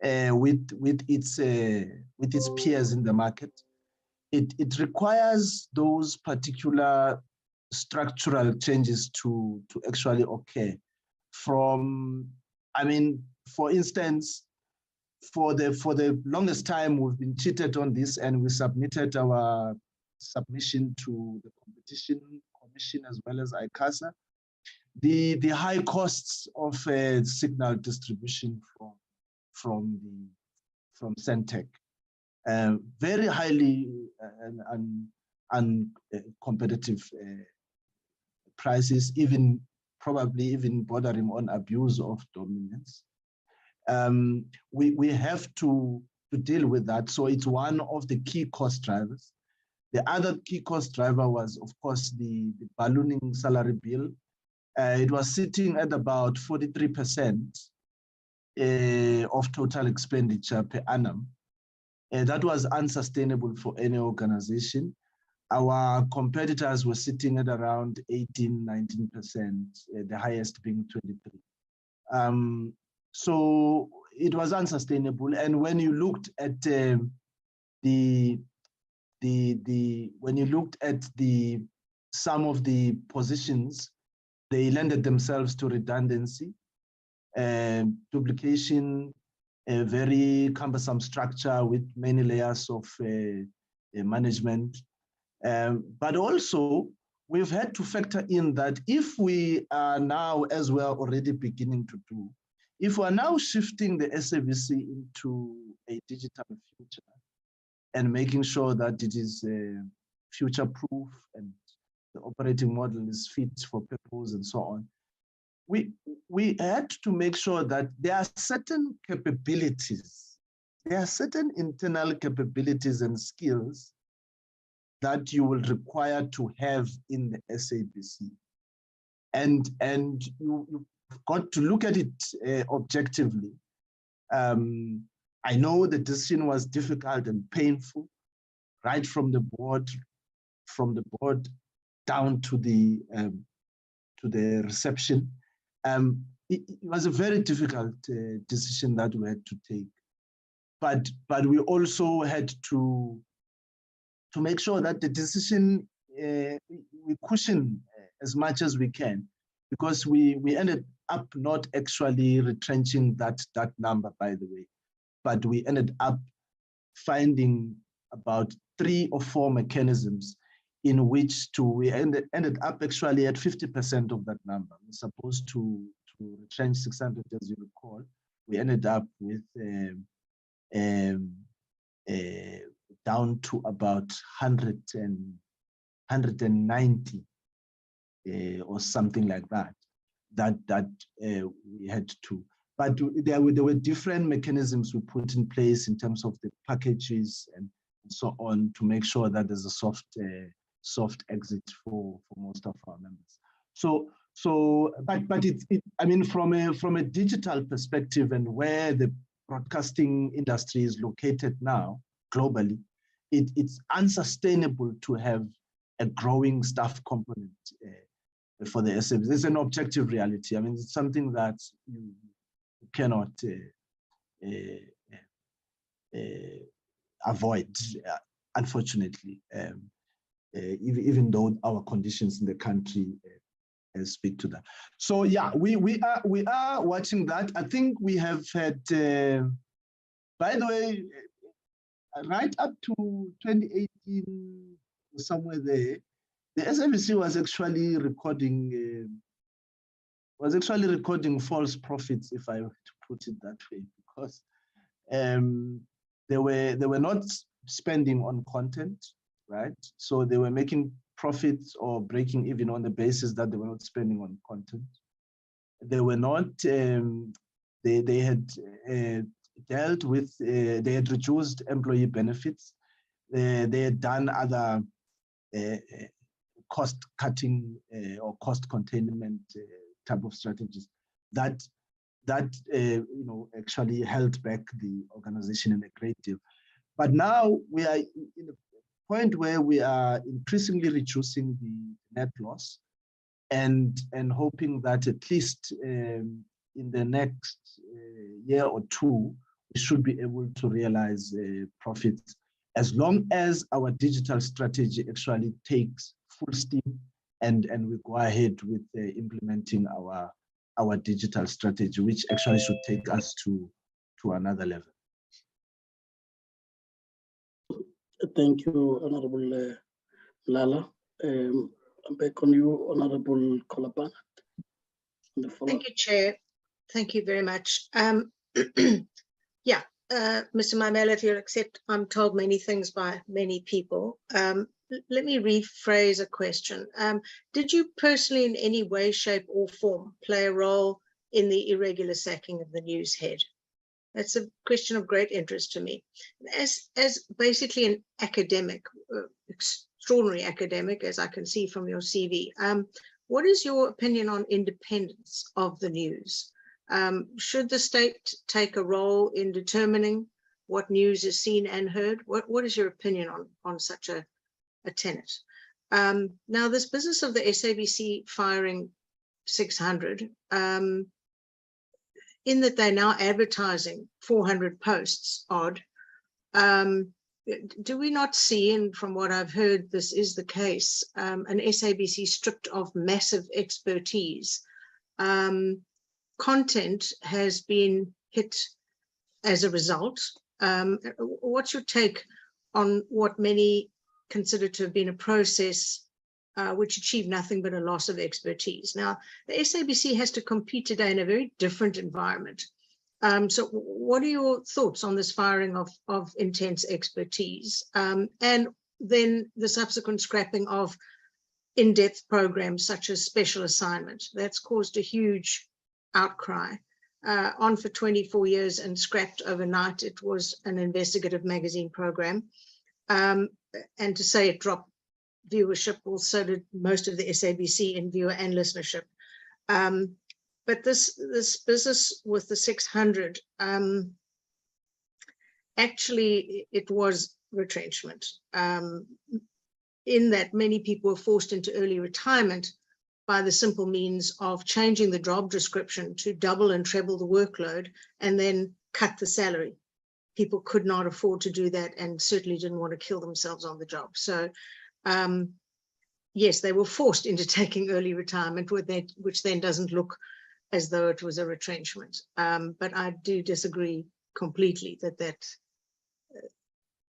with its peers in the market. It requires those particular structural changes to actually occur. From, I mean, for instance, for the longest time, we've been cheated on this, and we submitted our submission to the Competition Commission as well as ICASA. The high costs of signal distribution from Centec, very highly and competitive prices, probably even bordering on abuse of dominance. We have to deal with that. So it's one of the key cost drivers. The other key cost driver was, of course, the ballooning salary bill. It was sitting at about 43% of total expenditure per annum. That was unsustainable for any organization. Our competitors were sitting at around 18, 19%, the highest being 23. So it was unsustainable. And when you looked at some of the positions, they lended themselves to redundancy, duplication, a very cumbersome structure with many layers of management. But also, we've had to factor in that if we are now, as we are already beginning to do, if we are now shifting the SABC into a digital future and making sure that it is future-proof and the operating model is fit for purpose and so on, we had to make sure that there are certain capabilities, there are certain internal capabilities and skills that you will require to have in the SABC. And you've got to look at it objectively. I know the decision was difficult and painful, right from the board down to the reception. It was a very difficult decision that we had to take, but we also had to make sure that the decision we cushion as much as we can, because we ended up not actually retrenching that number, by the way, but we ended up finding about 3 or 4 mechanisms in which we ended up actually at 50% of that number. We're supposed to retrench 600, as you recall. We ended up with down to about 190 or something like that we had to. But there were different mechanisms we put in place in terms of the packages and so on to make sure that there's a soft exit for most of our members. But I mean, from a digital perspective and where the broadcasting industry is located now globally, it's unsustainable to have a growing staff component for the SABC. It's an objective reality. I mean, it's something that you cannot avoid, unfortunately, even though our conditions in the country speak to that. So yeah, we are watching that. I think we have had, by the way, right up to 2018, somewhere there, the SABC was actually recording false profits, if I were to put it that way, because they were not spending on content, right? So they were making profits or breaking even on the basis that they were not spending on content. They were not, they had dealt with, they had reduced employee benefits. They had done other cost cutting or cost containment type of strategies that actually held back the organization in a great deal. But now we are in a point where we are increasingly reducing the net loss and hoping that at least in the next year or two, we should be able to realize profits as long as our digital strategy actually takes full steam and we go ahead with implementing our digital strategy, which actually should take us to another level. Thank you, Honorable Lala. I'm back on you, Honorable Kolabana. Thank you, Chair. Thank you very much. Yeah, Mr. Mamela, if you'll accept, I'm told many things by many people. Let me rephrase a question. Did you personally in any way, shape or form play a role in the irregular sacking of the news head? That's a question of great interest to me. As basically an academic, extraordinary academic, as I can see from your CV, what is your opinion on independence of the news? Should the state take a role in determining what news is seen and heard? What is your opinion on such a tenet? Now, this business of the SABC firing 600, in that they're now advertising 400 posts odd, do we not see, and from what I've heard, this is the case, an SABC stripped of massive expertise? Content has been hit as a result. What's your take on what many consider to have been a process which achieved nothing but a loss of expertise? Now, the SABC has to compete today in a very different environment. So what are your thoughts on this firing of intense expertise? And then the subsequent scrapping of in-depth programs such as special assignment. That's caused a huge outcry. On for 24 years and scrapped overnight. It was an investigative magazine program. And to say it dropped viewership, well, so did most of the SABC in viewer and listenership. But this business with the 600, actually, it was retrenchment, in that many people were forced into early retirement by the simple means of changing the job description to double and treble the workload and then cut the salary. People could not afford to do that and certainly didn't want to kill themselves on the job. So yes, they were forced into taking early retirement, which then doesn't look as though it was a retrenchment. But I do disagree completely that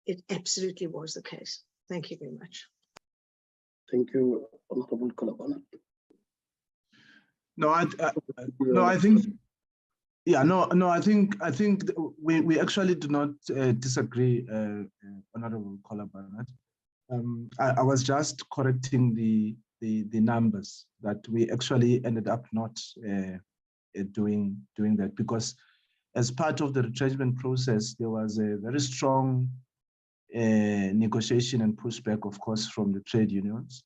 it absolutely was the case. Thank you very much. Thank you, Honorable Kolabana. I think, yeah, I think we actually do not disagree, Honorable Kolabana. I was just correcting the numbers that we actually ended up not doing that, because as part of the retrenchment process, there was a very strong negotiation and pushback, of course, from the trade unions.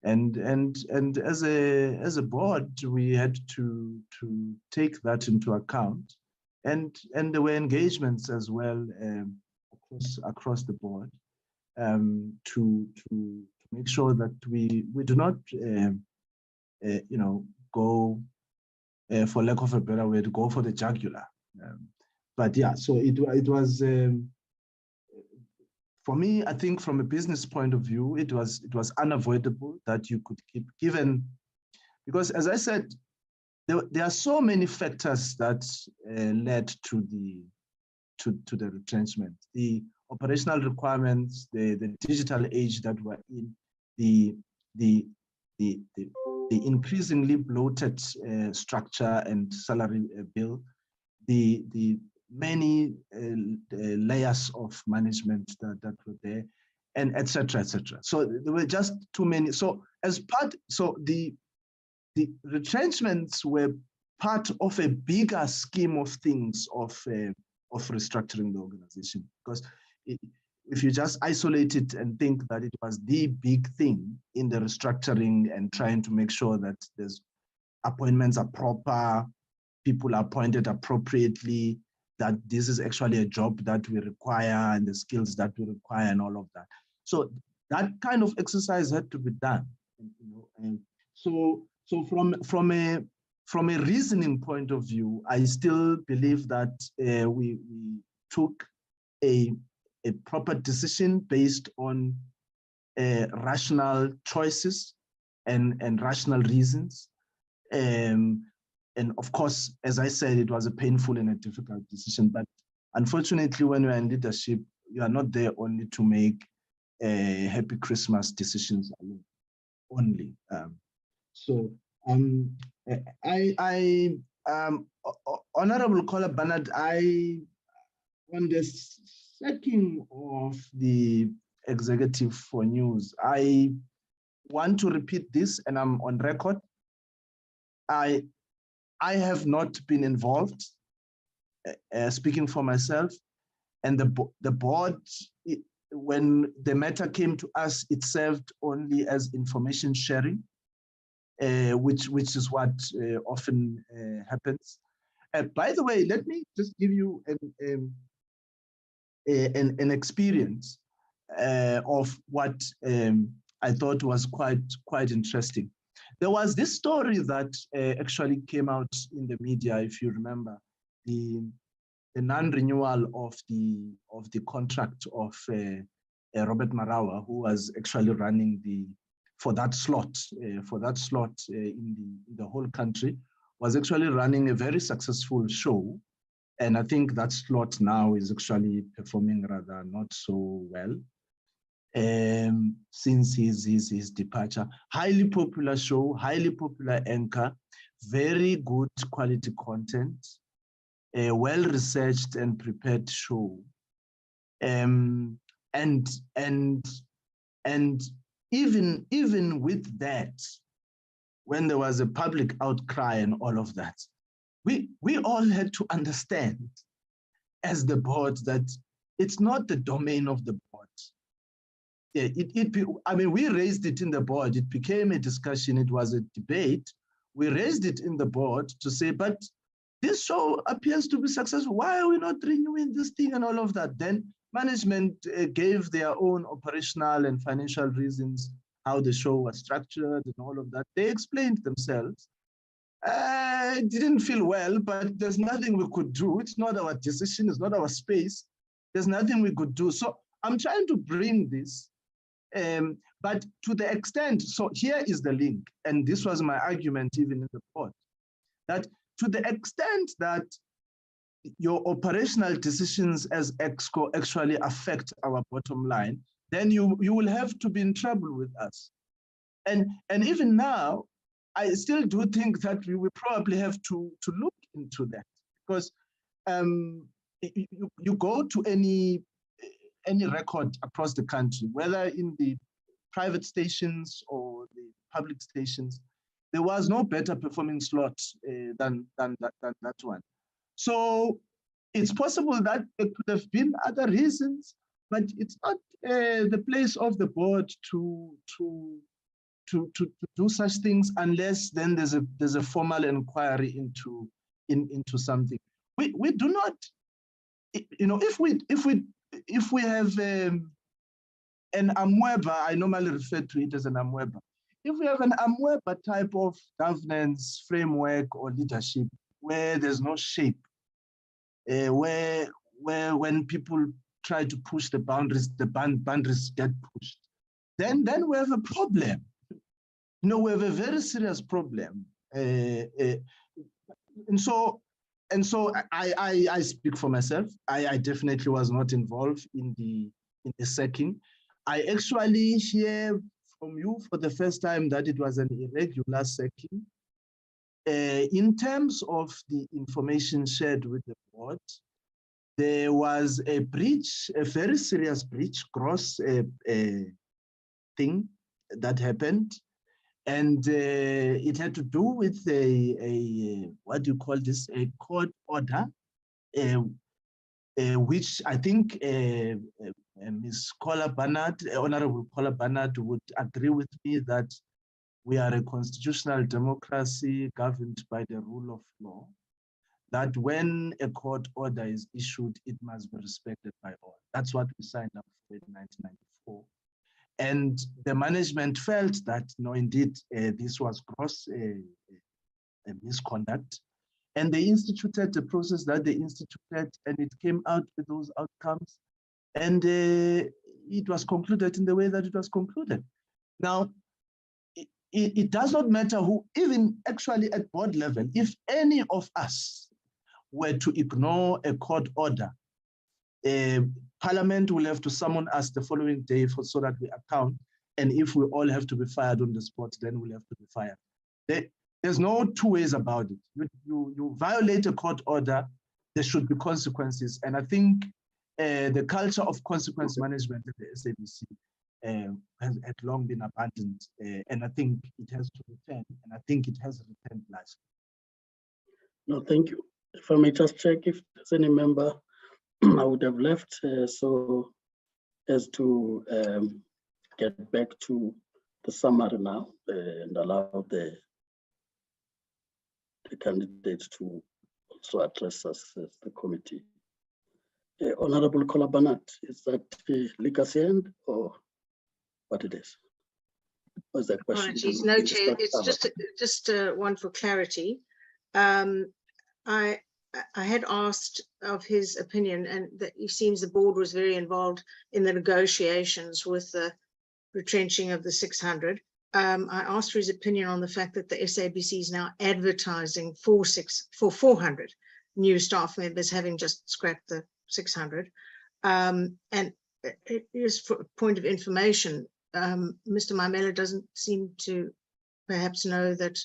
And as a board, we had to take that into account, and there were engagements as well across the board to make sure that we do not go, for lack of a better way, to go for the jugular. But yeah, so it was. For me, I think from a business point of view, it was unavoidable that you could keep, given, because as I said, there are so many factors that led to the retrenchment. The operational requirements, the digital age that we're in, the increasingly bloated structure and salary bill, the many layers of management that were there, and et cetera. So there were just too many. So the retrenchments were part of a bigger scheme of things of restructuring the organization. Because if you just isolate it and think that it was the big thing in the restructuring and trying to make sure that there's appointments are proper, people are appointed appropriately, that this is actually a job that we require and the skills that we require and all of that. So that kind of exercise had to be done. And so from a reasoning point of view, I still believe that we took a proper decision based on rational choices and rational reasons. And of course, as I said, it was a painful and a difficult decision. But unfortunately, when you're in leadership, you are not there only to make happy Christmas decisions alone, only. Honorable Kola Bernard, on the sacking of the executive for news, I want to repeat this, and I'm on record. I have not been involved, speaking for myself, and the board, when the matter came to us, it served only as information sharing, which is what often happens. By the way, let me just give you an experience of what I thought was quite interesting. There was this story that actually came out in the media, if you remember, the non-renewal of the contract of Robert Marawa, who was actually running for that slot in the whole country, was actually running a very successful show. And I think that slot now is actually performing rather not so well since his departure. Highly popular show, highly popular anchor, very good quality content, a well-researched and prepared show. And even with that, when there was a public outcry and all of that, we all had to understand as the board that it's not the domain of the board. Yeah, I mean, we raised it in the board. It became a discussion. It was a debate. We raised it in the board to say, but this show appears to be successful. Why are we not renewing this thing and all of that? Then management gave their own operational and financial reasons, how the show was structured and all of that. They explained themselves. It didn't feel well, but there's nothing we could do. It's not our decision. It's not our space. There's nothing we could do. So I'm trying to bring this, but to the extent, so here is the link, and this was my argument even in the board, that to the extent that your operational decisions as EXCO actually affect our bottom line, then you will have to be in trouble with us. And even now, I still do think that we will probably have to look into that, because you go to any record across the country, whether in the private stations or the public stations, there was no better performing slot than that one. So it's possible that there could have been other reasons, but it's not the place of the board to do such things unless then there's a formal inquiry into something. We do not, you know, if we have an AMWEBA, I normally refer to it as an AMWEBA. If we have an AMWEBA type of governance framework or leadership where there's no shape, where when people try to push the boundaries get pushed, then we have a problem. You know, we have a very serious problem. And so I speak for myself. I definitely was not involved in the sacking. I actually hear from you for the first time that it was an irregular sacking. In terms of the information shared with the board, there was a breach, a very serious breach, gross thing that happened. And it had to do with what do you call this, a court order, which I think Ms. Honorable Kola Bernard would agree with me that we are a constitutional democracy governed by the rule of law, that when a court order is issued, it must be respected by all. That's what we signed up for in 1994. And the management felt that, no, indeed, this was gross misconduct. And they instituted the process that they instituted, and it came out with those outcomes. And it was concluded in the way that it was concluded. Now, it does not matter who, even actually at board level, if any of us were to ignore a court order, Parliament will have to summon us the following day so that we account. And if we all have to be fired on the spot, then we'll have to be fired. There's no two ways about it. You violate a court order, there should be consequences. And I think the culture of consequence management at the SABC had long been abandoned. And I think it has to return. And I think it has returned last. No, thank you. If I may just check if there's any member I would have left so as to get back to the summary now and allow the candidates to also address us as the committee. Honorable Kolabanat, is that legacy end or what it is? Was that question? Apologies, no, Chair. It's just one for clarity. I had asked of his opinion, and that it seems the board was very involved in the negotiations with the retrenching of the 600. I asked for his opinion on the fact that the SABC is now advertising for 400 new staff members, having just scrapped the 600. And it is for a point of information. Mr. Mamela doesn't seem to perhaps know that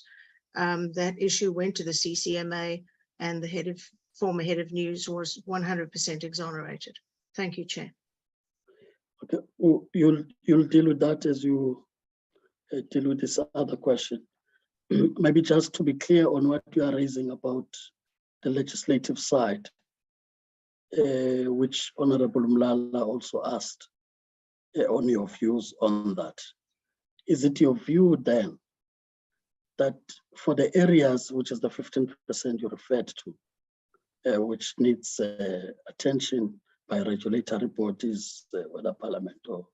that issue went to the CCMA, and the former head of news was 100% exonerated. Thank you, Chair. Okay, well, you'll deal with that as you deal with this other question. Maybe just to be clear on what you are raising about the legislative side, which Honorable Mlala also asked on your views on that. Is it your view then that for the areas, which is the 15% you referred to, which needs attention by regulatory bodies, whether Parliament or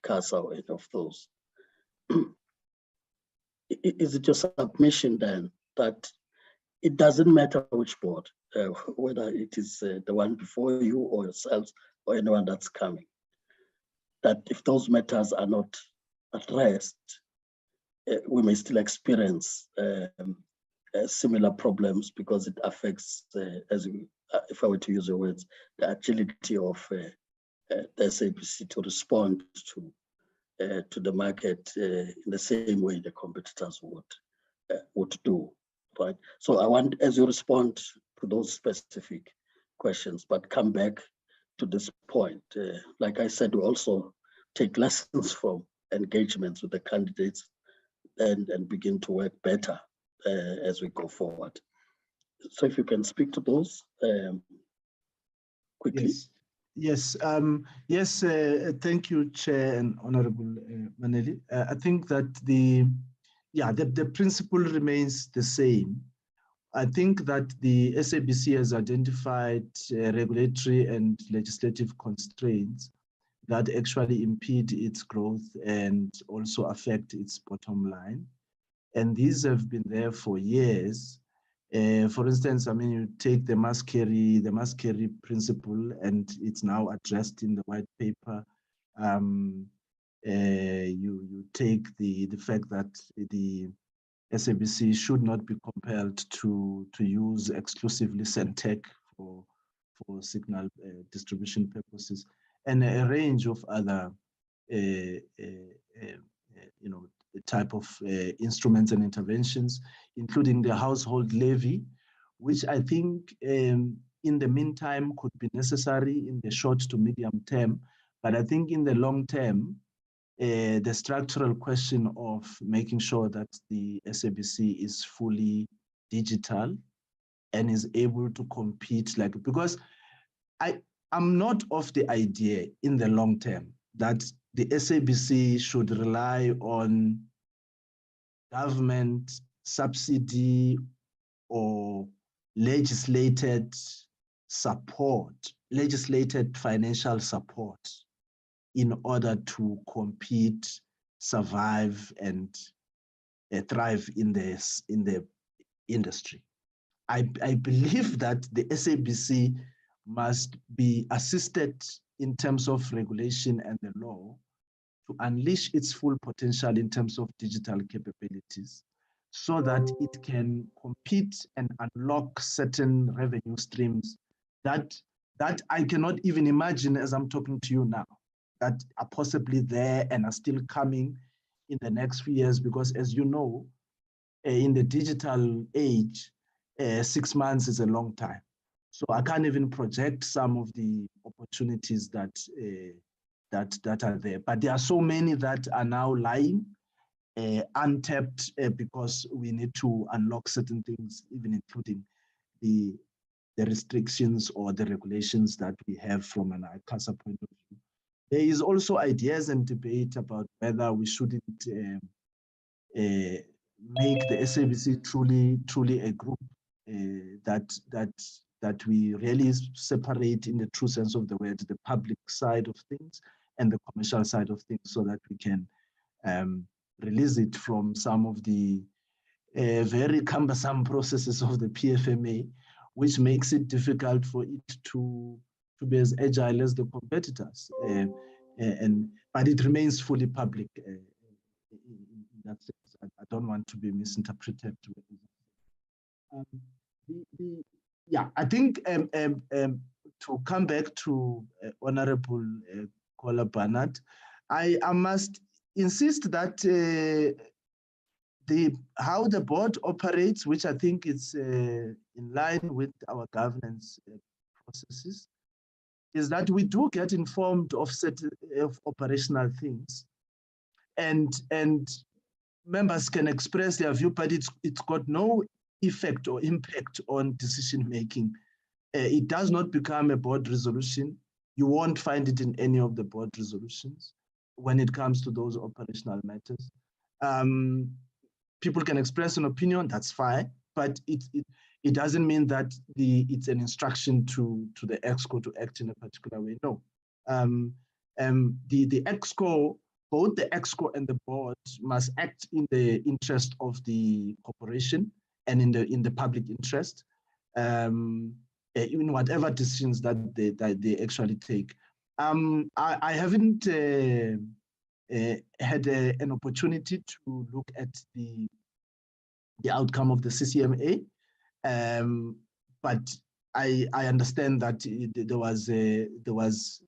CASA or any of those, is it your submission then that it doesn't matter which board, whether it is the one before you or yourselves or anyone that's coming, that if those matters are not addressed, we may still experience similar problems because it affects, if I were to use your words, the agility of the SABC to respond to the market in the same way the competitors would do, right? So I want, as you respond to those specific questions, but come back to this point. Like I said, we also take lessons from engagements with the candidates and begin to work better as we go forward. So if you can speak to those quickly. Yes, thank you, Chair and Honorable Maneli. I think that the principle remains the same. I think that the SABC has identified regulatory and legislative constraints that actually impede its growth and also affect its bottom line. And these have been there for years. For instance, I mean, you take the must carry principle, and it's now addressed in the white paper. You take the fact that the SABC should not be compelled to use exclusively Centec for signal distribution purposes, and a range of other the type of instruments and interventions, including the household levy, which I think in the meantime could be necessary in the short to medium term. But I think in the long term, the structural question of making sure that the SABC is fully digital and is able to compete, because I'm not of the idea in the long term that the SABC should rely on government subsidy or legislated financial support in order to compete, survive, and thrive in the industry. I believe that the SABC must be assisted in terms of regulation and the law to unleash its full potential in terms of digital capabilities, so that it can compete and unlock certain revenue streams that I cannot even imagine as I'm talking to you now, that are possibly there and are still coming in the next few years, because as you know, in the digital age, 6 months is a long time. So I can't even project some of the opportunities that are there. But there are so many that are now lying untapped because we need to unlock certain things, even including the restrictions or the regulations that we have from an ICASA point of view. There is also ideas and debate about whether we shouldn't make the SABC truly a group that we really separate in the true sense of the word, the public side of things and the commercial side of things, so that we can release it from some of the very cumbersome processes of the PFMA, which makes it difficult for it to be as agile as the competitors. But it remains fully public in that sense. I don't want to be misinterpreted. Yeah, I think to come back to Honorable Kola Barnard, I must insist that how the board operates, which I think is in line with our governance processes, is that we do get informed of certain operational things, and members can express their view, but it's got no effect or impact on decision making. It does not become a board resolution. You won't find it in any of the board resolutions when it comes to those operational matters. People can express an opinion, that's fine, but it doesn't mean that it's an instruction to the ExCo to act in a particular way. No. The ExCo, both the ExCo and the board must act in the interest of the corporation and in the public interest, in whatever decisions that they actually take. I haven't had an opportunity to look at the outcome of the CCMA, but I understand that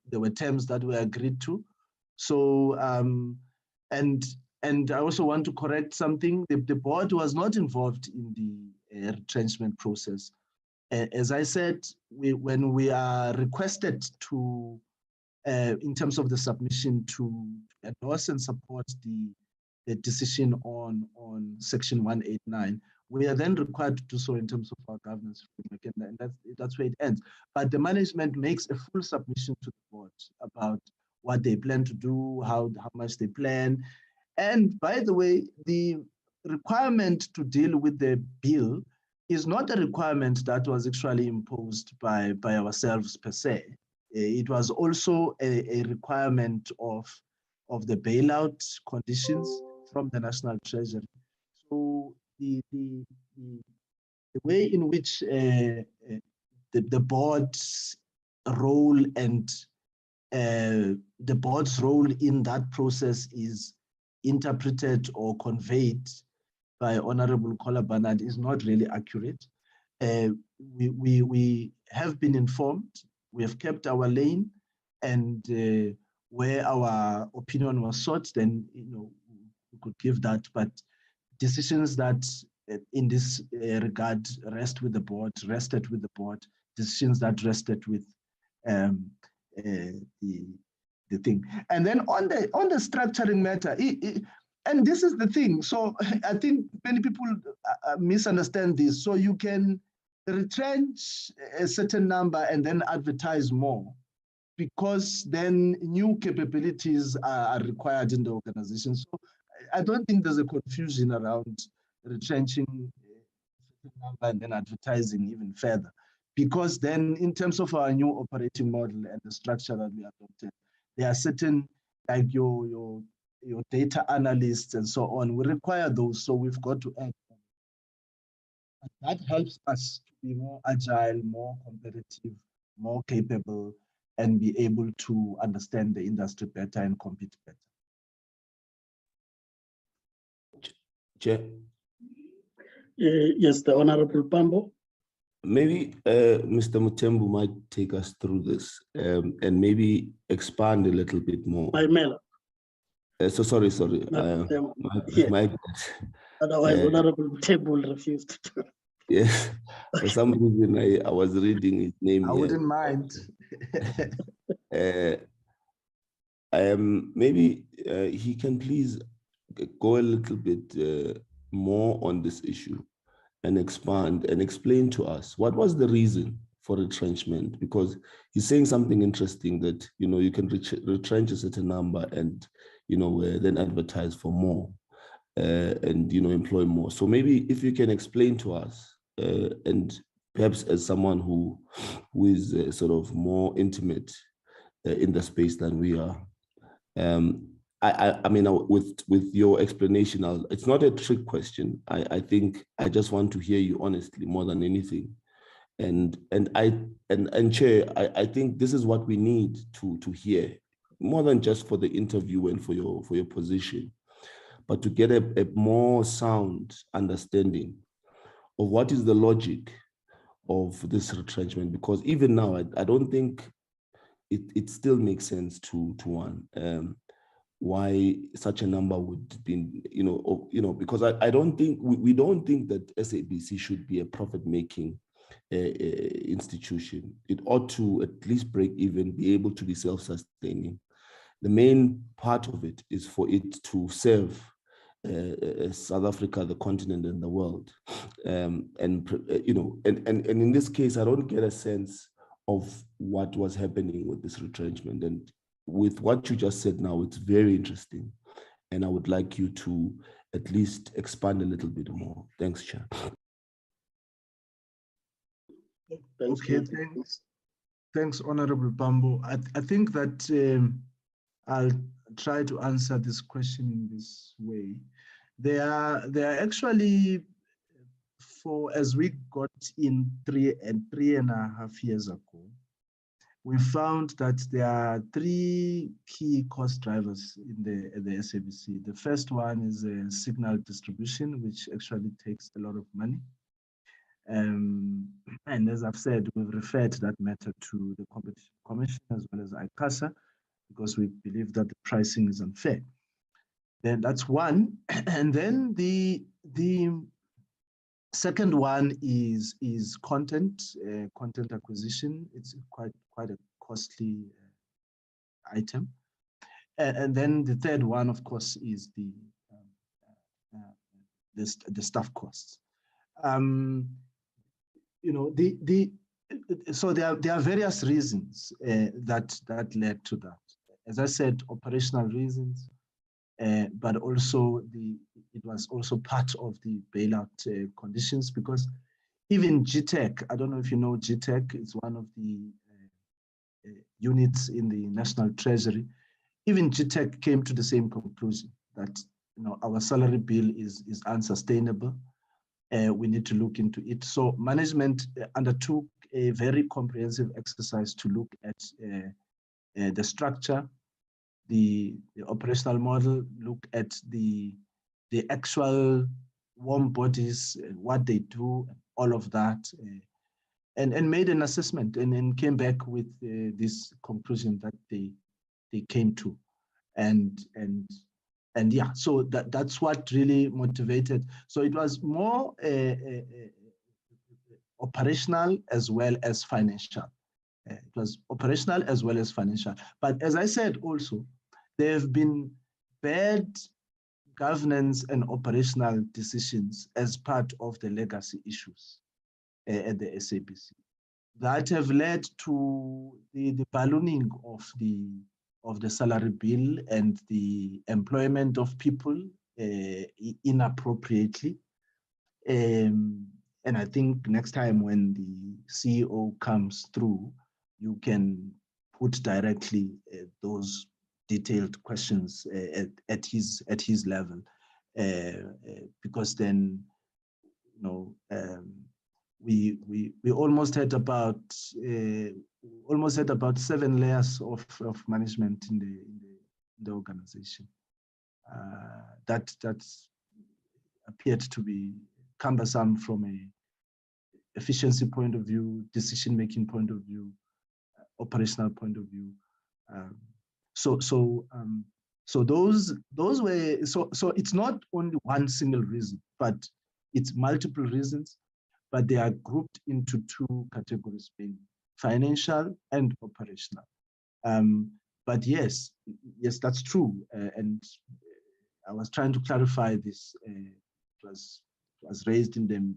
there were terms that were agreed to. So and I also want to correct something. The board was not involved in the retrenchment process. As I said, when we are requested to, in terms of the submission, to endorse and support the decision on Section 189, we are then required to do so in terms of our governance framework, and that's where it ends. But the management makes a full submission to the board about what they plan to do, how much they plan. And by the way, the requirement to deal with the bill is not a requirement that was actually imposed by ourselves per se. It was also a requirement of the bailout conditions from the National Treasury. So the way in which the board's role and the board's role in that process is interpreted or conveyed by Honorable Kola Barnard is not really accurate. We have been informed, we have kept our lane, and where our opinion was sought, then we could give that. But decisions that in this regard rested with the board. Decisions that rested with the thing. And then on the structuring matter, and this is the thing. So I think many people misunderstand this. So you can retrench a certain number and then advertise more, because then new capabilities are required in the organization. So I don't think there's a confusion around retrenching a certain number and then advertising even further, because then in terms of our new operating model and the structure that we adopted, there are certain, like your data analysts and so on, we require those, so we've got to add. That helps us to be more agile, more competitive, more capable, and be able to understand the industry better and compete better. Chair, Yes, the Honorable Pambo. maybe Mr. Mutembu might take us through this and maybe expand a little bit more. My mail. Sorry. Yeah. My Otherwise, Honorable Mutembu will refuse to do. yes, for some reason I was reading his name. I wouldn't mind. Maybe he can please go a little bit more on this issue and expand and explain to us what was the reason for retrenchment, because he's saying something interesting that, you know, you can retrench a certain number and, you know, then advertise for more and, you know, employ more. So maybe if you can explain to us and perhaps as someone who is sort of more intimate in the space than we are. I mean, with your explanation, it's not a trick question. I think I just want to hear you honestly more than anything. And Chair, I think this is what we need to hear, more than just for the interview and for your position, but to get a more sound understanding of what is the logic of this retrenchment, because even now I don't think it still makes sense to one why such a number would be, you know, because I don't think we don't think that SABC should be a profit-making institution. It ought to at least break even, be able to be self-sustaining. The main part of it is for it to serve South Africa, the continent, and the world. You know, and in this case, I don't get a sense of what was happening with this retrenchment. And with what you just said now, it's very interesting. And I would like you to at least expand a little bit more. Thanks, Chair. Okay, thanks, Honorable Pambo. I think that I'll try to answer this question in this way. There are actually, as we got in 3.5 years ago, we found that there are 3 key cost drivers in the SABC. The first one is signal distribution, which actually takes a lot of money. And as I've said, we've referred that matter to the Competition Commission as well as ICASA, because we believe that the pricing is unfair. Then that's one. And then the second one is content acquisition. It's quite a costly item. And then the third one, of course, is the staff costs. You know, so there are various reasons that led to that. As I said, operational reasons, but also it was also part of the bailout conditions, because even GTEC, I don't know if you know GTEC, it's one of the units in the National Treasury. Even GTEC came to the same conclusion that, you know, our salary bill is unsustainable. We need to look into it. So management undertook a very comprehensive exercise to look at the structure, the operational model, look at the actual warm bodies, what they do, all of that, and made an assessment and came back with this conclusion that they came to. And yeah, so that's what really motivated. So it was more operational as well as financial. It was operational as well as financial. But as I said also, there have been bad governance and operational decisions as part of the legacy issues at the SABC that have led to the ballooning of the salary bill and the employment of people inappropriately. And I think next time when the CEO comes through, you can put directly those detailed questions at his level, because then we almost had about 7 layers of management in the organization. That appeared to be cumbersome from a efficiency point of view, decision-making point of view, operational point of view. So those were, so it's not only one single reason, but it's multiple reasons, but they are grouped into 2 categories, being financial and operational. But yes, that's true. And I was trying to clarify this. It was raised in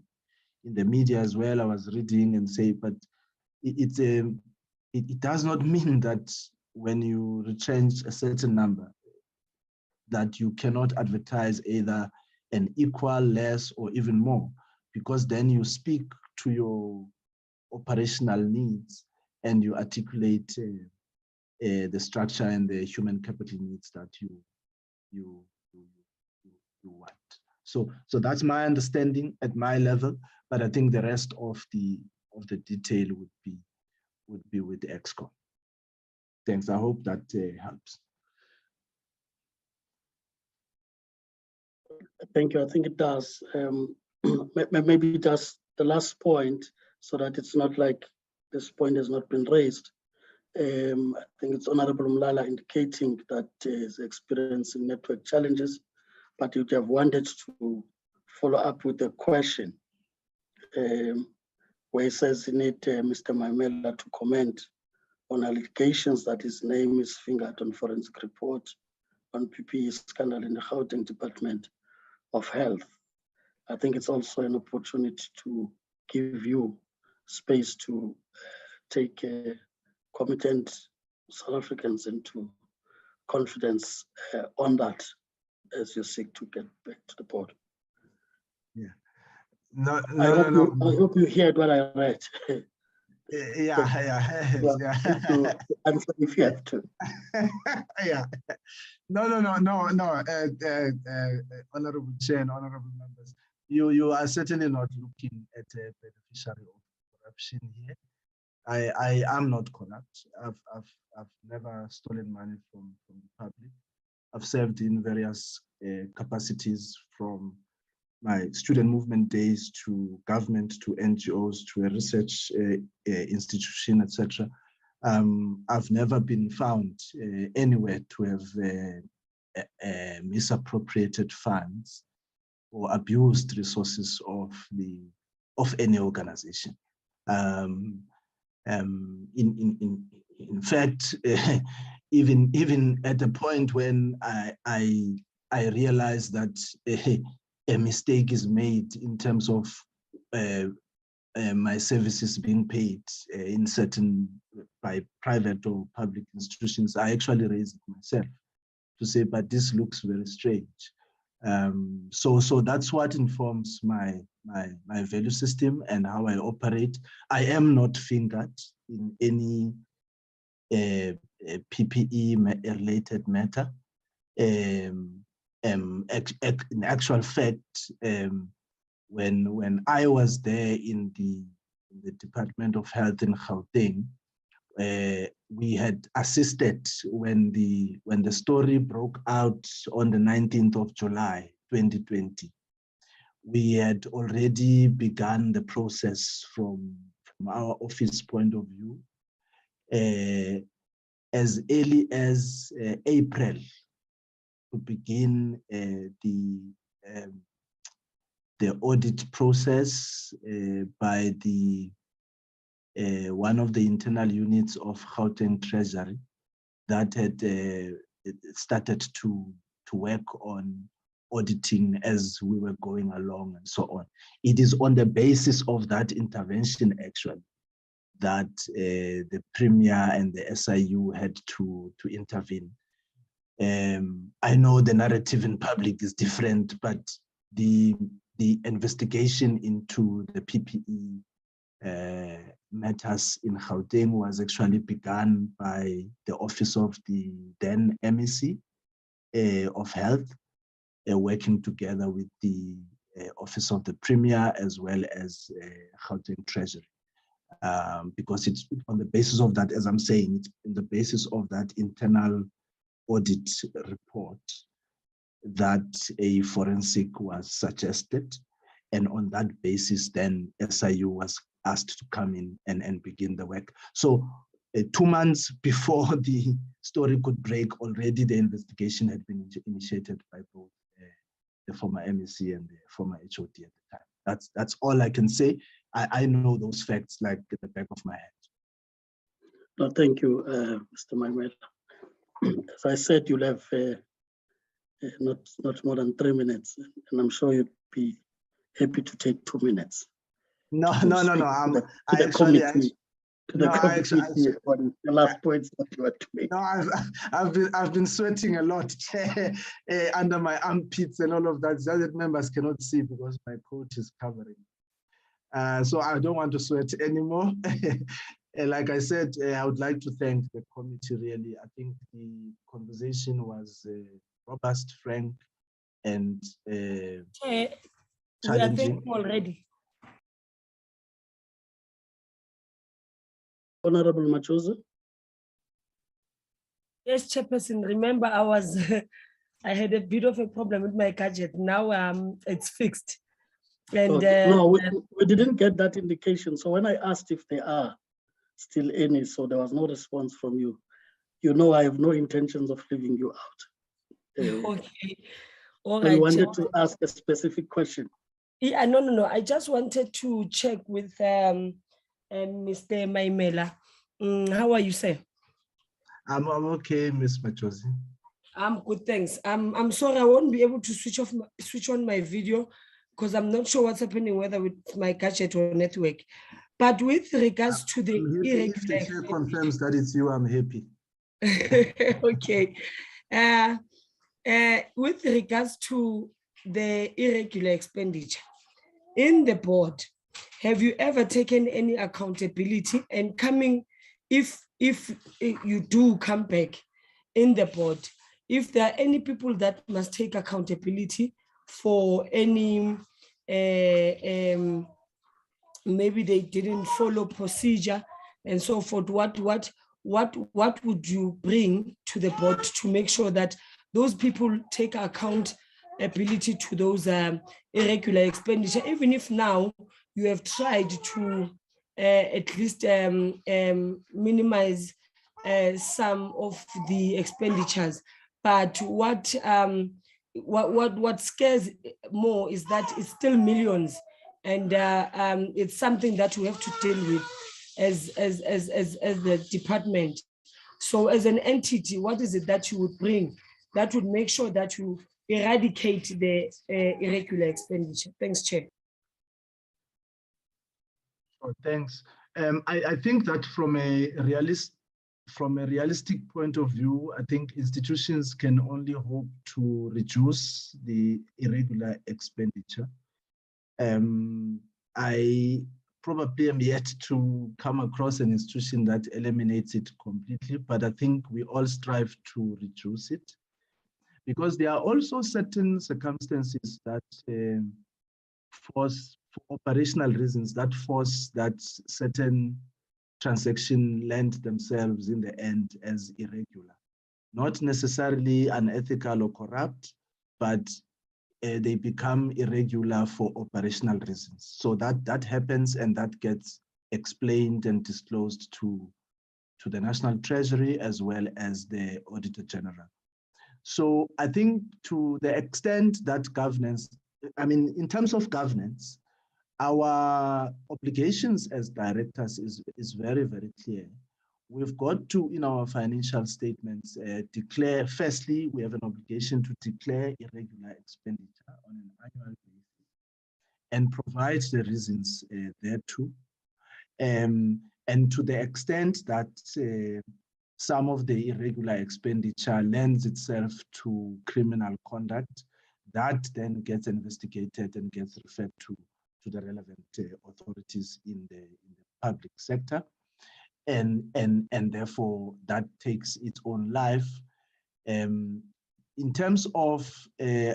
the media as well. I was reading and say, but it does not mean that when you retrench a certain number, that you cannot advertise either an equal, less, or even more, because then you speak to your operational needs and you articulate the structure and the human capital needs that you want. So that's my understanding at my level, but I think the rest of the detail would be with the ExCom. Thanks. I hope that helps. Thank you. I think it does. Maybe just the last point, so that it's not like this point has not been raised. I think it's Honorable Mlala indicating that is experiencing network challenges, but you have wanted to follow up with a question where he says he need Mr. Mamela to comment on allegations that his name is fingered on forensic report on PPE scandal in the Gauteng Department of Health. I think it's also an opportunity to give you space to take competent South Africans into confidence on that as you seek to get back to the board. Yeah. No. I hope you heard what I read. Yeah. Answer if you have to. Yeah. No. Honorable Chair and honorable members, you are certainly not looking at a beneficiary of corruption here. I am not corrupt. I've never stolen money from the public. I've served in various capacities, from my student movement days to government, to NGOs, to a research institution, etc. I've never been found anywhere to have misappropriated funds or abused resources of any organization. In fact, even at the point when I realized that a mistake is made in terms of my services being paid in certain by private or public institutions, I actually raised it myself to say, but this looks very strange. So that's what informs my value system and how I operate. I am not fingered in any PPE related matter. In actual fact, when I was there in the Department of Health in Gauteng, we had assisted when the story broke out on the 19th of July, 2020. We had already begun the process from our office point of view as early as April to begin the audit process by one of the internal units of Gauteng Treasury that had started to work on auditing as we were going along and so on. It is on the basis of that intervention, actually, that the Premier and the SIU had to intervene. I know the narrative in public is different, but the investigation into the PPE matters in Gauteng was actually begun by the office of the then MEC of Health, working together with the Office of the Premier as well as Gauteng Treasury. Because it's on the basis of that, as I'm saying, it's in the basis of that internal audit report that a forensic was suggested. And on that basis, then SIU was asked to come in and begin the work. So 2 months before the story could break, already the investigation had been initiated by both the former MEC and the former HOD at the time. That's all I can say. I know those facts like at the back of my head. No, thank you, Mr. Manuel. As I said, you'll have not more than 3 minutes, and I'm sure you'd be happy to take 2 minutes. No. To the committee on the last points that you want to make. No, I've been sweating a lot under my armpits and all of that. The other members cannot see because my coat is covering. So I don't want to sweat anymore. Like I said, I would like to thank the committee, really. I think the conversation was robust, frank, and we are challenging. already. Honorable Machoza. Yes, Chairperson. Remember, I had a bit of a problem with my gadget. Now it's fixed. And Okay. No, we didn't get that indication. So when I asked if there are still any, so there was no response from you. You know, I have no intentions of leaving you out. okay. All So right. you wanted to ask a specific question. Yeah, no. I just wanted to check with Mr. Maimela. How are you, sir? I'm okay, Ms. Machozi. I'm good, thanks. I'm sorry I won't be able to switch on my video because I'm not sure what's happening, whether with my gadget or network. But with regards to the If the chair confirms that it's you, I'm happy. okay. With regards to the irregular expenditure in the board, have you ever taken any accountability and coming, if you do come back in the board, if there are any people that must take accountability for any, maybe they didn't follow procedure and so forth, what would you bring to the board to make sure that those people take accountability to those irregular expenditure, even if now you have tried to at least minimize some of the expenditures, but what scares more is that it's still millions, and it's something that we have to deal with as the department. So as an entity, what is it that you would bring that would make sure that you eradicate the irregular expenditure? Thanks, Chair. Oh, thanks. I think that from a realistic point of view, I think institutions can only hope to reduce the irregular expenditure. I probably am yet to come across an institution that eliminates it completely, but I think we all strive to reduce it, because there are also certain circumstances that force, for operational reasons, that force that certain transactions land themselves in the end as irregular. Not necessarily unethical or corrupt, but they become irregular for operational reasons. So that happens, and that gets explained and disclosed to the National Treasury as well as the Auditor General. So I think to the extent that governance, I mean, in terms of governance, our obligations as directors is very, very clear. We've got to, in our financial statements, declare, firstly, we have an obligation to declare irregular expenditure on an annual basis and provide the reasons thereto. And to the extent that some of the irregular expenditure lends itself to criminal conduct, that then gets investigated and gets referred to the relevant authorities in the public sector. And therefore that takes its own life. in terms of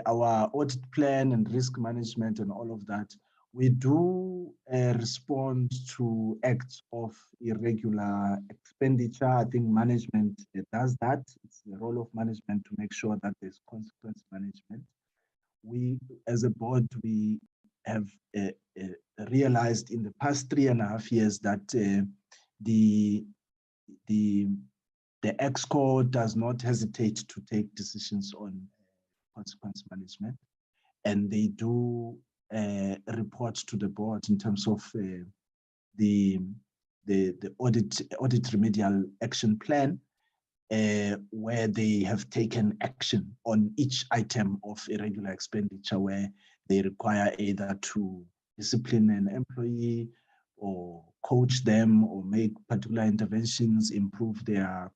our audit plan and risk management and all of that, we do respond to acts of irregular expenditure. I think management does that. It's the role of management to make sure that there's consequence management. We, as a board, we have realized in the past 3.5 years that the EXCO does not hesitate to take decisions on consequence management, and they do report to the board in terms of the audit remedial action plan, where they have taken action on each item of irregular expenditure, where they require either to discipline an employee or coach them or make particular interventions, improve their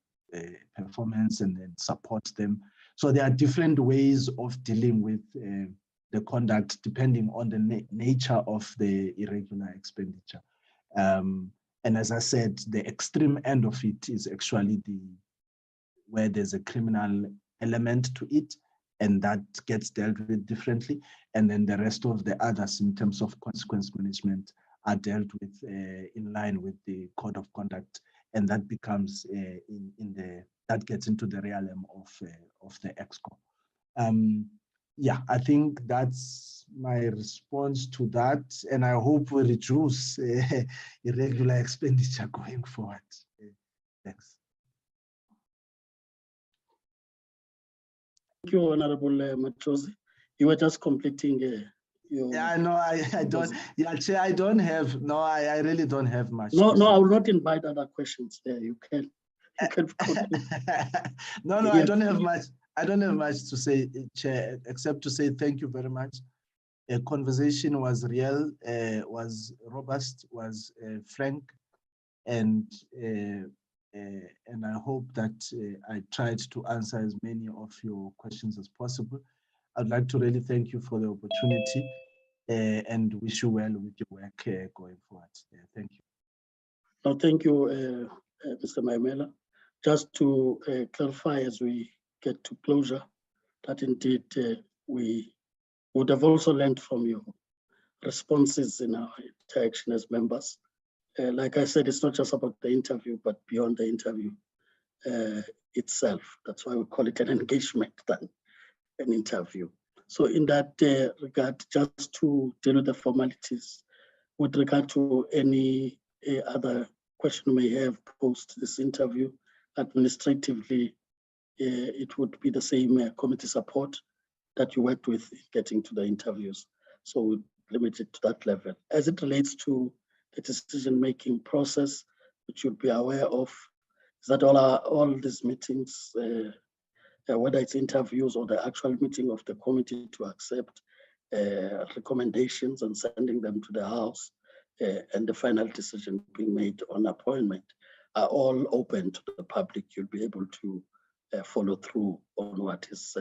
performance, and then support them. So there are different ways of dealing with the conduct depending on the nature of the irregular expenditure. And as I said, the extreme end of it is actually where there's a criminal element to it, and that gets dealt with differently. And then the rest of the others in terms of consequence management are dealt with in line with the code of conduct, and that becomes that gets into the realm of the EXCO. Yeah, I think that's my response to that, and I hope we reduce irregular expenditure going forward. Thanks. Thank you, Honorable Machozi. You were just completing your... Yeah, no, I don't. Yeah, Chair, I don't have. No, I really don't have much. No, I will not invite other questions there. You can continue. No, I don't have much. I don't have much to say, Chair, except to say thank you very much. The conversation was real, was robust, was frank, and I hope that I tried to answer as many of your questions as possible. I'd like to really thank you for the opportunity and wish you well with your work going forward. Thank you. No, thank you, Mr. Maimela. Just to clarify as we get to closure, that indeed we would have also learned from your responses in our interaction as members. Like I said, it's not just about the interview, but beyond the interview itself. That's why we call it an engagement than an interview. So in that regard, just to deal with the formalities, with regard to any other question you may have post this interview, administratively, it would be the same committee support that you worked with getting to the interviews. So we limit it to that level. As it relates to the decision-making process, which you'll be aware of, is that all these meetings, whether it's interviews or the actual meeting of the committee to accept recommendations and sending them to the House, and the final decision being made on appointment, are all open to the public. You'll be able to follow through on what is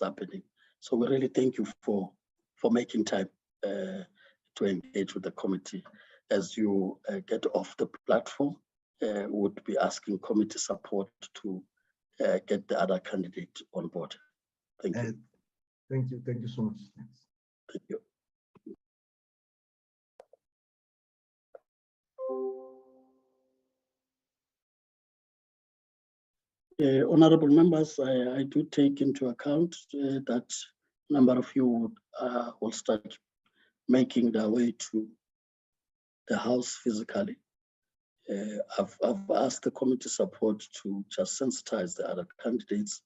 happening. So we really thank you for making time to engage with the committee. As you get off the platform, would be asking committee support to get the other candidate on board. Thank you. Thank you. Thank you so much. Thanks. Thank you. Honorable members, I do take into account that a number of you will start making their way to the House physically. I've asked the committee support to just sensitize the other candidates,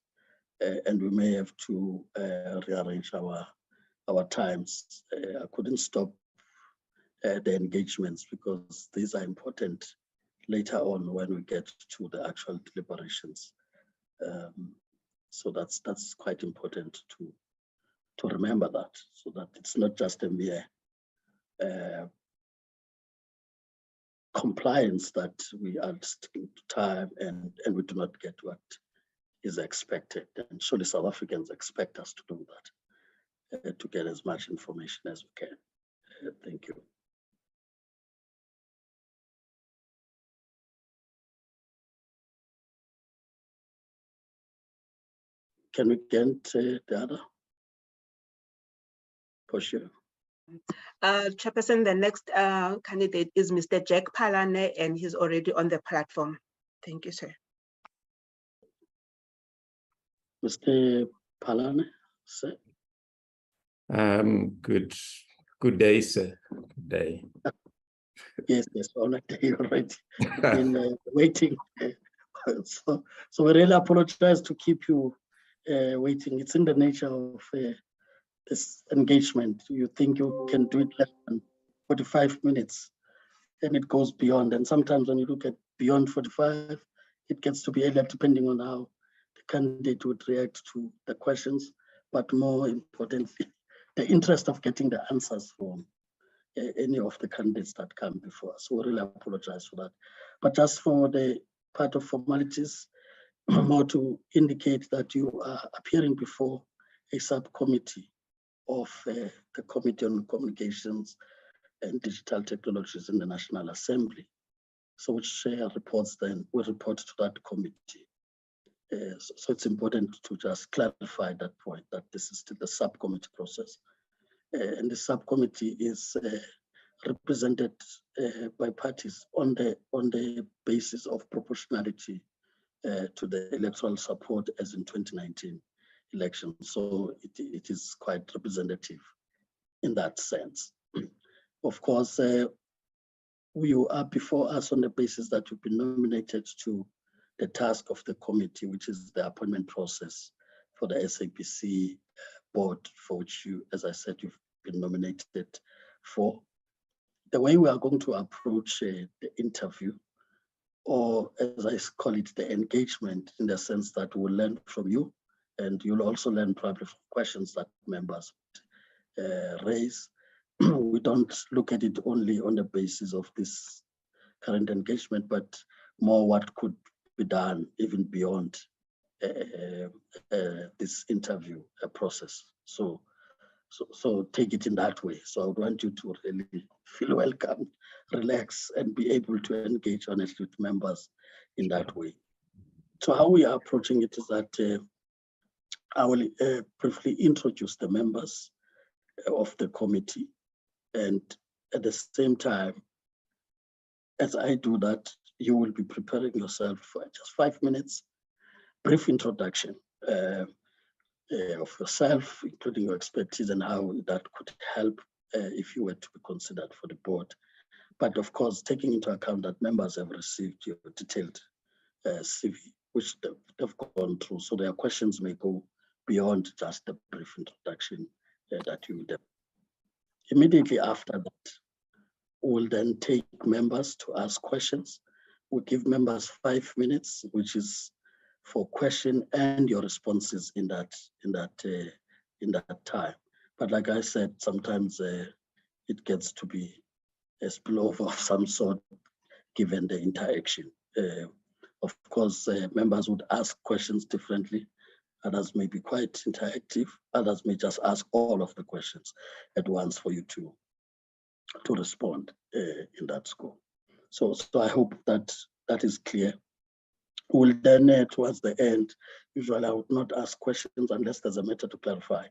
and we may have to rearrange our times. I couldn't stop the engagements because these are important later on when we get to the actual deliberations. So that's quite important to remember that, so that it's not just a mere compliance that we are sticking to time and we do not get what is expected. And surely South Africans expect us to do that, to get as much information as we can. Thank you. Can we get the other? For sure. Chairperson, the next candidate is Mr. Jack Palane, and he's already on the platform. Thank you, sir. Mr. Palane, sir. Good day, sir. Good day. Yes, on a day already in waiting. So we really apologize to keep you waiting. It's in the nature of this engagement. You think you can do it less than 45 minutes, and it goes beyond. And sometimes when you look at beyond 45, it gets to be earlier, depending on how the candidate would react to the questions, but more importantly, the interest of getting the answers from any of the candidates that come before us. So we really apologize for that. But just for the part of formalities, more to indicate that you are appearing before a subcommittee of the Committee on Communications and Digital Technologies in the National Assembly. So which reports then will report to that committee. So it's important to just clarify that point, that this is still the subcommittee process. And the subcommittee is represented by parties on the basis of proportionality to the electoral support as in 2019 election. So it is quite representative in that sense. Of course, you are before us on the basis that you've been nominated to the task of the committee, which is the appointment process for the SABC board, for which you, as I said, you've been nominated for. The way we are going to approach the interview, or as I call it, the engagement, in the sense that we'll learn from you, and you'll also learn probably from questions that members raise. We don't look at it only on the basis of this current engagement, but more what could be done even beyond this interview process. So take it in that way. So I would want you to really feel welcome, relax, and be able to engage honestly with members in that way. So how we are approaching it is that I will briefly introduce the members of the committee, and at the same time, as I do that, you will be preparing yourself for just 5 minutes, brief introduction of yourself, including your expertise and how that could help if you were to be considered for the board. But of course, taking into account that members have received your detailed CV, which they've gone through. So their questions may go beyond just the brief introduction that you would have. Immediately after that, we'll then take members to ask questions. We'll give members 5 minutes, which is for question and your responses in that time. But like I said, sometimes it gets to be a spillover of some sort, given the interaction. Of course, members would ask questions differently. Others may be quite interactive. Others may just ask all of the questions at once for you to respond in that scope. So I hope that that is clear. We'll then, towards the end, usually I would not ask questions unless there's a matter to clarify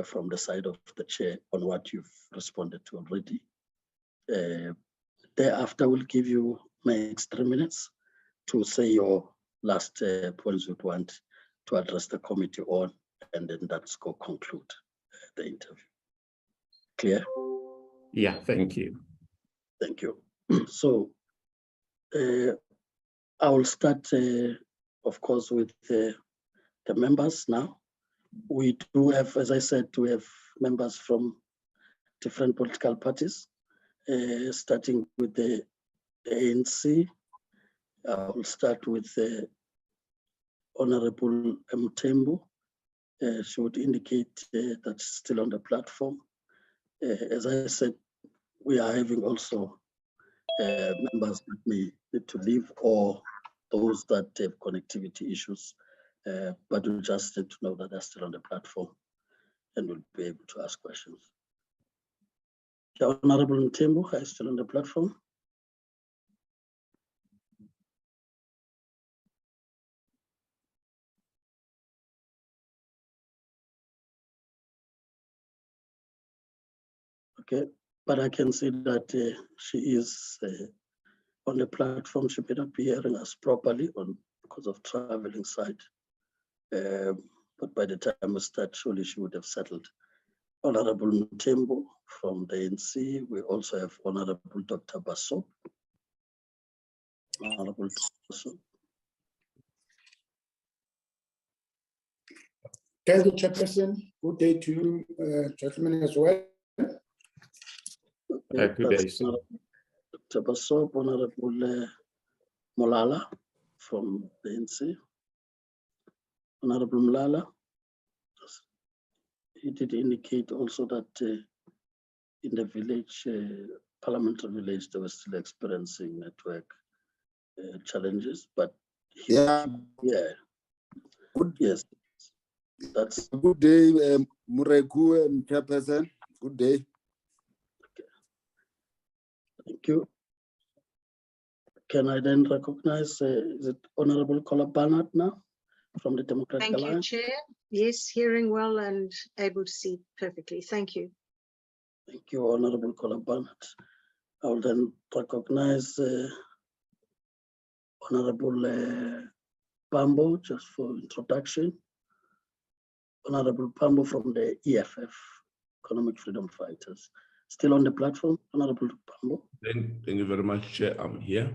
from the side of the chair on what you've responded to already. Thereafter, we'll give you max 3 minutes to say your last points you'd want to address the committee on, and then that's go conclude the interview. Clear? Yeah, thank you. Thank you. So I will start, of course, with the members now. We do have, as I said, we have members from different political parties, starting with the ANC. I will start with Honorable Mthembu. She would indicate that she's still on the platform. As I said, we are having also members that may need to leave, or those that have connectivity issues, but we just need to know that they're still on the platform and will be able to ask questions. Honorable Mthembu, are you still on the platform? Okay, but I can see that she is on the platform. She may not be hearing us properly because of traveling side. But by the time we start, surely she would have settled. Honorable Mtembo from the ANC. We also have Honorable Dr. Basso. Honorable Basso. Thank you, Chairperson. Good day to you, gentlemen, as well. Good day, sir. Dr. Basso, Honorable Molala from the ANC. Honorable Molala. He did indicate also that in the village, parliamentary village, they were still experiencing network challenges, but Yeah. Yes, that's Good day, Mureku and Chairperson. Good day. Thank you. Can I then recognize, is it Honorable Kola Barnard now from the Democratic Thank you, Alliance? Chair. Yes, hearing well and able to see perfectly. Thank you. Thank you, Honorable Kola Barnard. I will then recognize Honorable Pambo just for introduction. Honorable Pambo from the EFF, Economic Freedom Fighters. Still on the platform, Honorable Pambo. Thank you very much, Chair. I'm here.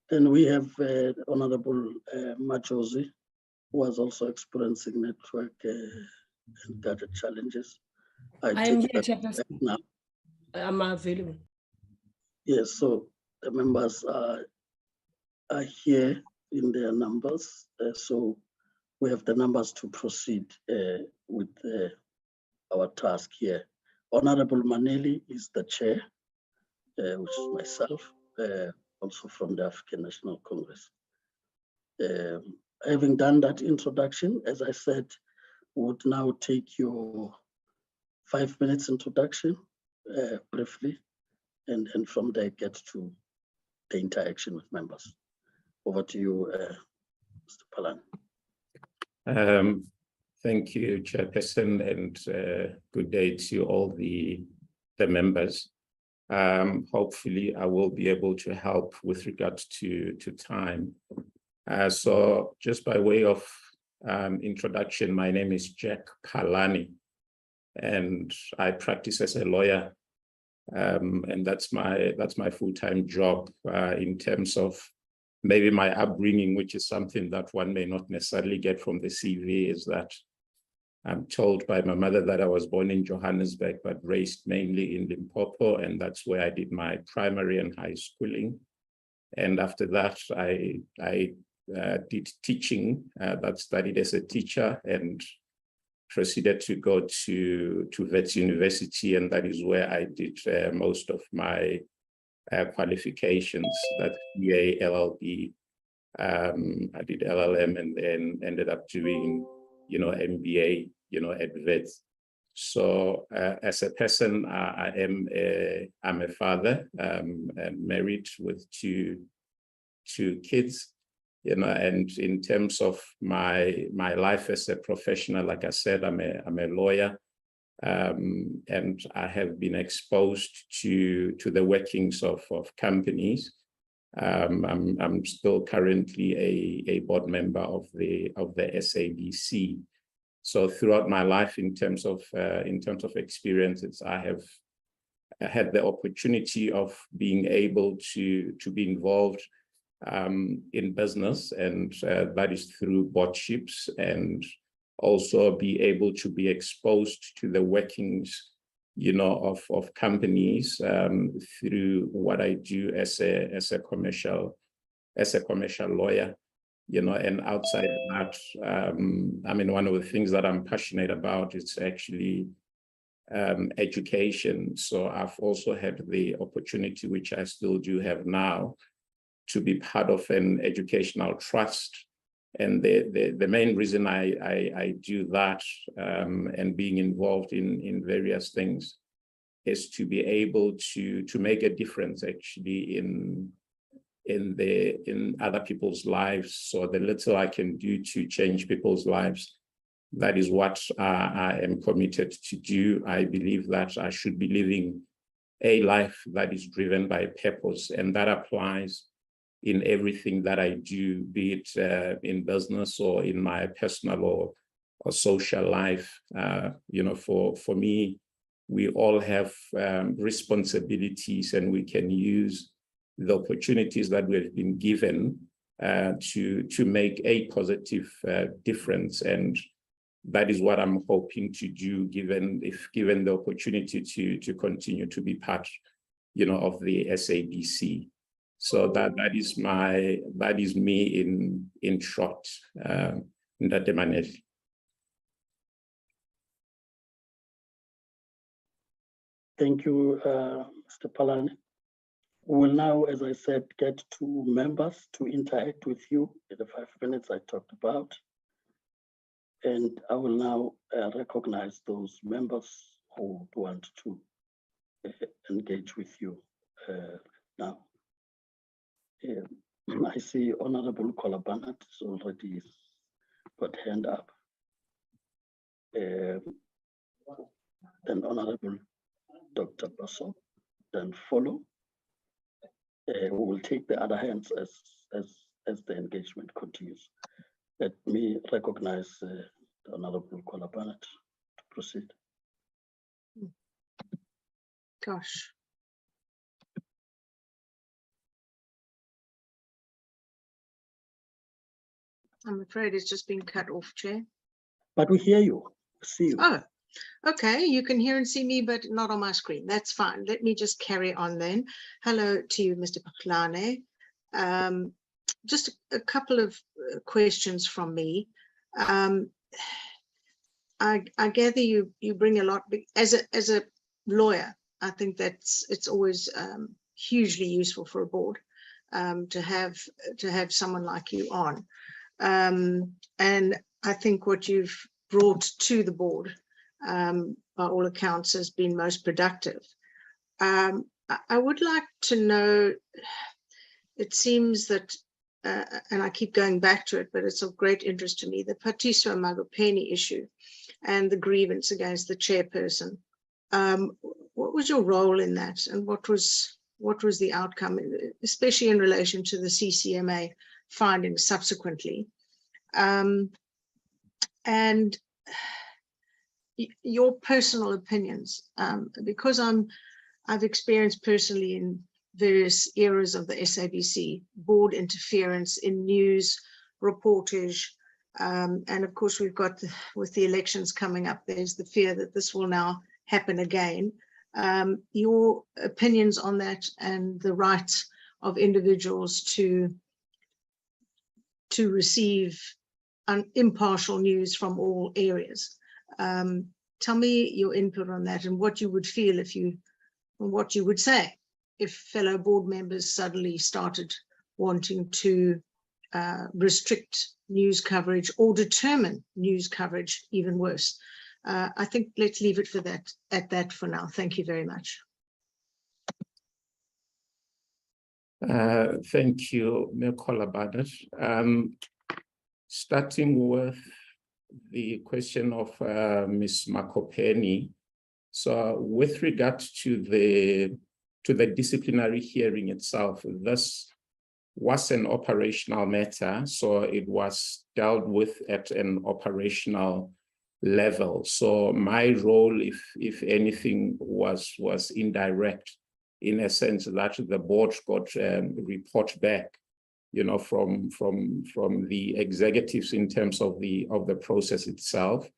Then we have Honorable Majosi, who was also experiencing network and data challenges. I am here, Chairperson. Now. I'm available. Yes, so the members are here in their numbers. So we have the numbers to proceed with our task here. Honorable Maneli is the chair, which is myself, also from the African National Congress. Having done that introduction, as I said, would now take your 5 minutes introduction briefly, and from there get to the interaction with members. Over to you, Mr. Palan. Thank you, Chairperson, and good day to all the members. Hopefully, I will be able to help with regards to time. So just by way of introduction, my name is Jack Palani, and I practice as a lawyer, and that's my full-time job in terms of maybe my upbringing, which is something that one may not necessarily get from the CV, is that I'm told by my mother that I was born in Johannesburg, but raised mainly in Limpopo, and that's where I did my primary and high schooling. And after that, I did teaching, that studied as a teacher and proceeded to go to Wits University, and that is where I did most of my qualifications, that BA, LLB. I did LLM and then ended up doing, MBA, at Wits. So as a person, I'm a father, and married with two kids, and in terms of my life as a professional, like I said, I'm a lawyer. And I have been exposed to the workings of companies. I'm still currently a board member of the SABC. So throughout my life, in terms of experiences, I have had the opportunity of being able to be involved in business, and that is through boardships, and also be able to be exposed to the workings, of companies through what I do as a commercial lawyer, and outside that, one of the things that I'm passionate about is actually education. So I've also had the opportunity, which I still do have now, to be part of an educational trust. And the main reason I do that and being involved in various things is to be able to make a difference actually in other people's lives. So the little I can do to change people's lives, That is what I am committed to do. I believe that I should be living a life that is driven by purpose, and that applies in everything that I do, be it in business or in my personal or social life. You know, for me, we all have responsibilities, and we can use the opportunities that we have been given to make a positive difference. And that is what I'm hoping to do, given the opportunity to continue to be part, you know, of the SABC. So that is me in short, Ndate Maneli. Thank you, Mr. Palane. We will now, as I said, get to members to interact with you in the 5 minutes I talked about. And I will now recognize those members who want to engage with you now. I see Honorable Kolabanat is already got hand up. Then Honorable Dr. Basso, then follow. We will take the other hands as the engagement continues. Let me recognize the Honorable Kolabanat to proceed. Gosh. I'm afraid it's just been cut off, Chair. But we hear you, see you. Oh, okay. You can hear and see me, but not on my screen. That's fine. Let me just carry on then. Hello to you, Mr. Paklane. Just a couple of questions from me. I gather you bring a lot as a lawyer. I think it's always hugely useful for a board to have someone like you on. And I think what you've brought to the board, by all accounts, has been most productive. I would like to know, it seems that, and I keep going back to it, but it's of great interest to me, the Patiso Magopeni issue and the grievance against the chairperson. What was your role in that, and what was the outcome, especially in relation to the CCMA findings subsequently? And your personal opinions, because I've experienced personally in various eras of the SABC, board interference in news, reportage, and of course we've got, with the elections coming up, there's the fear that this will now happen again. Your opinions on that and the rights of individuals to receive impartial news from all areas. Tell me your input on that and what you would feel what you would say if fellow board members suddenly started wanting to restrict news coverage or determine news coverage even worse. I think let's leave it at that for now. Thank you very much. Thank you, Nicola Badat. Starting with the question of Ms. Makopeni. So with regard to the disciplinary hearing itself, this was an operational matter, so it was dealt with at an operational level. So my role, if anything, was indirect, in a sense that the board got report back, you know, from the executives in terms of the process itself.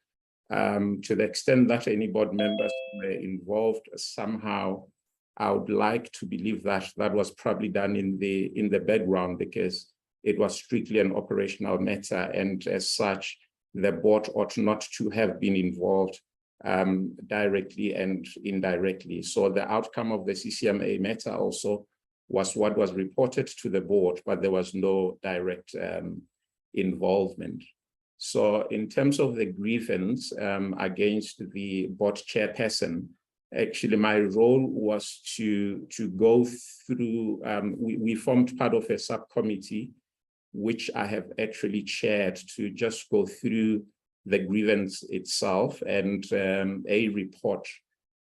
To the extent that any board members were involved somehow, I would like to believe that that was probably done in the background, because it was strictly an operational matter, and as such, the board ought not to have been involved directly and indirectly. So the outcome of the CCMA matter also was what was reported to the board, but there was no direct involvement. So in terms of the grievance against the board chairperson, actually my role was to go through, we formed part of a subcommittee, which I have actually chaired, to just go through the grievance itself, and a report,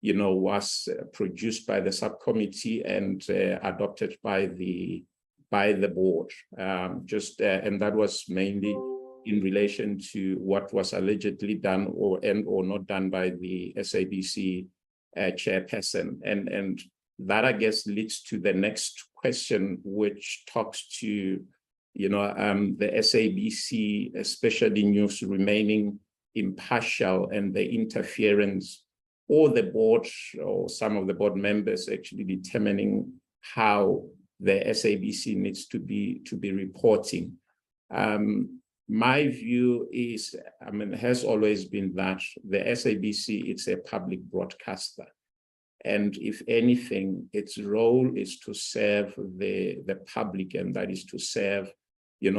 was produced by the subcommittee and adopted by the board. And that was mainly in relation to what was allegedly done or not done by the SABC chairperson. And that, I guess, leads to the next question, which talks to, the SABC, especially news, remaining impartial and the interference, or the board or some of the board members actually determining how the SABC needs to be reporting. My view is, has always been that the SABC, it's a public broadcaster. And if anything, its role is to serve the public, and that is to serve,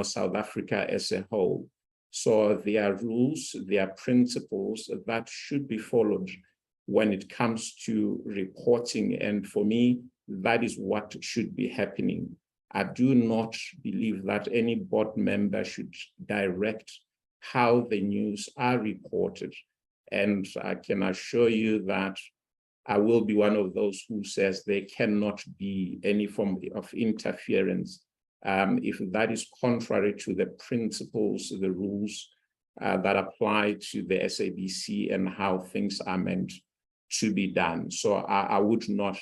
South Africa as a whole. So there are rules, there are principles that should be followed when it comes to reporting. And for me, that is what should be happening. I do not believe that any board member should direct how the news are reported. And I can assure you that I will be one of those who says there cannot be any form of interference if that is contrary to the principles, the rules that apply to the SABC and how things are meant to be done. So I would not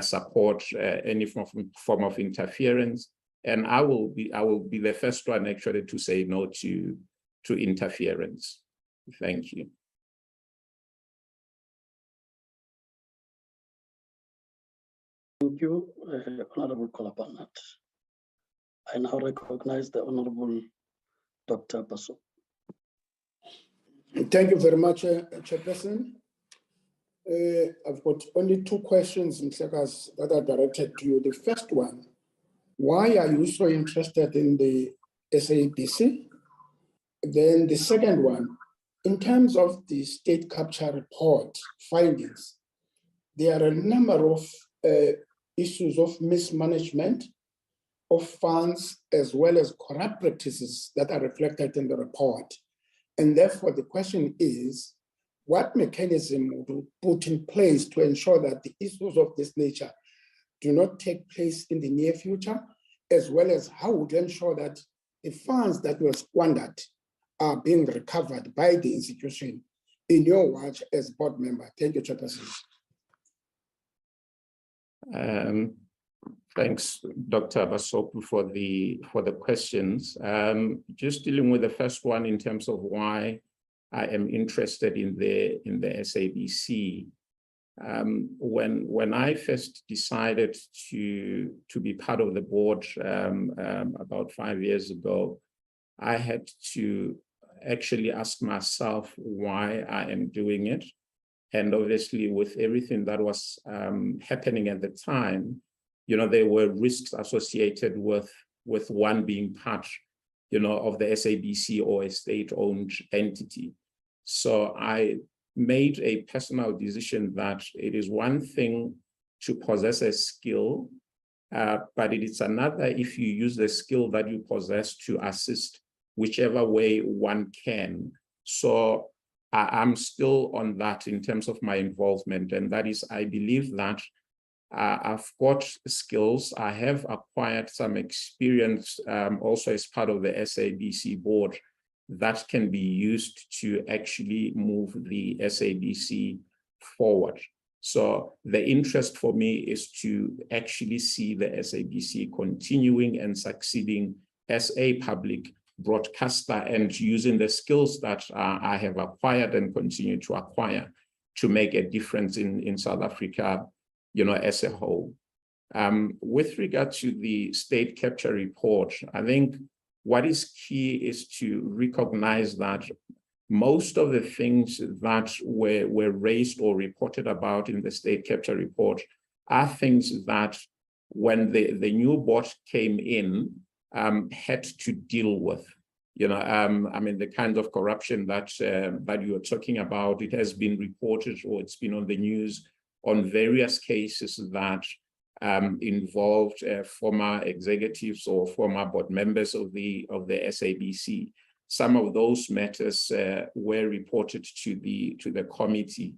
support any form of interference, and I will be the first one actually to say no to interference. Thank you. Thank you, Honorable Kolapanat. I now recognize the Honorable Dr. Basso. Thank you very much, Chairperson. I've got only two questions, Mhlekas, that are directed to you. The first one, why are you so interested in the SABC? Then the second one, in terms of the state capture report findings, there are a number of issues of mismanagement of funds as well as corrupt practices that are reflected in the report. And therefore the question is, what mechanism would you put in place to ensure that the issues of this nature do not take place in the near future, as well as how would you ensure that the funds that were squandered are being recovered by the institution in your watch as board member? Thank you, Chairperson. Thanks, Dr. Basoku, for the questions. Just dealing with the first one in terms of why I am interested in the SABC. When I first decided to be part of the board about 5 years ago, I had to actually ask myself why I am doing it. And obviously with everything that was happening at the time, there were risks associated with one being part, of the SABC or a state-owned entity. So I made a personal decision that it is one thing to possess a skill, but it is another if you use the skill that you possess to assist whichever way one can. So I'm still on that in terms of my involvement, and that is, I believe that I've got skills. I have acquired some experience also as part of the SABC board that can be used to actually move the SABC forward. So the interest for me is to actually see the SABC continuing and succeeding as a public broadcaster and using the skills that I have acquired and continue to acquire to make a difference in South Africa, as a whole. With regard to the state capture report, I think what is key is to recognize that most of the things that were raised or reported about in the state capture report are things that when the new board came in, had to deal with. The kind of corruption that you're talking about, it has been reported or it's been on the news on various cases that involved former executives or former board members of the SABC. some of those matters were reported to the committee,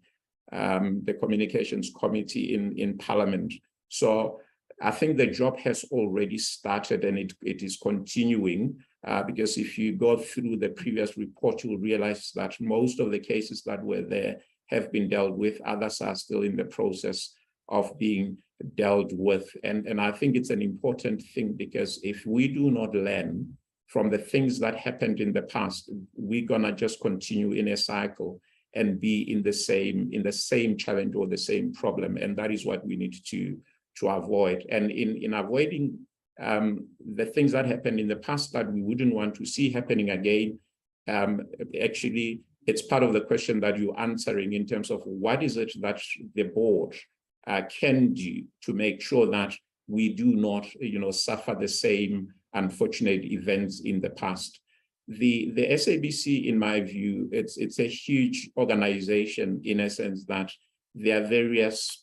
the Communications Committee in Parliament. So I think the job has already started, and it is continuing, because if you go through the previous report, you'll realize that most of the cases that were there have been dealt with. Others are still in the process of being dealt with. And I think it's an important thing, because if we do not learn from the things that happened in the past, we're gonna just continue in a cycle and be in the same challenge or the same problem. And that is what we need to avoid. And in avoiding the things that happened in the past that we wouldn't want to see happening again, actually, it's part of the question that you're answering in terms of what is it that the board can do to make sure that we do not, suffer the same unfortunate events in the past. The SABC, in my view, it's a huge organization in a sense that there are various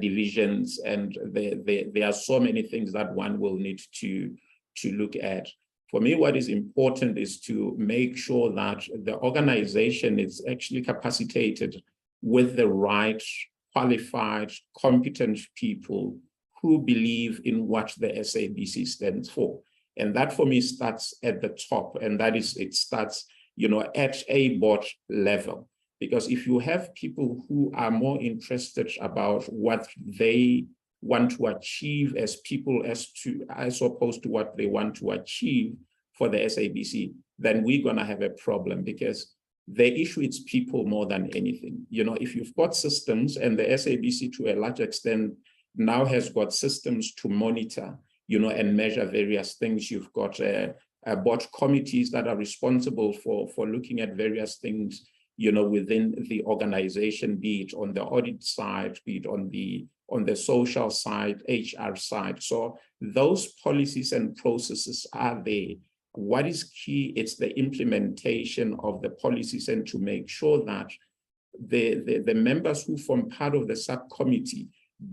divisions, and there are so many things that one will need to look at. For me, what is important is to make sure that the organization is actually capacitated with the right, qualified, competent people who believe in what the SABC stands for. And that for me starts at the top, and that is, it starts, at a board level. Because if you have people who are more interested about what they want to achieve as people as opposed to what they want to achieve for the SABC, then we're gonna have a problem, because the issue is people more than anything. If you've got systems, and the SABC to a large extent now has got systems to monitor, and measure various things. You've got board committees that are responsible for looking at various things, within the organization, be it on the audit side, be it on the social side, HR side. So those policies and processes are there. What is key, it's the implementation of the policies, and to make sure that the members who form part of the subcommittee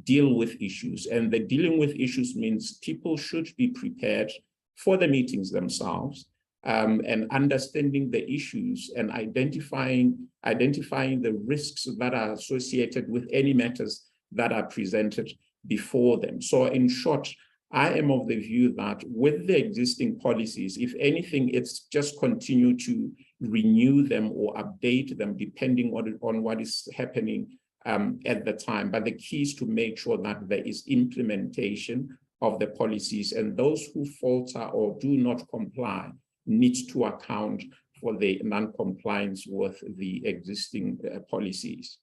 deal with issues. And the dealing with issues means people should be prepared for the meetings themselves, and understanding the issues and identifying the risks that are associated with any matters that are presented before them. So in short, I am of the view that with the existing policies, if anything, it's just continue to renew them or update them depending on what is happening at the time. But the key is to make sure that there is implementation of the policies, and those who falter or do not comply need to account for the non-compliance with the existing policies.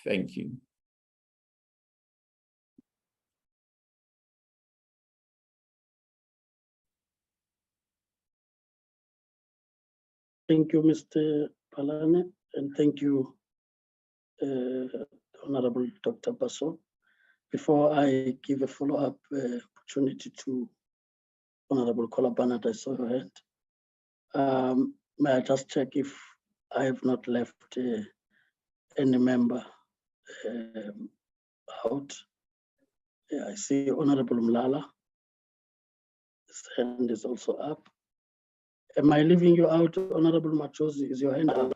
Thank you. Thank you, Mr. Palane, and thank you, Honorable Dr. Basso. Before I give a follow-up opportunity to Honorable Kolabana, I saw your hand. May I just check if I have not left any member out? Yeah, I see Honorable Mlala. His hand is also up. Am I leaving you out, Honorable Machozi? Is your hand up?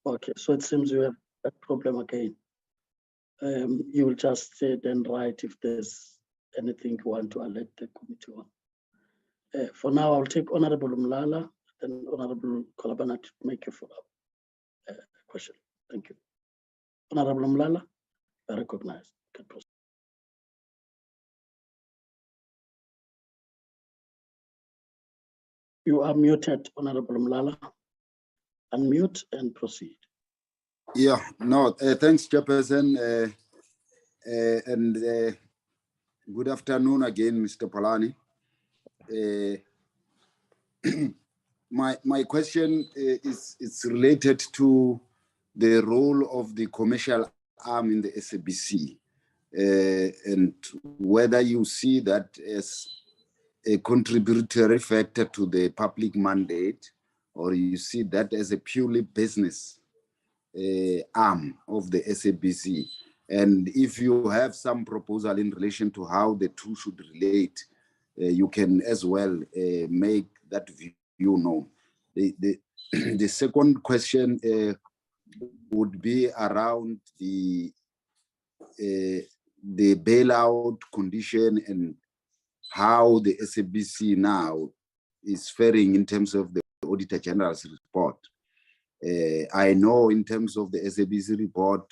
Okay, so it seems you have that problem again. You will just then write if there's anything you want to alert the committee on. For now, I'll take Honorable Mlala and Honorable Kolabana to make a follow-up question. Thank you. Honorable Mlala, I recognize. You can proceed. You are muted, Honorable Mlala. Unmute and proceed. Yeah, no, thanks, Chairperson. And good afternoon again, Mr. Palani. My question is related to the role of the commercial arm in the SABC, and whether you see that as a contributory factor to the public mandate, or you see that as a purely business arm of the SABC. And if you have some proposal in relation to how the two should relate, you can as well make that view known. The second question would be around the bailout condition and how the SABC now is faring in terms of the Auditor General's report. I know in terms of the SABC report,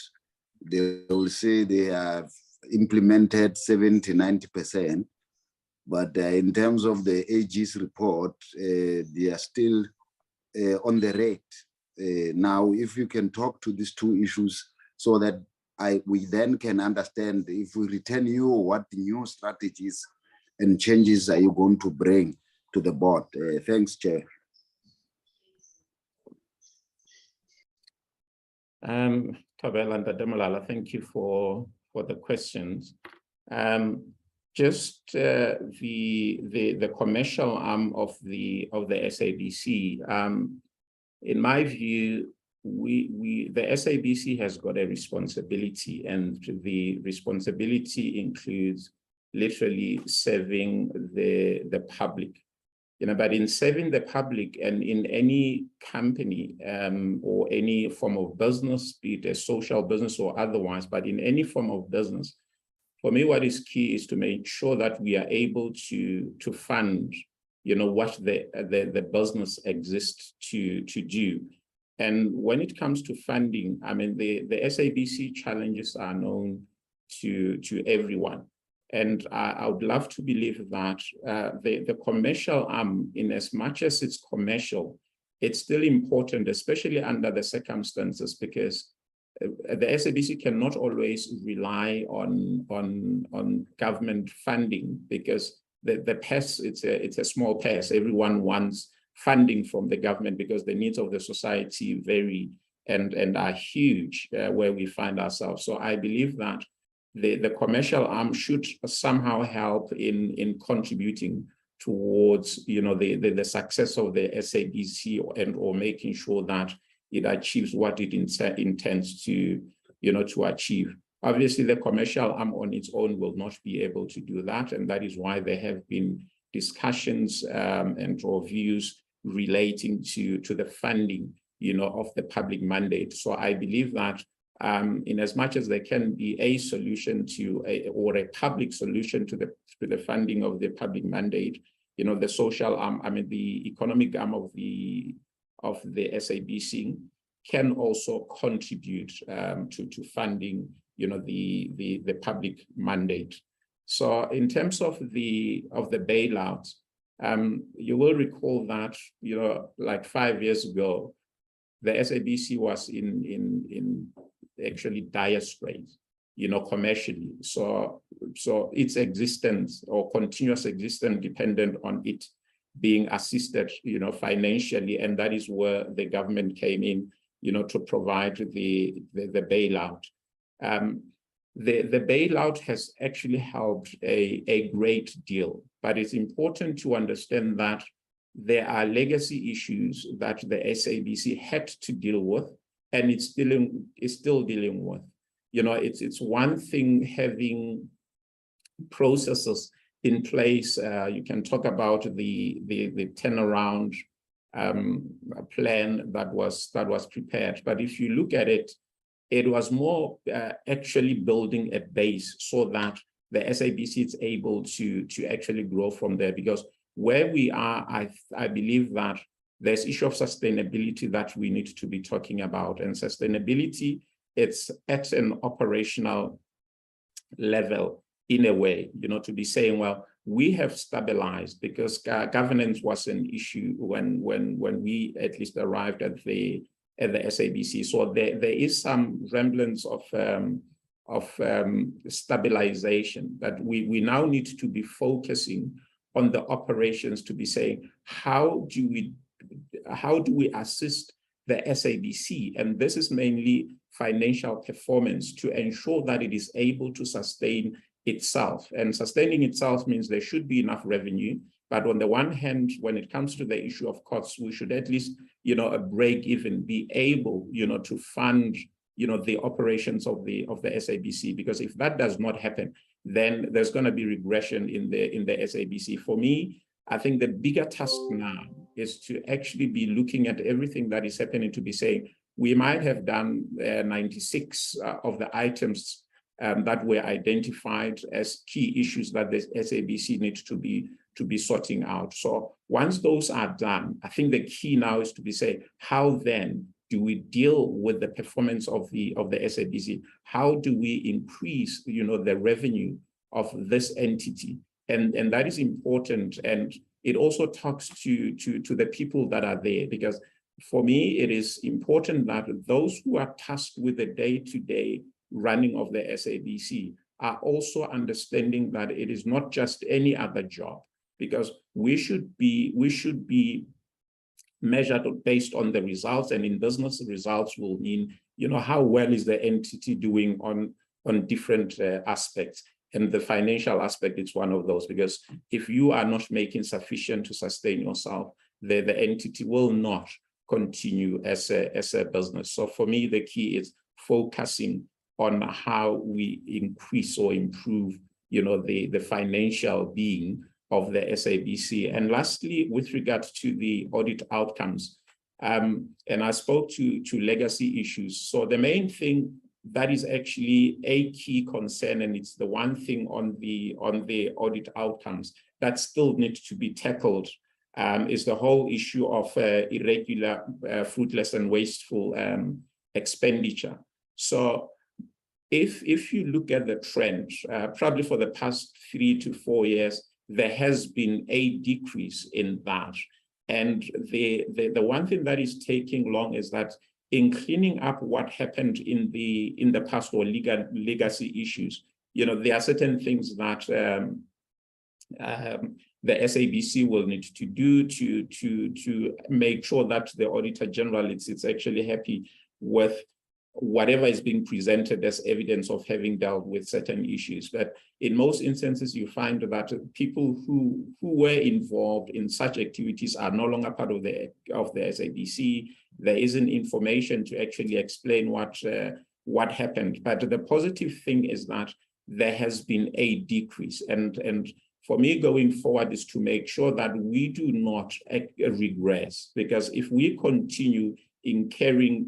they will say they have implemented 70–90%, but in terms of the AG's report, they are still on the rate. Now, if you can talk to these two issues so that we then can understand, if we return you, what new strategies and changes are you going to bring to the board? Thanks, Chair. Tabela and Demolala, thank you for the questions. Just the commercial arm of the SABC. In my view, the SABC has got a responsibility, and the responsibility includes literally serving the public. But in serving the public and in any company or any form of business, be it a social business or otherwise, but in any form of business, for me, what is key is to make sure that we are able to fund, what the business exists to do. And when it comes to funding, I mean, the SABC challenges are known to everyone. And I would love to believe that the commercial arm, in as much as it's commercial, it's still important, especially under the circumstances, because the SABC cannot always rely on government funding, because the purse, it's a small purse. Everyone wants funding from the government because the needs of the society vary and are huge where we find ourselves. So I believe that the commercial arm should somehow help in contributing towards the success of the SABC or making sure that it achieves what it intends to achieve. Obviously, the commercial arm on its own will not be able to do that, and that is why there have been discussions and views relating to the funding of the public mandate. So I believe that in as much as there can be a solution or a public solution to the funding of the public mandate, the social arm, I mean the economic arm of the SABC can also contribute to funding the public mandate. So in terms of the bailout, you will recall that like 5 years ago, the SABC was in actually dire straits, commercially. So its existence or continuous existence depended on it being assisted, financially, and that is where the government came in, to provide the bailout. The bailout has actually helped a great deal, but it's important to understand that there are legacy issues that the SABC had to deal with, and it's still dealing with. It's one thing having processes in place. You can talk about the turnaround plan that was prepared, but if you look at it, it was more actually building a base so that the SABC is able to actually grow from there. Because where we are, I believe that there's issue of sustainability that we need to be talking about, and sustainability, it's at an operational level in a way, to be saying, well, we have stabilized, because governance was an issue when we at least arrived at the SABC. So there is some remnants of stabilization that we now need to be focusing on the operations, to be saying, how do we assist the SABC? And this is mainly financial performance, to ensure that it is able to sustain itself. And sustaining itself means there should be enough revenue. But on the one hand, when it comes to the issue of costs, we should at least, a break even, be able, to fund the operations of the SABC, because if that does not happen, then there's going to be regression in the SABC. For me, I think the bigger task now is to actually be looking at everything that is happening, to be saying, we might have done 96 of the items that were identified as key issues that the SABC needs to be sorting out. So once those are done, I think the key now is to be saying, how then do we deal with the performance of the SABC? How do we increase, the revenue of this entity? And that is important. And it also talks to the people that are there, because for me, it is important that those who are tasked with the day-to-day running of the SABC are also understanding that it is not just any other job, because we should be measured based on the results, and in business, the results will mean, how well is the entity doing on different aspects. And the financial aspect is one of those, because if you are not making sufficient to sustain yourself, the entity will not continue as a business. So for me, the key is focusing on how we increase or improve, the financial being of the SABC. And lastly, with regard to the audit outcomes, and I spoke to legacy issues. So the main thing that is actually a key concern, and it's the one thing on the audit outcomes that still needs to be tackled, is the whole issue of irregular, fruitless and wasteful expenditure. So if you look at the trend, probably for the past 3 to 4 years, there has been a decrease in that. And the one thing that is taking long is that in cleaning up what happened in the past, or legacy issues, there are certain things that the SABC will need to do to make sure that the Auditor General is actually happy with whatever is being presented as evidence of having dealt with certain issues. But in most instances, you find that people who were involved in such activities are no longer part of the SABC. There isn't information to actually explain what happened. But the positive thing is that there has been a decrease. And for me, going forward is to make sure that we do not regress, because if we continue incurring,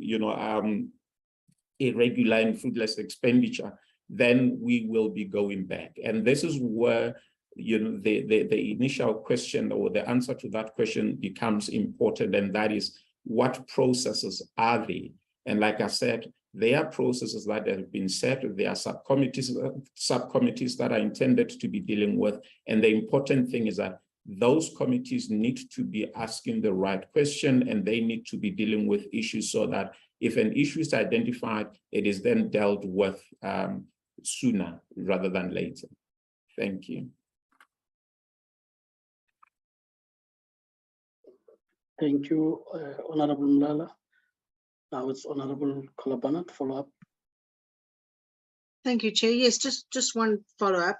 irregular and fruitless expenditure, then we will be going back. And this is where, the initial question, or the answer to that question, becomes important, and that is, what processes are they? And like I said, there are processes that have been set. There are subcommittees that are intended to be dealing with. And the important thing is that those committees need to be asking the right question, and they need to be dealing with issues so that if an issue is identified, it is then dealt with sooner rather than later. Thank you. Thank you, Honorable Mlala. Now it's Honorable Kolobana to follow up. Thank you, Chair. Yes, just one follow-up.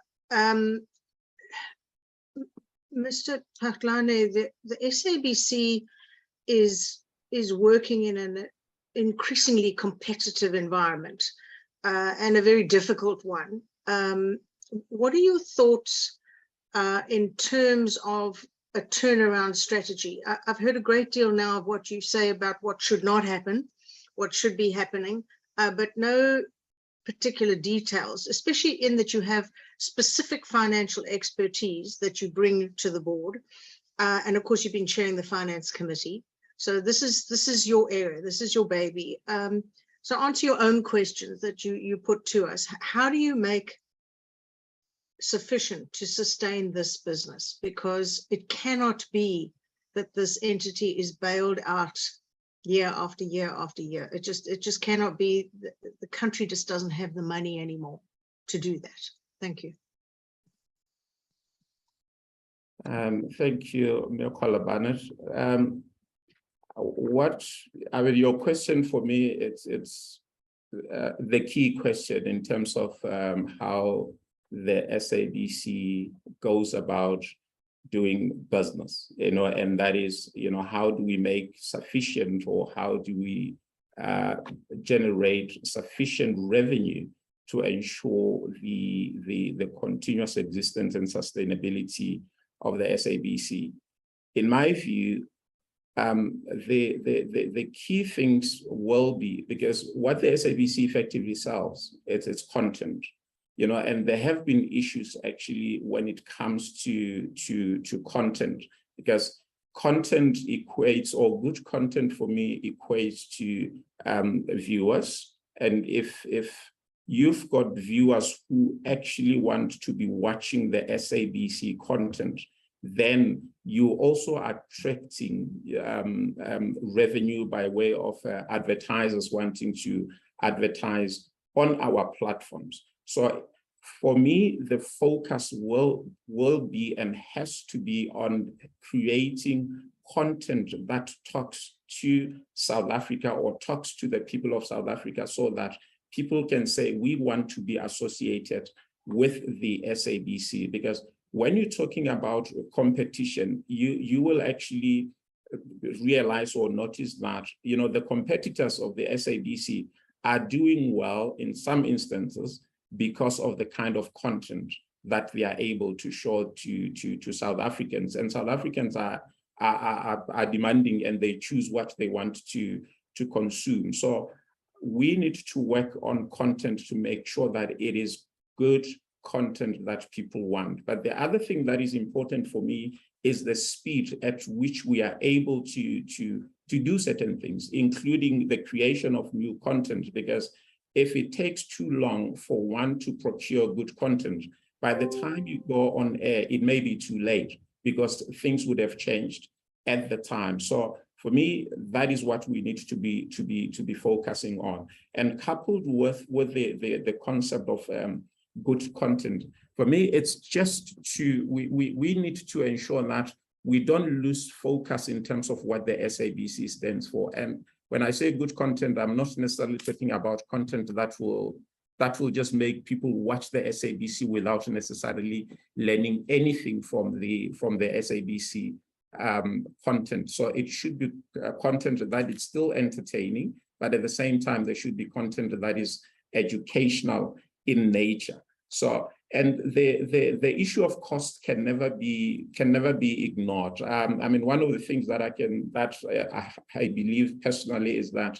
Mr. Paklane, the SABC is working in an increasingly competitive environment, and a very difficult one. What are your thoughts in terms of a turnaround strategy? I've heard a great deal now of what you say about what should not happen, what should be happening, but no particular details, especially in that you have specific financial expertise that you bring to the board. And of course, you've been chairing the Finance Committee. So this is your area, this is your baby. So answer your own questions that you put to us. How do you make sufficient to sustain this business? Because it cannot be that this entity is bailed out year after year after year. It just cannot be. The country just doesn't have the money anymore to do that. Thank you. Thank you, Ms. Kolobana. Your question for me, it's the key question in terms of how the SABC goes about doing business, and that is, how do we make sufficient, or how do we generate sufficient revenue to ensure the continuous existence and sustainability of the SABC. In my view, the key things will be, because what the SABC effectively sells, it's its content, you know, and there have been issues actually when it comes to content, because content equates, or good content for me equates to viewers. And if you've got viewers who actually want to be watching the SABC content, then you also are attracting revenue by way of advertisers wanting to advertise on our platforms. So for me, the focus will be and has to be on creating content that talks to South Africa or talks to the people of South Africa, so that people can say, we want to be associated with the SABC. Because when you're talking about competition, you will actually realize or notice that, you know, the competitors of the SABC are doing well in some instances because of the kind of content that they are able to show to South Africans. And South Africans are demanding, and they choose what they want to consume. So we need to work on content to make sure that it is good content that people want. But the other thing that is important for me is the speed at which we are able to do certain things, including the creation of new content, because if it takes too long for one to procure good content, by the time you go on air, it may be too late because things would have changed at the time. So for me, that is what we need to be focusing on. And coupled with the concept of good content, for me, it's just we need to ensure that we don't lose focus in terms of what the SABC stands for. And when I say good content, I'm not necessarily talking about content that will just make people watch the SABC without necessarily learning anything from the SABC content. So it should be content that is still entertaining, but at the same time, there should be content that is educational in nature. So, and the issue of cost can never be ignored. I mean, one of the things that I believe personally is that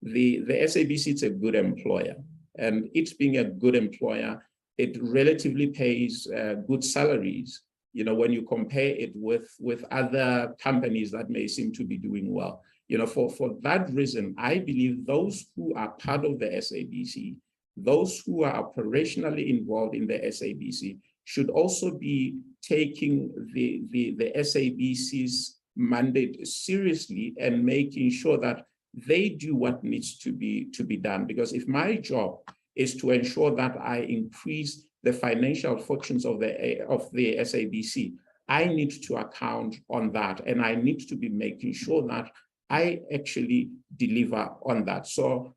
the SABC is a good employer, and it being a good employer, it relatively pays good salaries, you know, when you compare it with other companies that may seem to be doing well. You know, for that reason, I believe those who are part of the SABC, those who are operationally involved in the SABC, should also be taking the SABC's mandate seriously and making sure that they do what needs to be done. Because if my job is to ensure that I increase the financial fortunes of the SABC, I need to account on that, and I need to be making sure that I actually deliver on that. So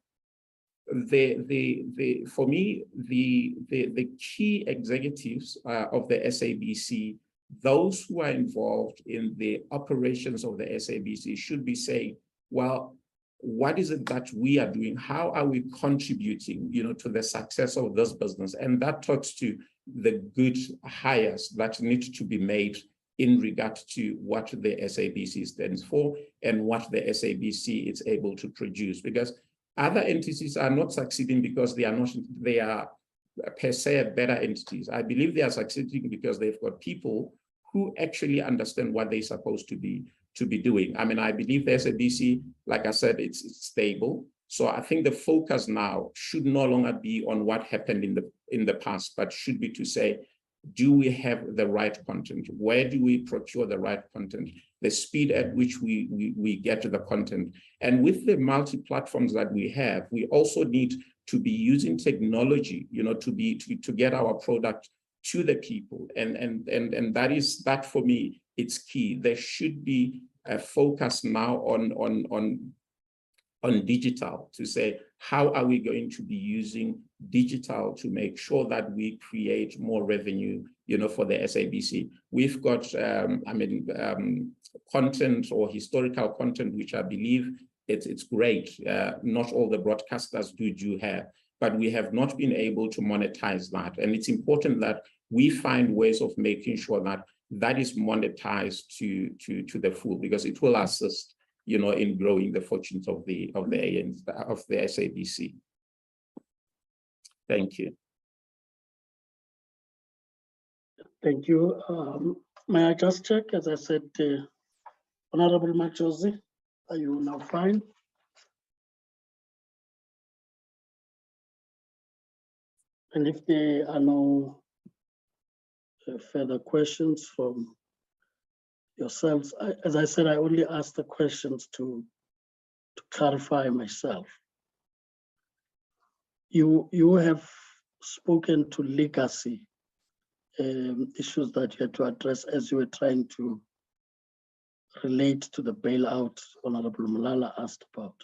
for me, the key executives of the SABC, those who are involved in the operations of the SABC, should be saying, well, what is it that we are doing? How are we contributing, you know, to the success of this business? And that talks to the good hires that need to be made in regard to what the SABC stands for and what the SABC is able to produce. Because other entities are not succeeding because they are per se better entities. I believe they are succeeding because they've got people who actually understand what they're supposed to be doing. I mean, I believe the SABC, like I said, it's stable. So I think the focus now should no longer be on what happened in the past, but should be to say, do we have the right content? Where do we procure the right content? The speed at which we get to the content. And with the multi-platforms that we have, we also need to be using technology, you know, to get our product to the people. And that for me, it's key. There should be a focus now on digital, to say, how are we going to be using digital to make sure that we create more revenue, you know, for the SABC. We've got, content or historical content, which I believe it's great. Not all the broadcasters do have, but we have not been able to monetize that. And it's important that we find ways of making sure that that is monetized to the full, because it will assist, in growing the fortunes of the SABC. Thank you. Thank you. May I just check, as I said, Honorable Machozi, are you now fine? And if there are no further questions from yourselves, as I said, I only asked the questions to clarify myself. You have spoken to legacy issues that you had to address as you were trying to relate to the bailout Honorable Malala asked about.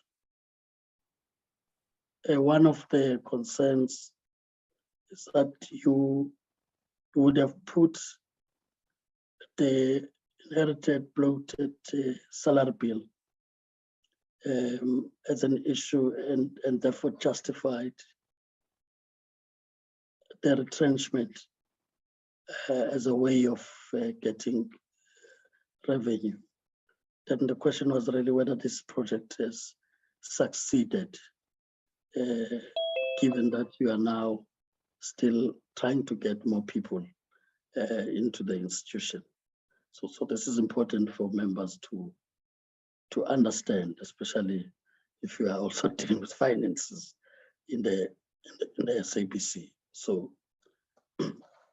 One of the concerns is that you would have put the inherited bloated salary bill as an issue and therefore justified the retrenchment as a way of getting revenue. Then the question was really whether this project has succeeded, given that you are now still trying to get more people into the institution. So this is important for members to understand, especially if you are also dealing with finances in the SABC. So,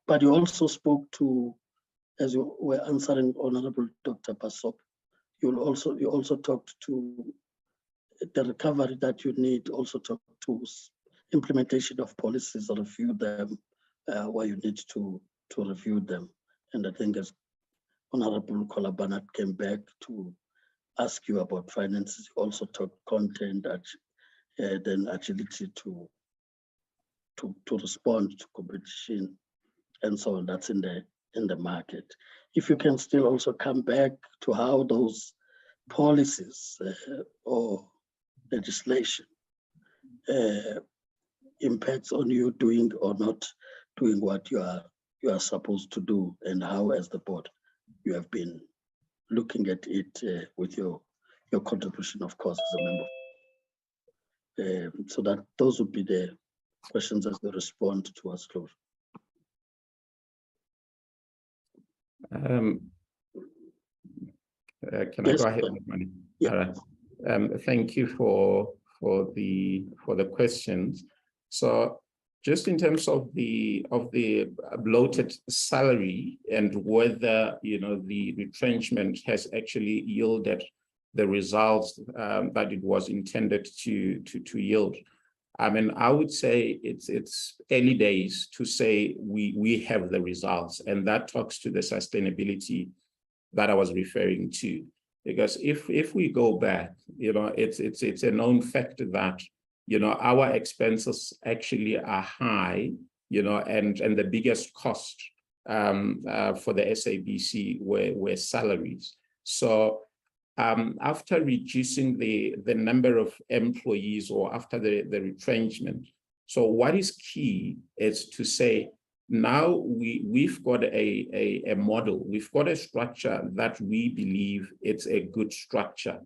but you also spoke to, as you were answering Honorable Dr. Basop, you also talked to the recovery that you need, also talk to implementation of policies, review them where you need to review them. And I think as Honorable Kolabanat came back to ask you about finances, you also talked content, then agility to respond to competition and so on. That's in the market. If you can still also come back to how those policies or legislation impacts on you doing or not doing what you are supposed to do, and how as the board you have been looking at it with your contribution, of course, as a member. So that those would be the questions as they respond to us, Claude. Can Yes, I go ahead? Yeah. All right. Thank you for the questions. So just in terms of the bloated salary and whether the retrenchment has actually yielded the results that it was intended to yield. I mean, I would say it's early days to say we have the results, and that talks to the sustainability that I was referring to. Because if we go back, it's a known fact that our expenses actually are high, and the biggest cost for the SABC were salaries. So after reducing the number of employees, or after the retrenchment, so what is key is to say, now we've got a model, we've got a structure that we believe it's a good structure,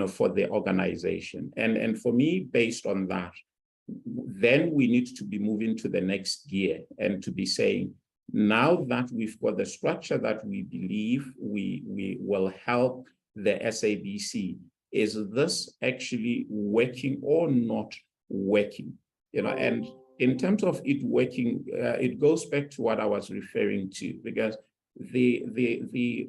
for the organization. And for me, based on that, then we need to be moving to the next gear and to be saying, now that we've got the structure that we believe we will help the SABC, is this actually working or not working? And in terms of it working, it goes back to what I was referring to, because the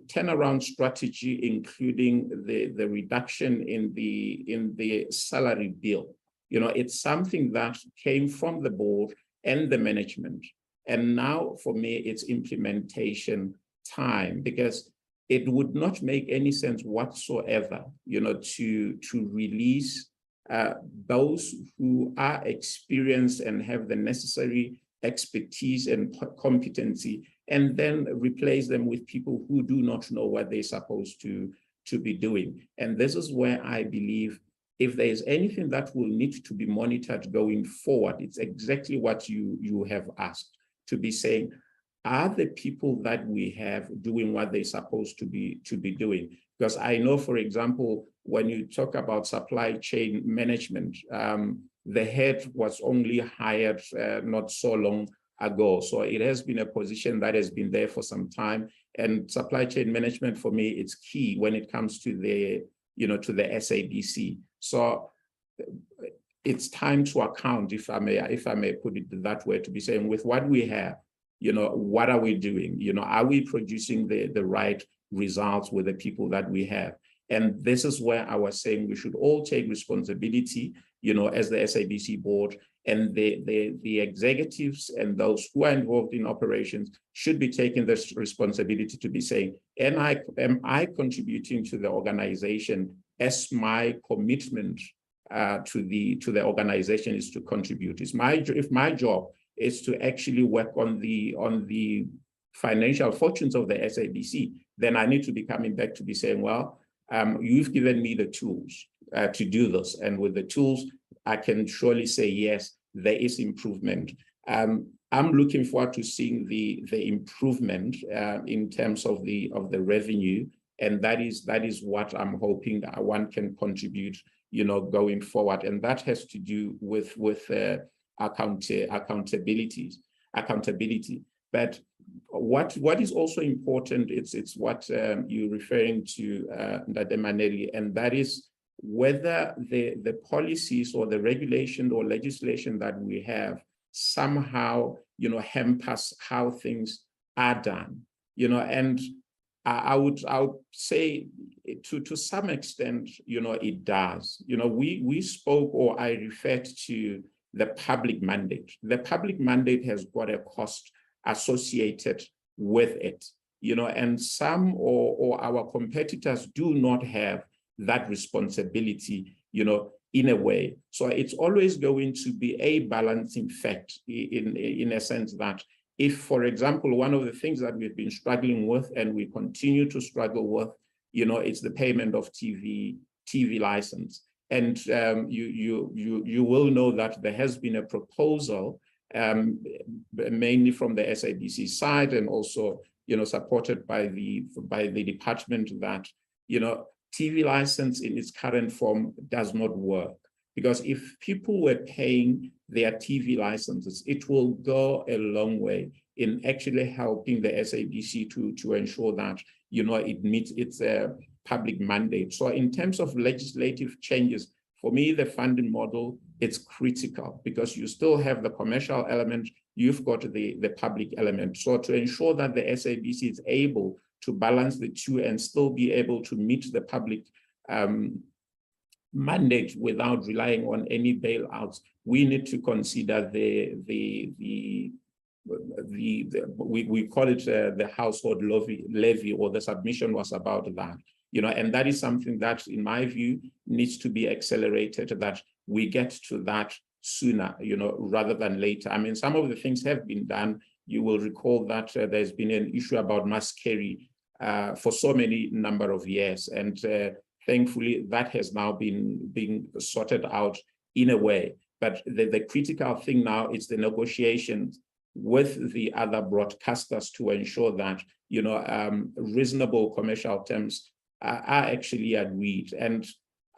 turnaround strategy, including the reduction in the salary bill, it's something that came from the board and the management. And now for me, it's implementation time, because it would not make any sense whatsoever, to release those who are experienced and have the necessary expertise and competency, and then replace them with people who do not know what they're supposed to be doing. And this is where I believe if there is anything that will need to be monitored going forward, it's exactly what you have asked, to be saying, are the people that we have doing what they're supposed to be doing? Because I know, for example, when you talk about supply chain management, the head was only hired not so long ago. So it has been a position that has been there for some time. And supply chain management, for me, it's key when it comes to the, to the SABC. So it's time to account, if I may put it that way, to be saying, with what we have, what are we doing? Are we producing the right results with the people that we have? And this is where I was saying we should all take responsibility, as the SABC board, and the executives and those who are involved in operations should be taking this responsibility to be saying, am I contributing to the organization as my commitment to the organization is to contribute? If my job is to actually work on the financial fortunes of the SABC, then I need to be coming back to be saying, well, you've given me the tools to do this. And with the tools, I can surely say, yes, there is improvement. I'm looking forward to seeing the improvement in terms of the revenue. And that is what I'm hoping that one can contribute, going forward. And that has to do with accountability. But what is also important, it's what you're referring to, Ndade Maneli, and that is whether the policies or the regulation or legislation that we have somehow, hampers how things are done, and I would say to some extent, it does. We spoke, or I referred to the public mandate. The public mandate has got a cost associated with it, and some or our competitors do not have that responsibility, in a way. So it's always going to be a balancing fact in a sense that if, for example, one of the things that we've been struggling with and we continue to struggle with, it's the payment of TV license. And you will know that there has been a proposal mainly from the SABC side and also, supported by the department that, TV license in its current form does not work. Because if people were paying their TV licenses, it will go a long way in actually helping the SABC to ensure that, it meets its public mandate. So in terms of legislative changes, for me, the funding model, it's critical because you still have the commercial element, you've got the public element. So to ensure that the SABC is able to balance the two and still be able to meet the public mandate without relying on any bailouts, we need to consider we call it the household levy, or the submission was about that. And that is something that, in my view, needs to be accelerated, that we get to that sooner, rather than later. I mean, some of the things have been done. You will recall that there's been an issue about mass carry for so many number of years. And thankfully, that has now been sorted out in a way. But the critical thing now is the negotiations with the other broadcasters to ensure that, reasonable commercial terms are actually agreed. And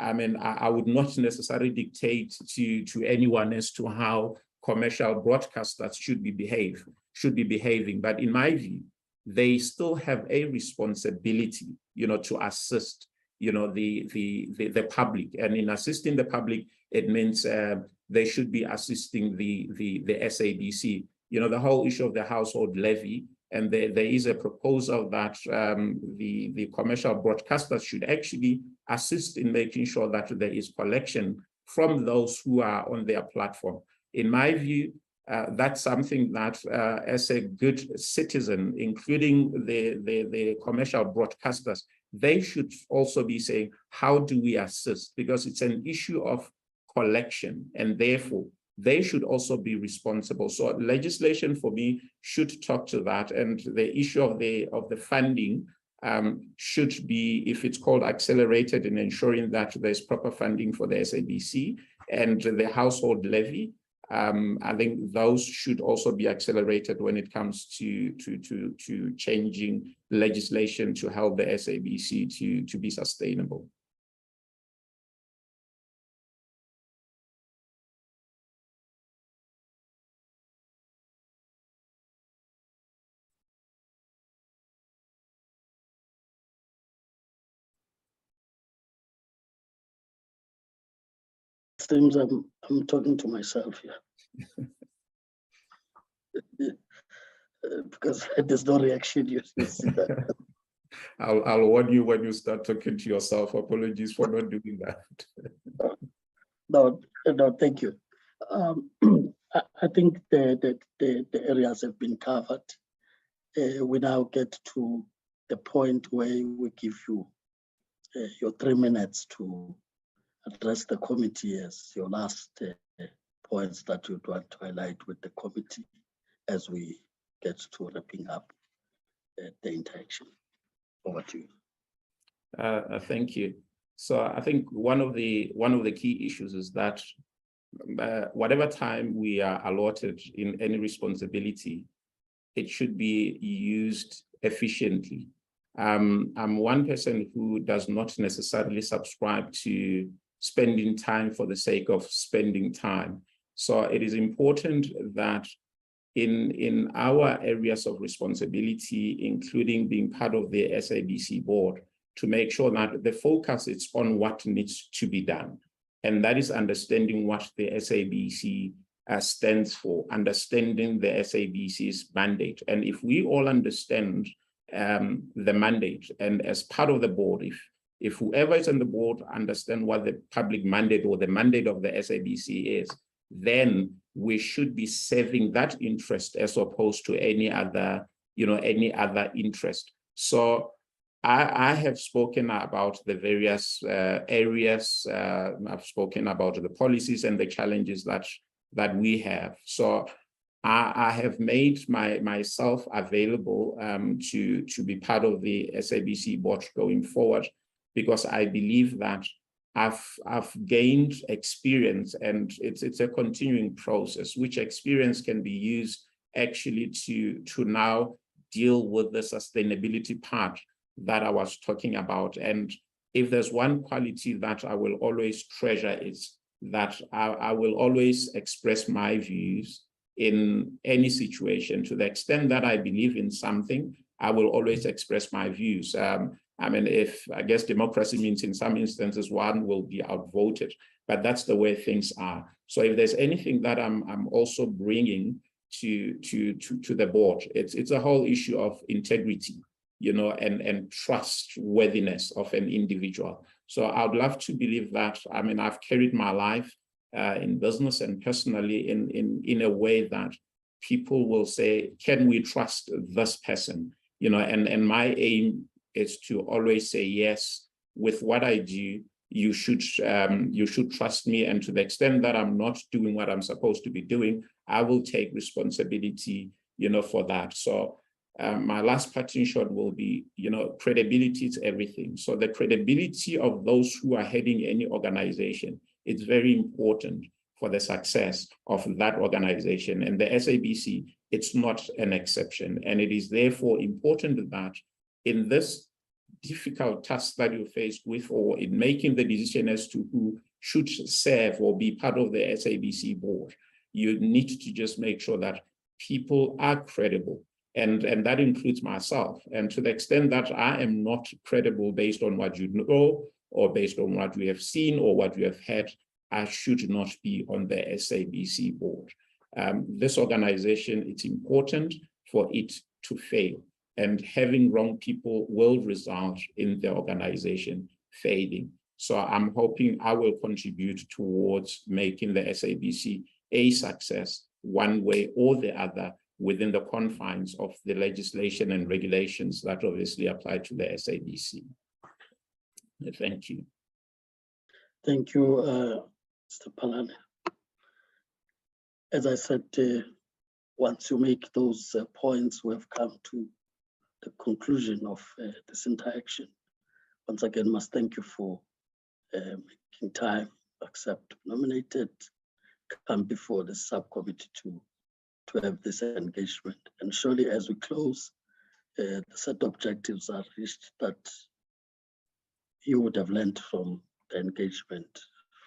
I mean, I would not necessarily dictate to anyone as to how commercial broadcasters should be behaving. But in my view, they still have a responsibility, to assist, the public. And in assisting the public, it means they should be assisting the SABC. The whole issue of the household levy, and there is a proposal that the commercial broadcasters should actually assist in making sure that there is collection from those who are on their platform. In my view, that's something that as a good citizen, including the commercial broadcasters, they should also be saying, how do we assist? Because it's an issue of collection, and therefore they should also be responsible. So legislation for me should talk to that, and the issue of the funding should be, if it's called accelerated, in ensuring that there's proper funding for the SABC and the household levy. I think those should also be accelerated when it comes to changing legislation to help the SABC to be sustainable. Seems I'm talking to myself here. Because there's no reaction, you see that. I'll warn you when you start talking to yourself. Apologies for not doing that. No, thank you. I think the areas have been covered. We now get to the point where we give you your 3 minutes to address the committee as your last points that you'd want to highlight with the committee as we get to wrapping up the interaction. Over to you. Thank you. So I think one of the key issues is that whatever time we are allotted in any responsibility, it should be used efficiently. I'm one person who does not necessarily subscribe to spending time for the sake of spending time. So it is important that in our areas of responsibility, including being part of the SABC board, to make sure that the focus is on what needs to be done. And that is understanding what the SABC stands for, understanding the SABC's mandate. And if we all understand the mandate, and as part of the board, if whoever is on the board understand what the public mandate or the mandate of the SABC is, then we should be serving that interest as opposed to any other interest. So I have spoken about the various areas. I've spoken about the policies and the challenges that we have. So I have made myself available to be part of the SABC board going forward, because I believe that I've gained experience, and it's a continuing process, which experience can be used actually to now deal with the sustainability part that I was talking about. And if there's one quality that I will always treasure, is that I will always express my views in any situation. To the extent that I believe in something, I will always express my views. I mean, I guess democracy means in some instances one will be outvoted, but that's the way things are. So if there's anything that I'm also bringing to the board, it's a whole issue of integrity, and trustworthiness of an individual. So I'd love to believe that, I mean, I've carried my life in business and personally in a way that people will say, can we trust this person? And my aim is to always say, yes, with what I do, you should trust me. And to the extent that I'm not doing what I'm supposed to be doing, I will take responsibility, for that. So my last parting shot will be, credibility is everything. So the credibility of those who are heading any organization, it's very important for the success of that organization. And the SABC, it's not an exception. And it is therefore important that in this difficult task that you're faced with, or in making the decision as to who should serve or be part of the SABC board, you need to just make sure that people are credible. And that includes myself. And to the extent that I am not credible based on what you know, or based on what we have seen or what we have heard, I should not be on the SABC board. This organization, it's important for it to fail. And having wrong people will result in the organization failing. So I'm hoping I will contribute towards making the SABC a success one way or the other within the confines of the legislation and regulations that obviously apply to the SABC. Thank you. Thank you, Mr. Palane. As I said, once you make those points, we have come to the conclusion of this interaction. Once again, must thank you for making time, accept nominated, come before the subcommittee to have this engagement. And surely as we close, the set objectives are reached that you would have learned from the engagement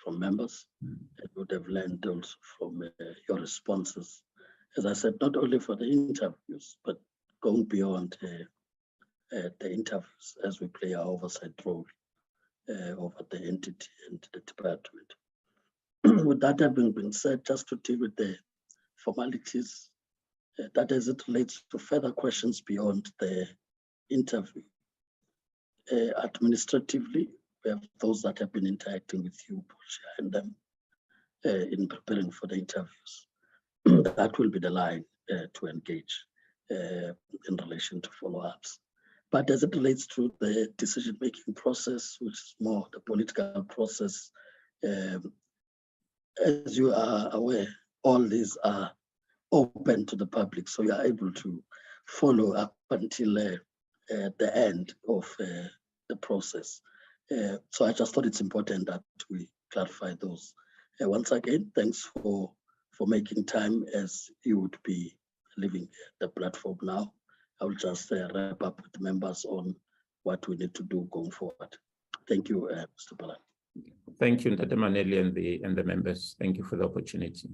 from members, and would have learned also from your responses. As I said, not only for the interviews, but going beyond the interviews as we play our oversight role over the entity and the department. With that having been said, just to deal with the formalities, that as it relates to further questions beyond the interview. Administratively, we have those that have been interacting with you, Portia, and them in preparing for the interviews. That will be the line to engage in relation to follow-ups. But as it relates to the decision-making process, which is more the political process, as you are aware, all these are open to the public, so you are able to follow up until the end of the process. So I just thought it's important that we clarify those. Once again, thanks for making time as you would be leaving the platform now. I will just wrap up with the members on what we need to do going forward. Thank you, Mr. Balan. Thank you, Ndate Maneli and the members. Thank you for the opportunity.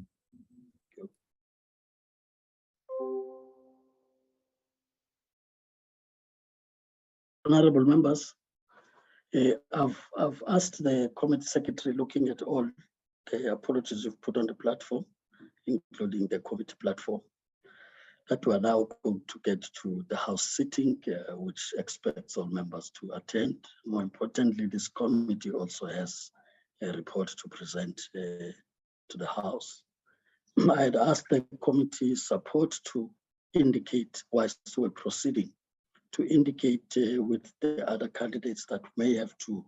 Honorable members, I've asked the committee secretary, looking at all the apologies you've put on the platform, including the committee platform, that we are now going to get to the House sitting, which expects all members to attend. More importantly, this committee also has a report to present to the House. I had asked the committee support to indicate, whilst we're proceeding, to indicate with the other candidates that may have to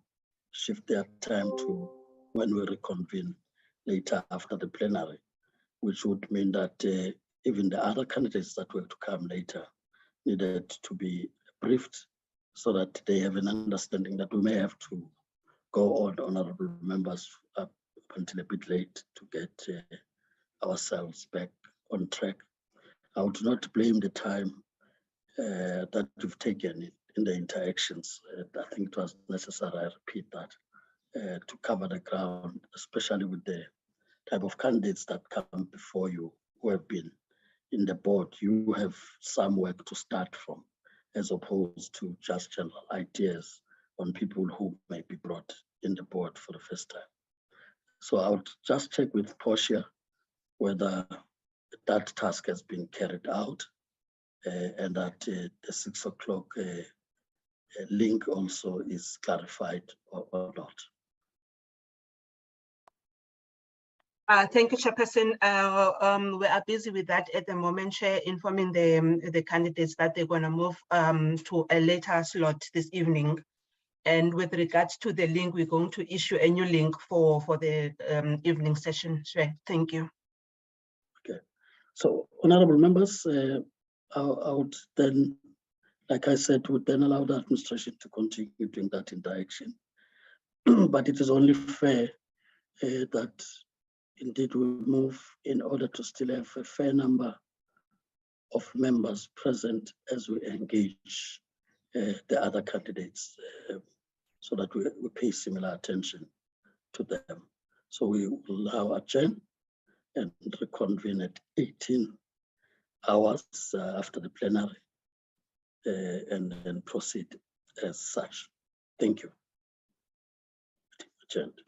shift their time to when we reconvene later after the plenary, which would mean that even the other candidates that were to come later needed to be briefed so that they have an understanding that we may have to go on, honorable members, up until a bit late to get ourselves back on track. I would not blame the time that you've taken in the interactions. I think it was necessary, I repeat that, to cover the ground, especially with the type of candidates that come before you who have been in the board. You have some work to start from, as opposed to just general ideas on people who may be brought in the board for the first time. So I would just check with Portia whether that task has been carried out and that the 6 o'clock link also is clarified or not. Thank you, Chairperson. We are busy with that at the moment, Chair, informing the candidates that they're going to move to a later slot this evening. And with regards to the link, we're going to issue a new link for the evening session. Chair, thank you. Okay. So, honorable members, I would then, like I said, would then allow the administration to continue doing that interaction. But it is only fair that indeed we move in order to still have a fair number of members present as we engage the other candidates so that we pay similar attention to them. So we will now adjourn and reconvene at 18 hours after the plenary and then proceed as such. Thank you. Adjourned.